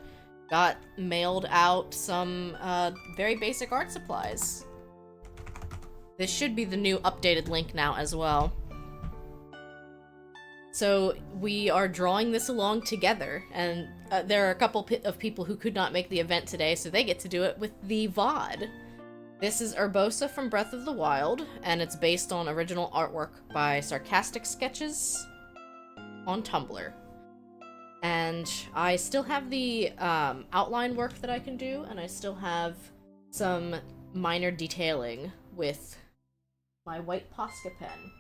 got mailed out some very basic art supplies. This should be the new updated link now as well. So we are drawing this along together, and there are a couple of people who could not make the event today, so they get to do it with the VOD. This is Urbosa from Breath of the Wild, and it's based on original artwork by Sarcastic Sketches on Tumblr. And I still have the outline work that I can do, and I still have some minor detailing with my white Posca pen.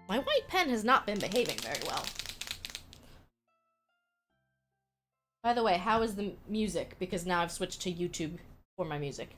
My white pen has not been behaving very well. By the way, how is the music? Because now I've switched to YouTube for my music.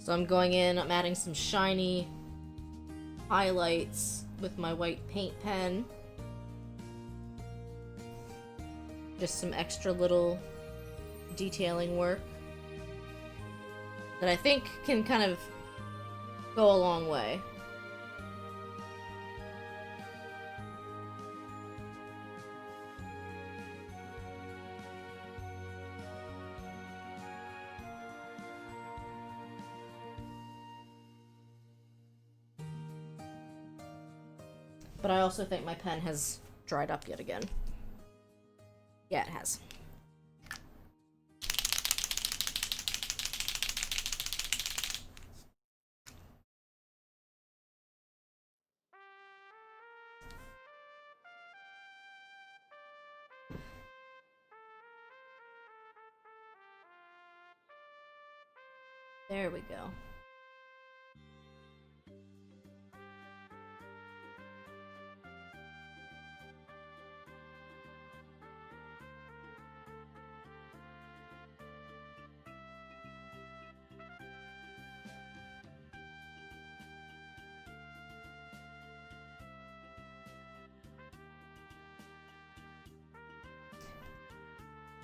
So I'm going in, I'm adding some shiny highlights with my white paint pen. Just some extra little detailing work that I think can kind of go a long way. But I also think my pen has dried up yet again. Yeah, it has. There we go.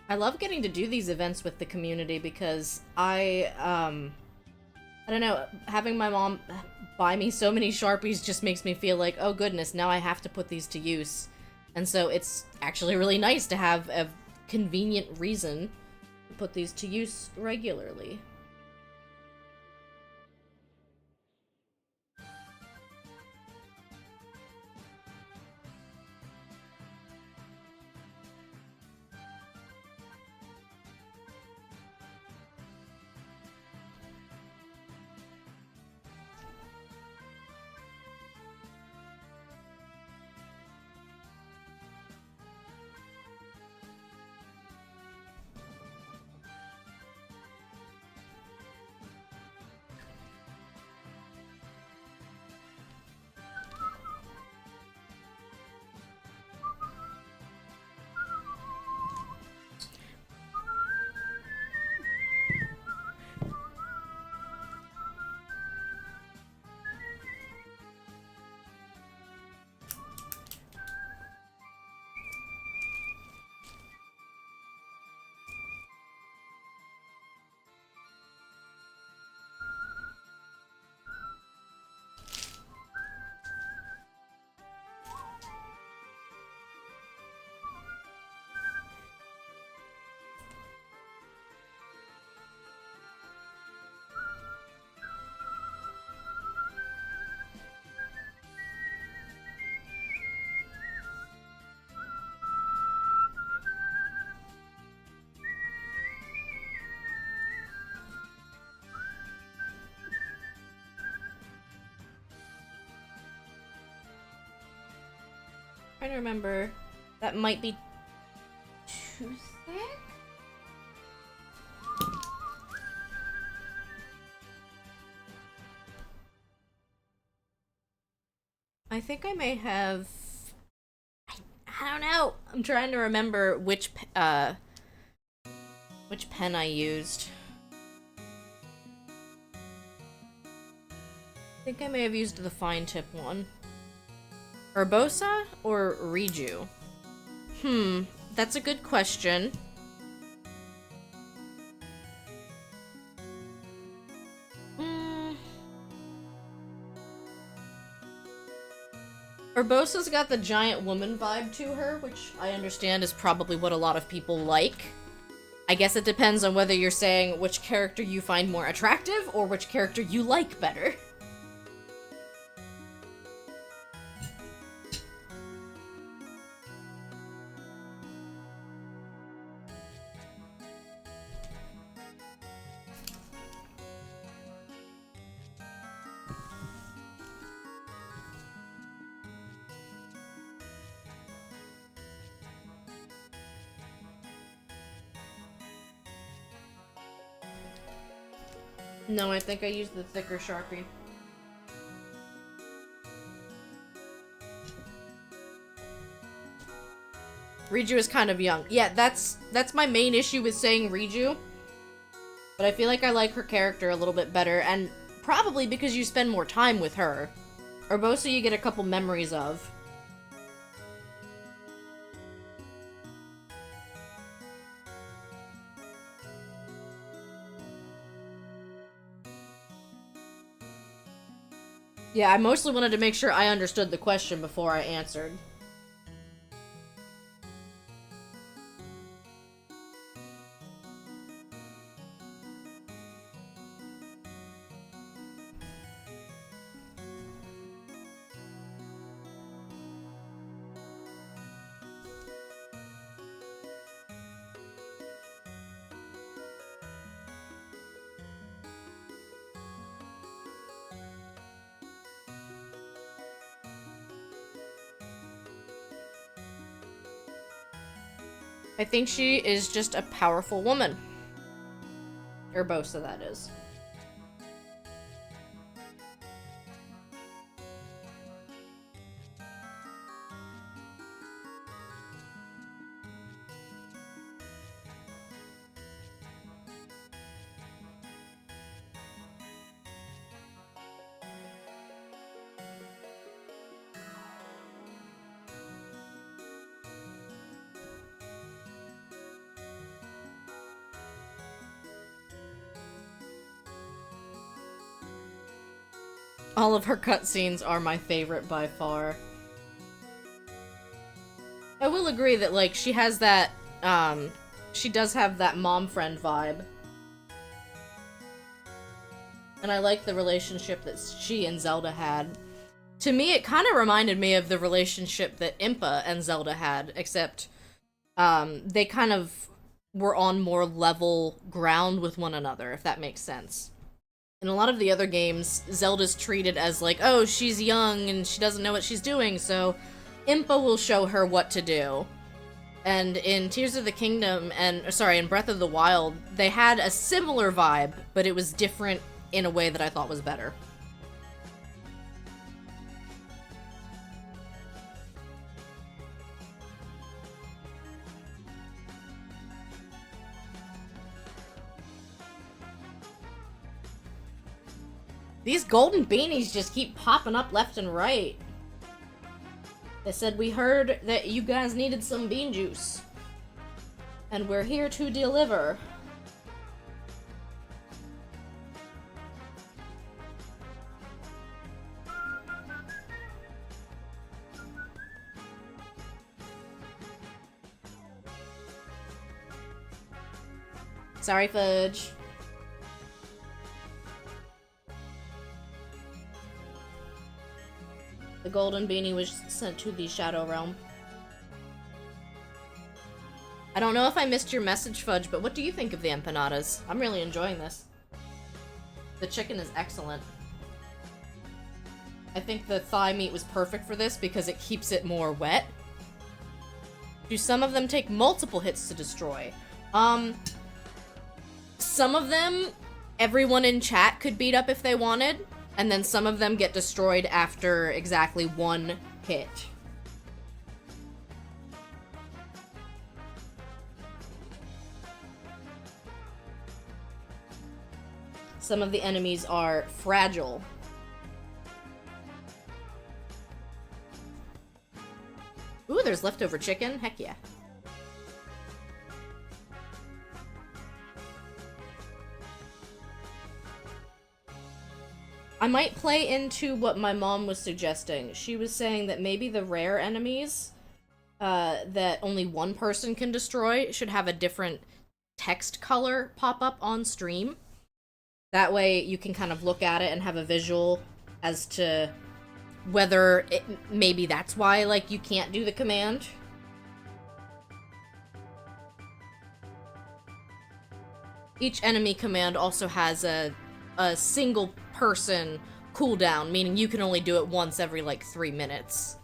I love getting to do these events with the community because I don't know, having my mom buy me so many Sharpies just makes me feel like, oh goodness, now I have to put these to use. And so it's actually really nice to have a convenient reason to put these to use regularly. trying to remember. That might be too thick? I think I may have... I don't know. I'm trying to remember which pen I used. I think I may have used the fine tip one. Urbosa or Riju? That's a good question. Urbosa's got the giant woman vibe to her, which I understand is probably what a lot of people like. I guess it depends on whether you're saying which character you find more attractive or which character you like better. No, I think I used the thicker Sharpie. Riju is kind of young. Yeah, that's my main issue with saying Riju. But I feel like I like her character a little bit better, and probably because you spend more time with her. Urbosa you get a couple memories of. Yeah, I mostly wanted to make sure I understood the question before I answered. I think she is just a powerful woman. Urbosa, that is. All of her cutscenes are my favorite by far. I will agree that, like, she has that, she does have that mom friend vibe. And I like the relationship that she and Zelda had. To me, it kind of reminded me of the relationship that Impa and Zelda had, except, they kind of were on more level ground with one another, if that makes sense. In a lot of the other games, Zelda's treated as like, oh, she's young and she doesn't know what she's doing, so Impa will show her what to do. And in Tears of the Kingdom, in Breath of the Wild, they had a similar vibe, but it was different in a way that I thought was better. These golden beanies just keep popping up left and right. They said, we heard that you guys needed some bean juice. And we're here to deliver. Sorry, Fudge. The golden beanie was sent to the Shadow Realm. I don't know if I missed your message, Fudge, but what do you think of the empanadas? I'm really enjoying this. The chicken is excellent. I think the thigh meat was perfect for this because it keeps it more wet. Do some of them take multiple hits to destroy? Some of them, everyone in chat could beat up if they wanted, and then some of them get destroyed after exactly one hit. Some of the enemies are fragile. Ooh, there's leftover chicken? Heck yeah. I might play into what my mom was suggesting. She was saying that maybe the rare enemies that only one person can destroy should have a different text color pop up on stream. That way you can kind of look at it and have a visual as to whether maybe that's why, like, you can't do the command. Each enemy command also has a single person cooldown, meaning you can only do it once every, like, 3 minutes.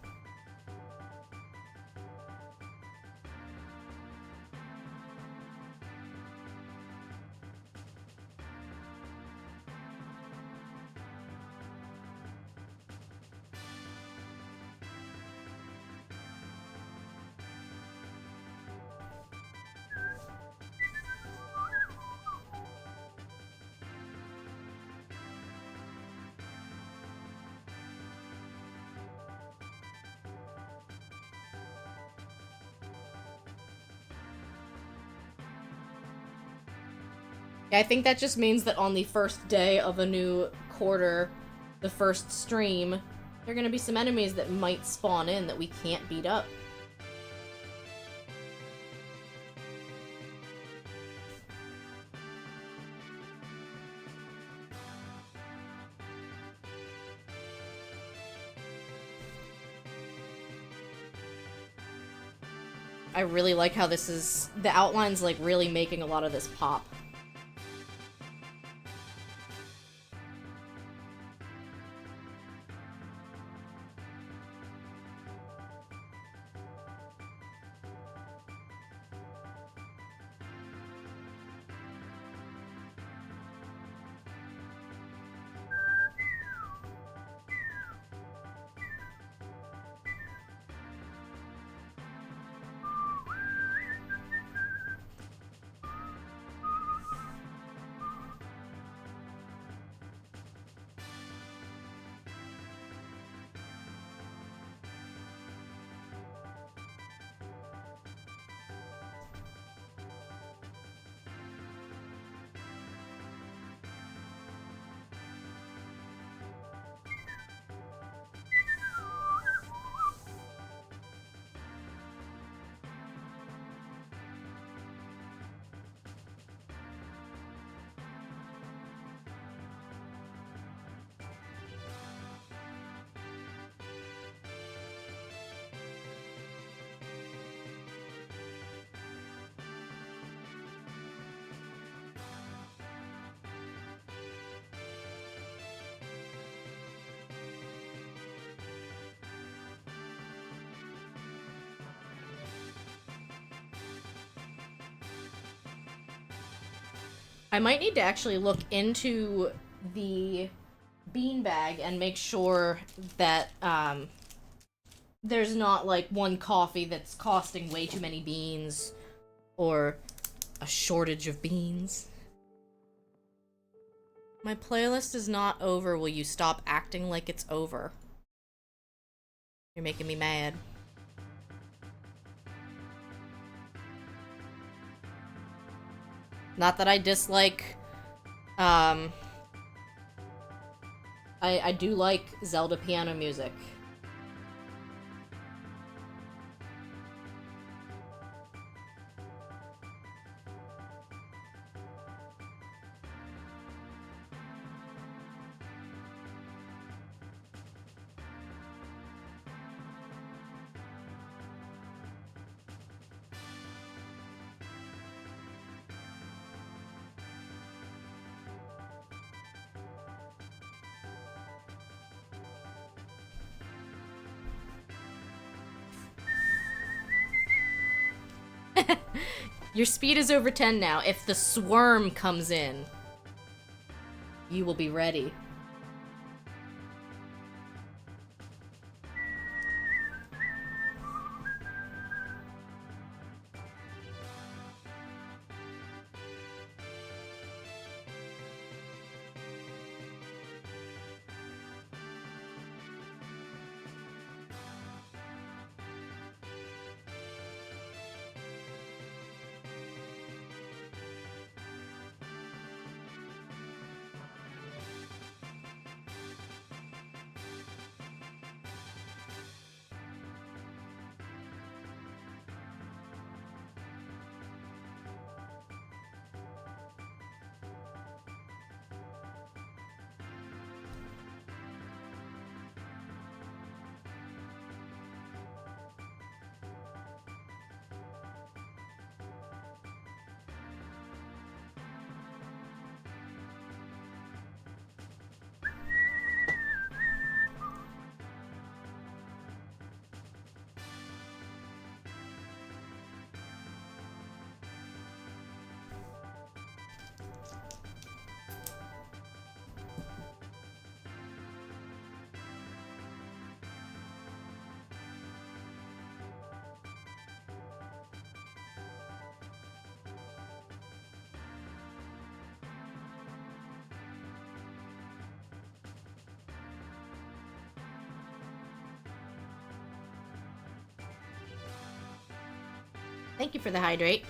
Yeah, I think that just means that on the first day of a new quarter, the first stream, there are gonna be some enemies that might spawn in that we can't beat up. I really like how this is... the outline's, like, really making a lot of this pop. I might need to actually look into the beanbag and make sure that, there's not, like, one coffee that's costing way too many beans, or a shortage of beans. My playlist is not over. Will you stop acting like it's over? You're making me mad. Not that I dislike, I do like Zelda piano music. Your speed is over 10 now. If the swarm comes in, you will be ready. Thank you for the hydrate.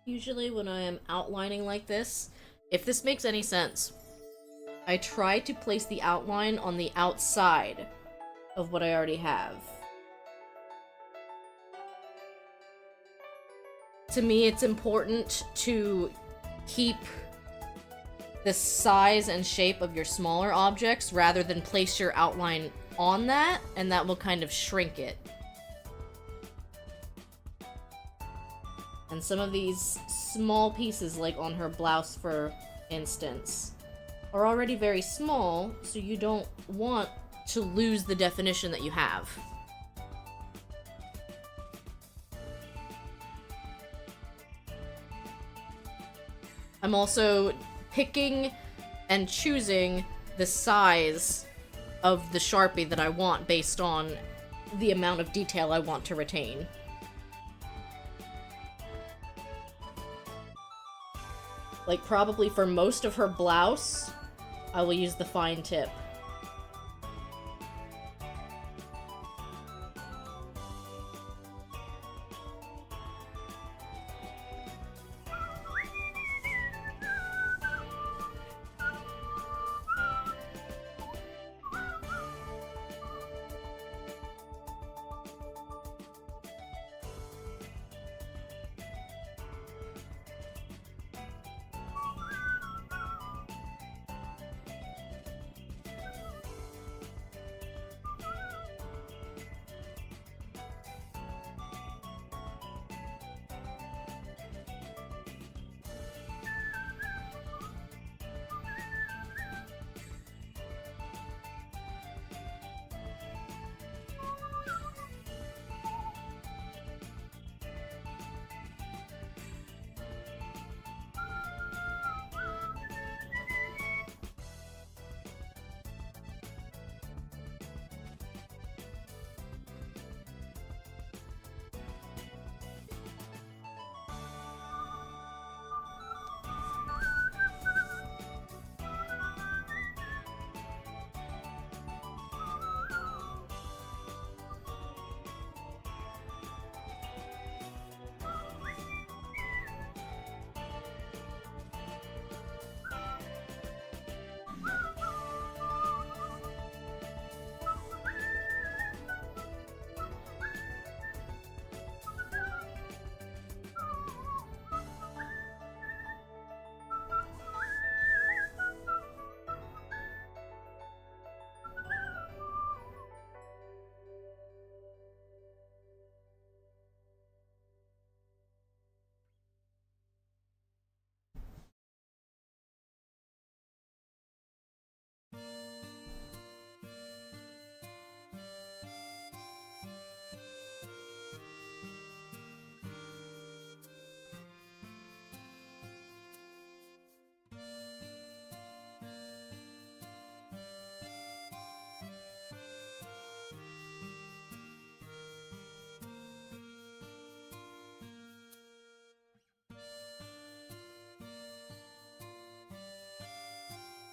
Usually when I am outlining like this, if this makes any sense, I try to place the outline on the outside of what I already have. To me, it's important to keep the size and shape of your smaller objects rather than place your outline on that, and that will kind of shrink it. And some of these small pieces, like on her blouse for instance, are already very small, so you don't want to lose the definition that you have. I'm also picking and choosing the size of the Sharpie that I want based on the amount of detail I want to retain. Like, probably for most of her blouse, I will use the fine tip.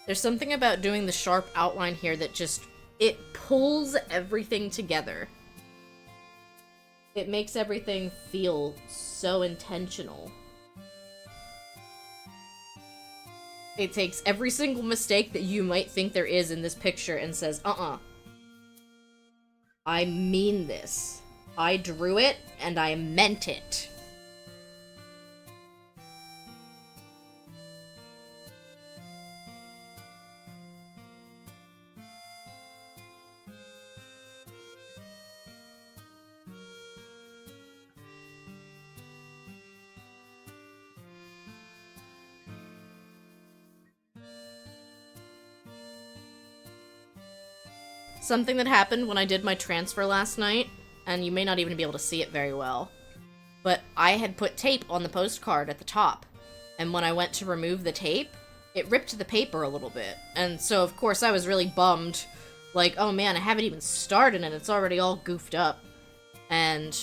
There's something about doing the sharp outline here that just, it pulls everything together. It makes everything feel so intentional. It takes every single mistake that you might think there is in this picture and says, I mean this. I drew it, and I meant it. Something that happened when I did my transfer last night, and you may not even be able to see it very well, but I had put tape on the postcard at the top, and when I went to remove the tape, it ripped the paper a little bit, and so of course I was really bummed, like, oh man, I haven't even started and it's already all goofed up, and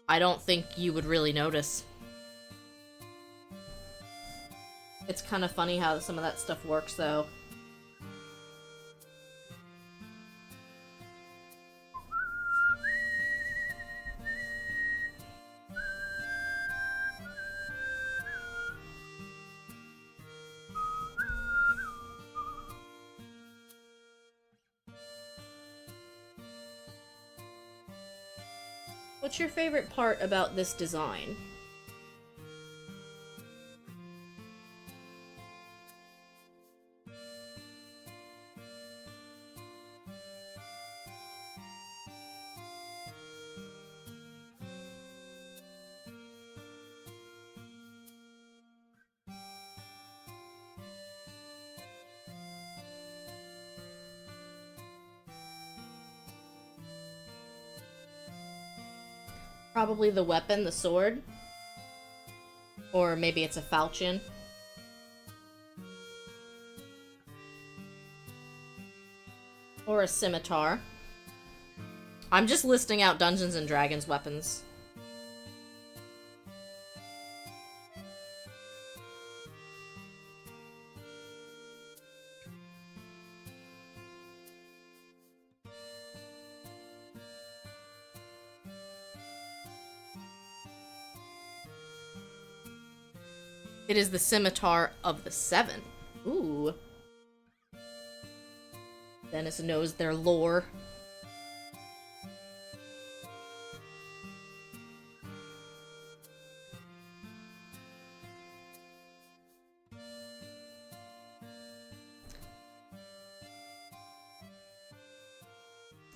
I don't think you would really notice. It's kind of funny how some of that stuff works, though. What's your favorite part about this design? Probably the weapon, the sword. Or maybe it's a falchion. Or a scimitar. I'm just listing out Dungeons and Dragons weapons. It is the Scimitar of the Seven. Ooh. Dennis knows their lore.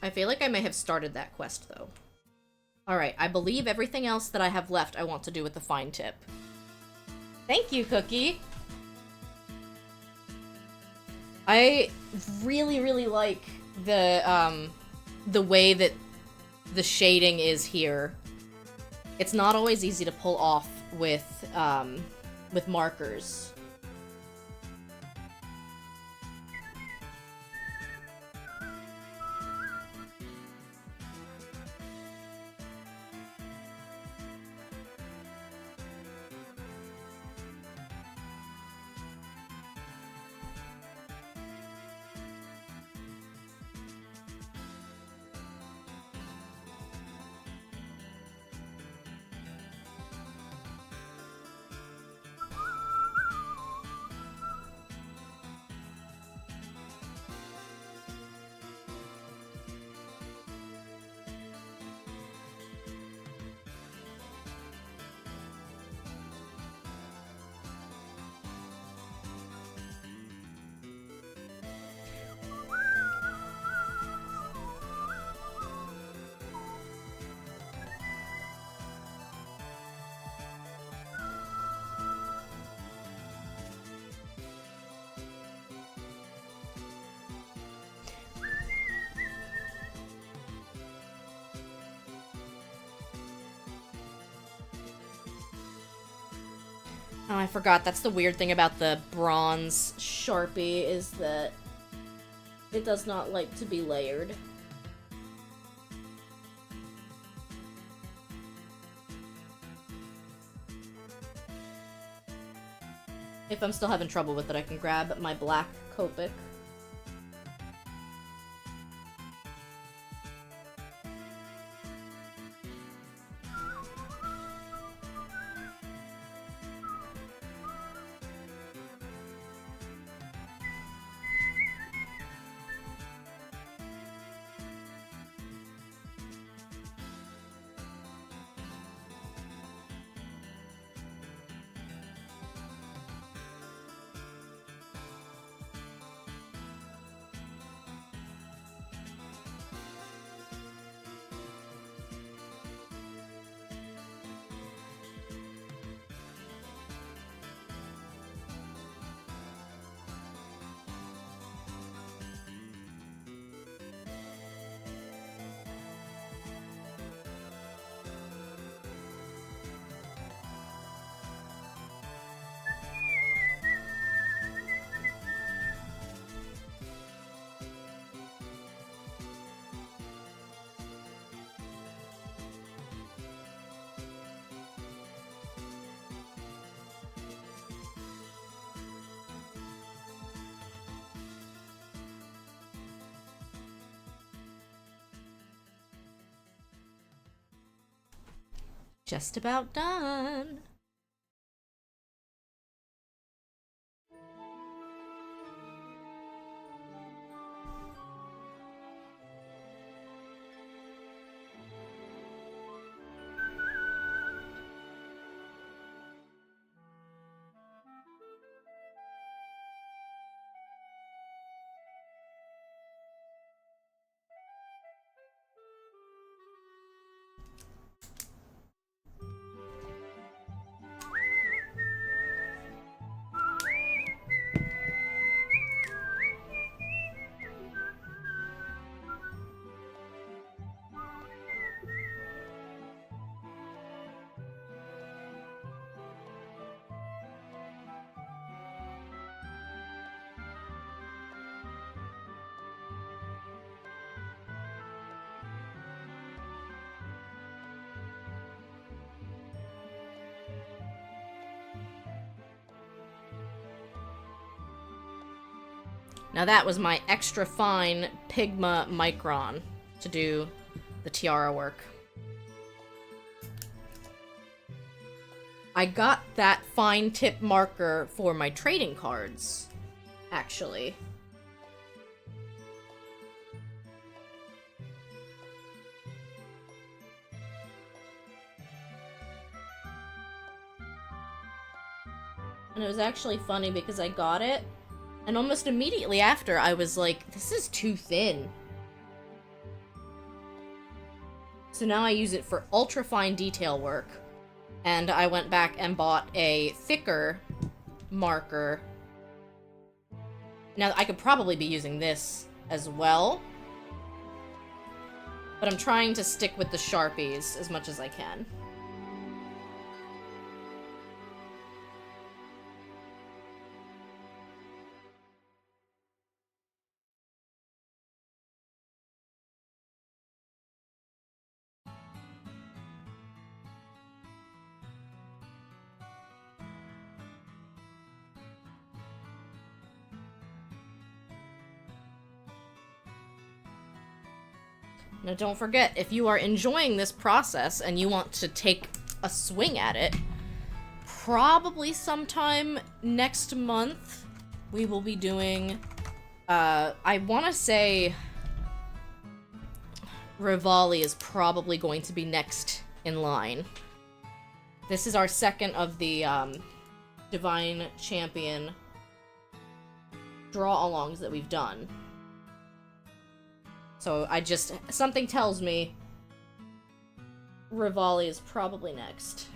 I feel like I may have started that quest, though. Alright, I believe everything else that I have left I want to do with the fine tip. Thank you, Cookie! I really, really like the way that the shading is here. It's not always easy to pull off with markers. Oh, I forgot. That's the weird thing about the bronze Sharpie, is that it does not like to be layered. If I'm still having trouble with it, I can grab my black Copic. Just about done. Now that was my extra fine Pigma Micron to do the tiara work. I got that fine tip marker for my trading cards, actually. And it was actually funny because I got it, and almost immediately after I was like, this is too thin. So now I use it for ultra fine detail work. And I went back and bought a thicker marker. Now, I could probably be using this as well. But I'm trying to stick with the Sharpies as much as I can. Now don't forget, if you are enjoying this process and you want to take a swing at it, probably sometime next month we will be doing, I want to say Rivali is probably going to be next in line. This is our second of the Divine Champion draw-alongs that we've done. So something tells me Rivali is probably next.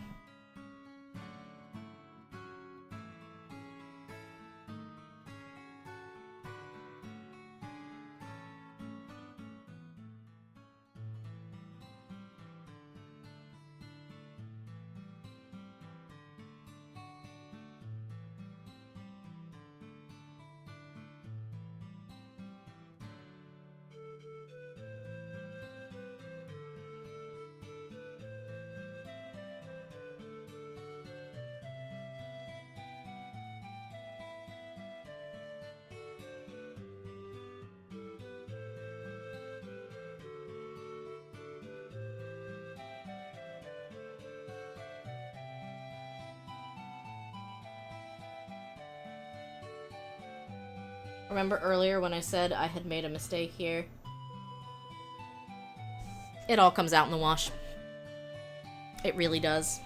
Remember earlier when I said I had made a mistake here? It all comes out in the wash. It really does.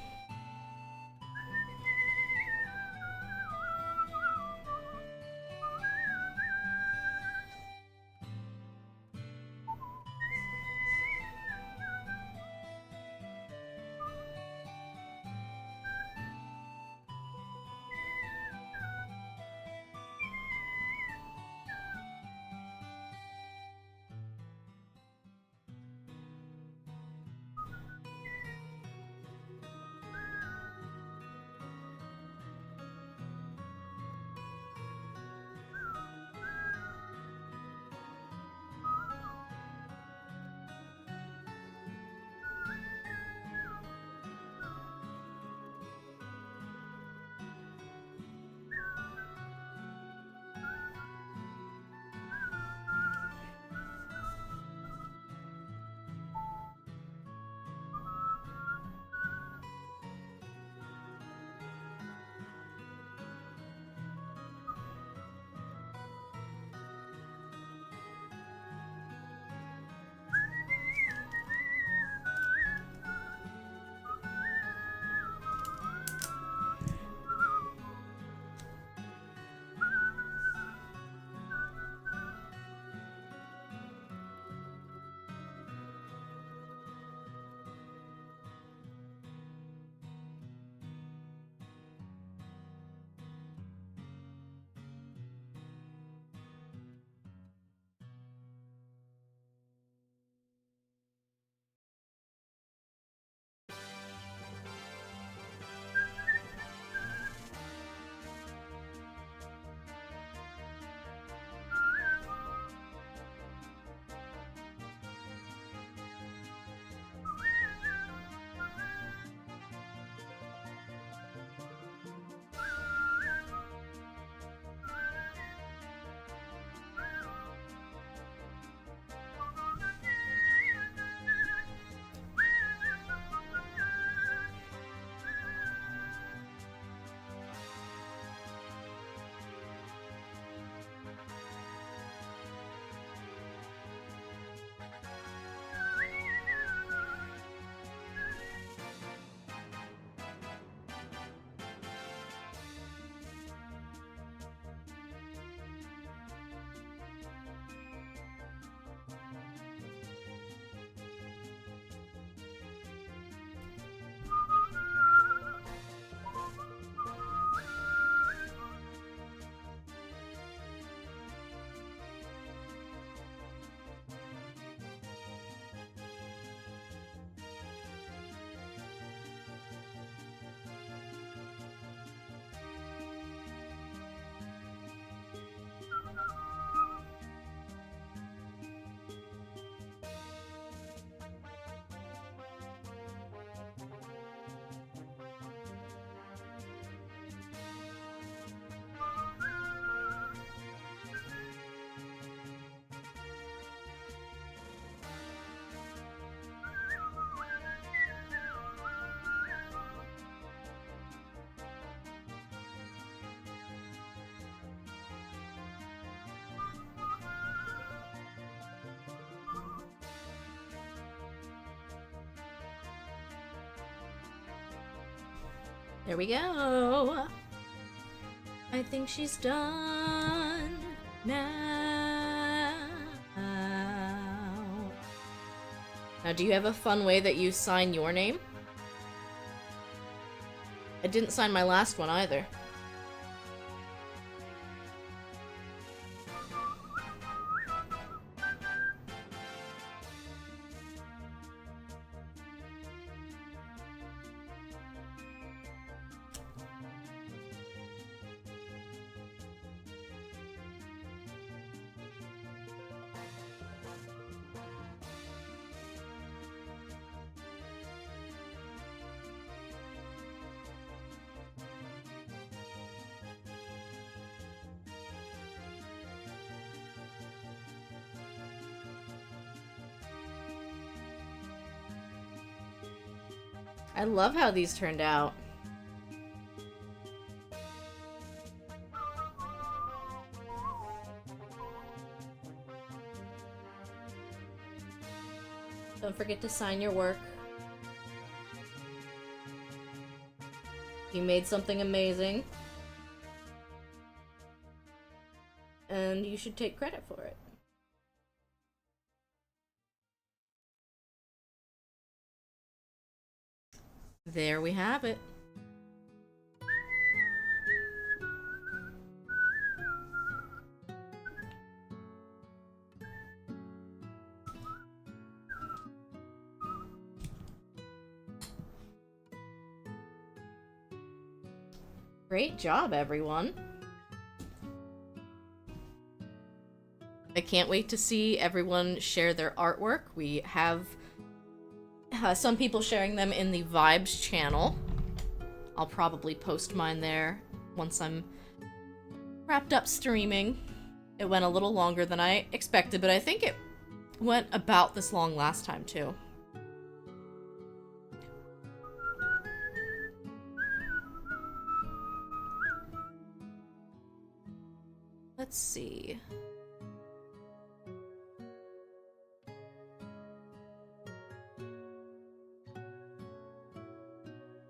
There we go. I think she's done now. Now, do you have a fun way that you sign your name? I didn't sign my last one either. I love how these turned out. Don't forget to sign your work. You made something amazing. And you should take credit for it. There we have it. Great job, everyone. I can't wait to see everyone share their artwork. We have some people sharing them in the Vibes channel. I'll probably post mine there once I'm wrapped up streaming. It went a little longer than I expected, but I think it went about this long last time too. Let's see.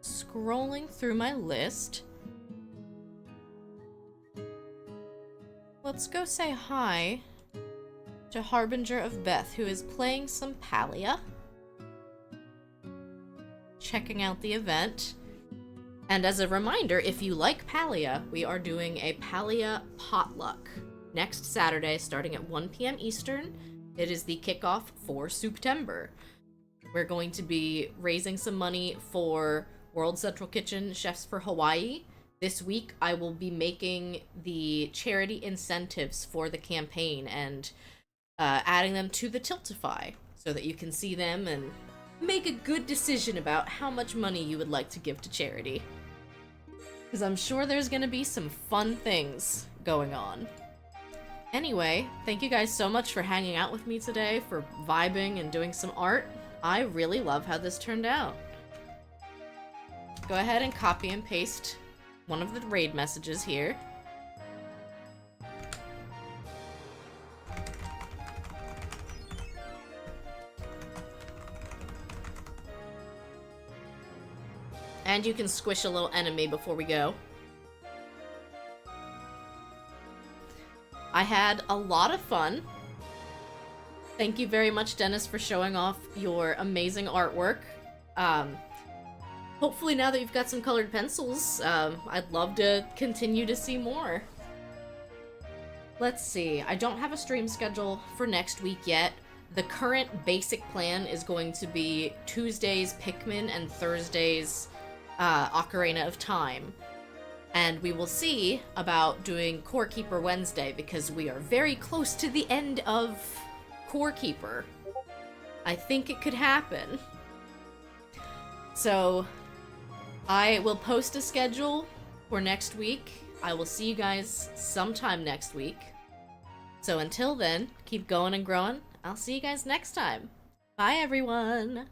Scrolling through my list. Let's go say hi to Harbinger of Beth, who is playing some Palia. Checking out the event. And as a reminder, if you like Palia, we are doing a Palia potluck next Saturday starting at 1 p.m. Eastern. It is the kickoff for September. We're going to be raising some money for World Central Kitchen Chefs for Hawaii. This week, I will be making the charity incentives for the campaign and adding them to the Tiltify so that you can see them and make a good decision about how much money you would like to give to charity. Because I'm sure there's going to be some fun things going on. Anyway, thank you guys so much for hanging out with me today, for vibing and doing some art. I really love how this turned out. Go ahead and copy and paste one of the raid messages here. And you can squish a little enemy before we go. I had a lot of fun. Thank you very much, Dennis, for showing off your amazing artwork. Hopefully now that you've got some colored pencils, I'd love to continue to see more. Let's see, I don't have a stream schedule for next week yet. The current basic plan is going to be Tuesdays Pikmin and Thursdays Ocarina of Time. And we will see about doing Core Keeper Wednesday because we are very close to the end of Core Keeper. I think it could happen. So I will post a schedule for next week. I will see you guys sometime next week. So until then, keep going and growing. I'll see you guys next time. Bye, everyone.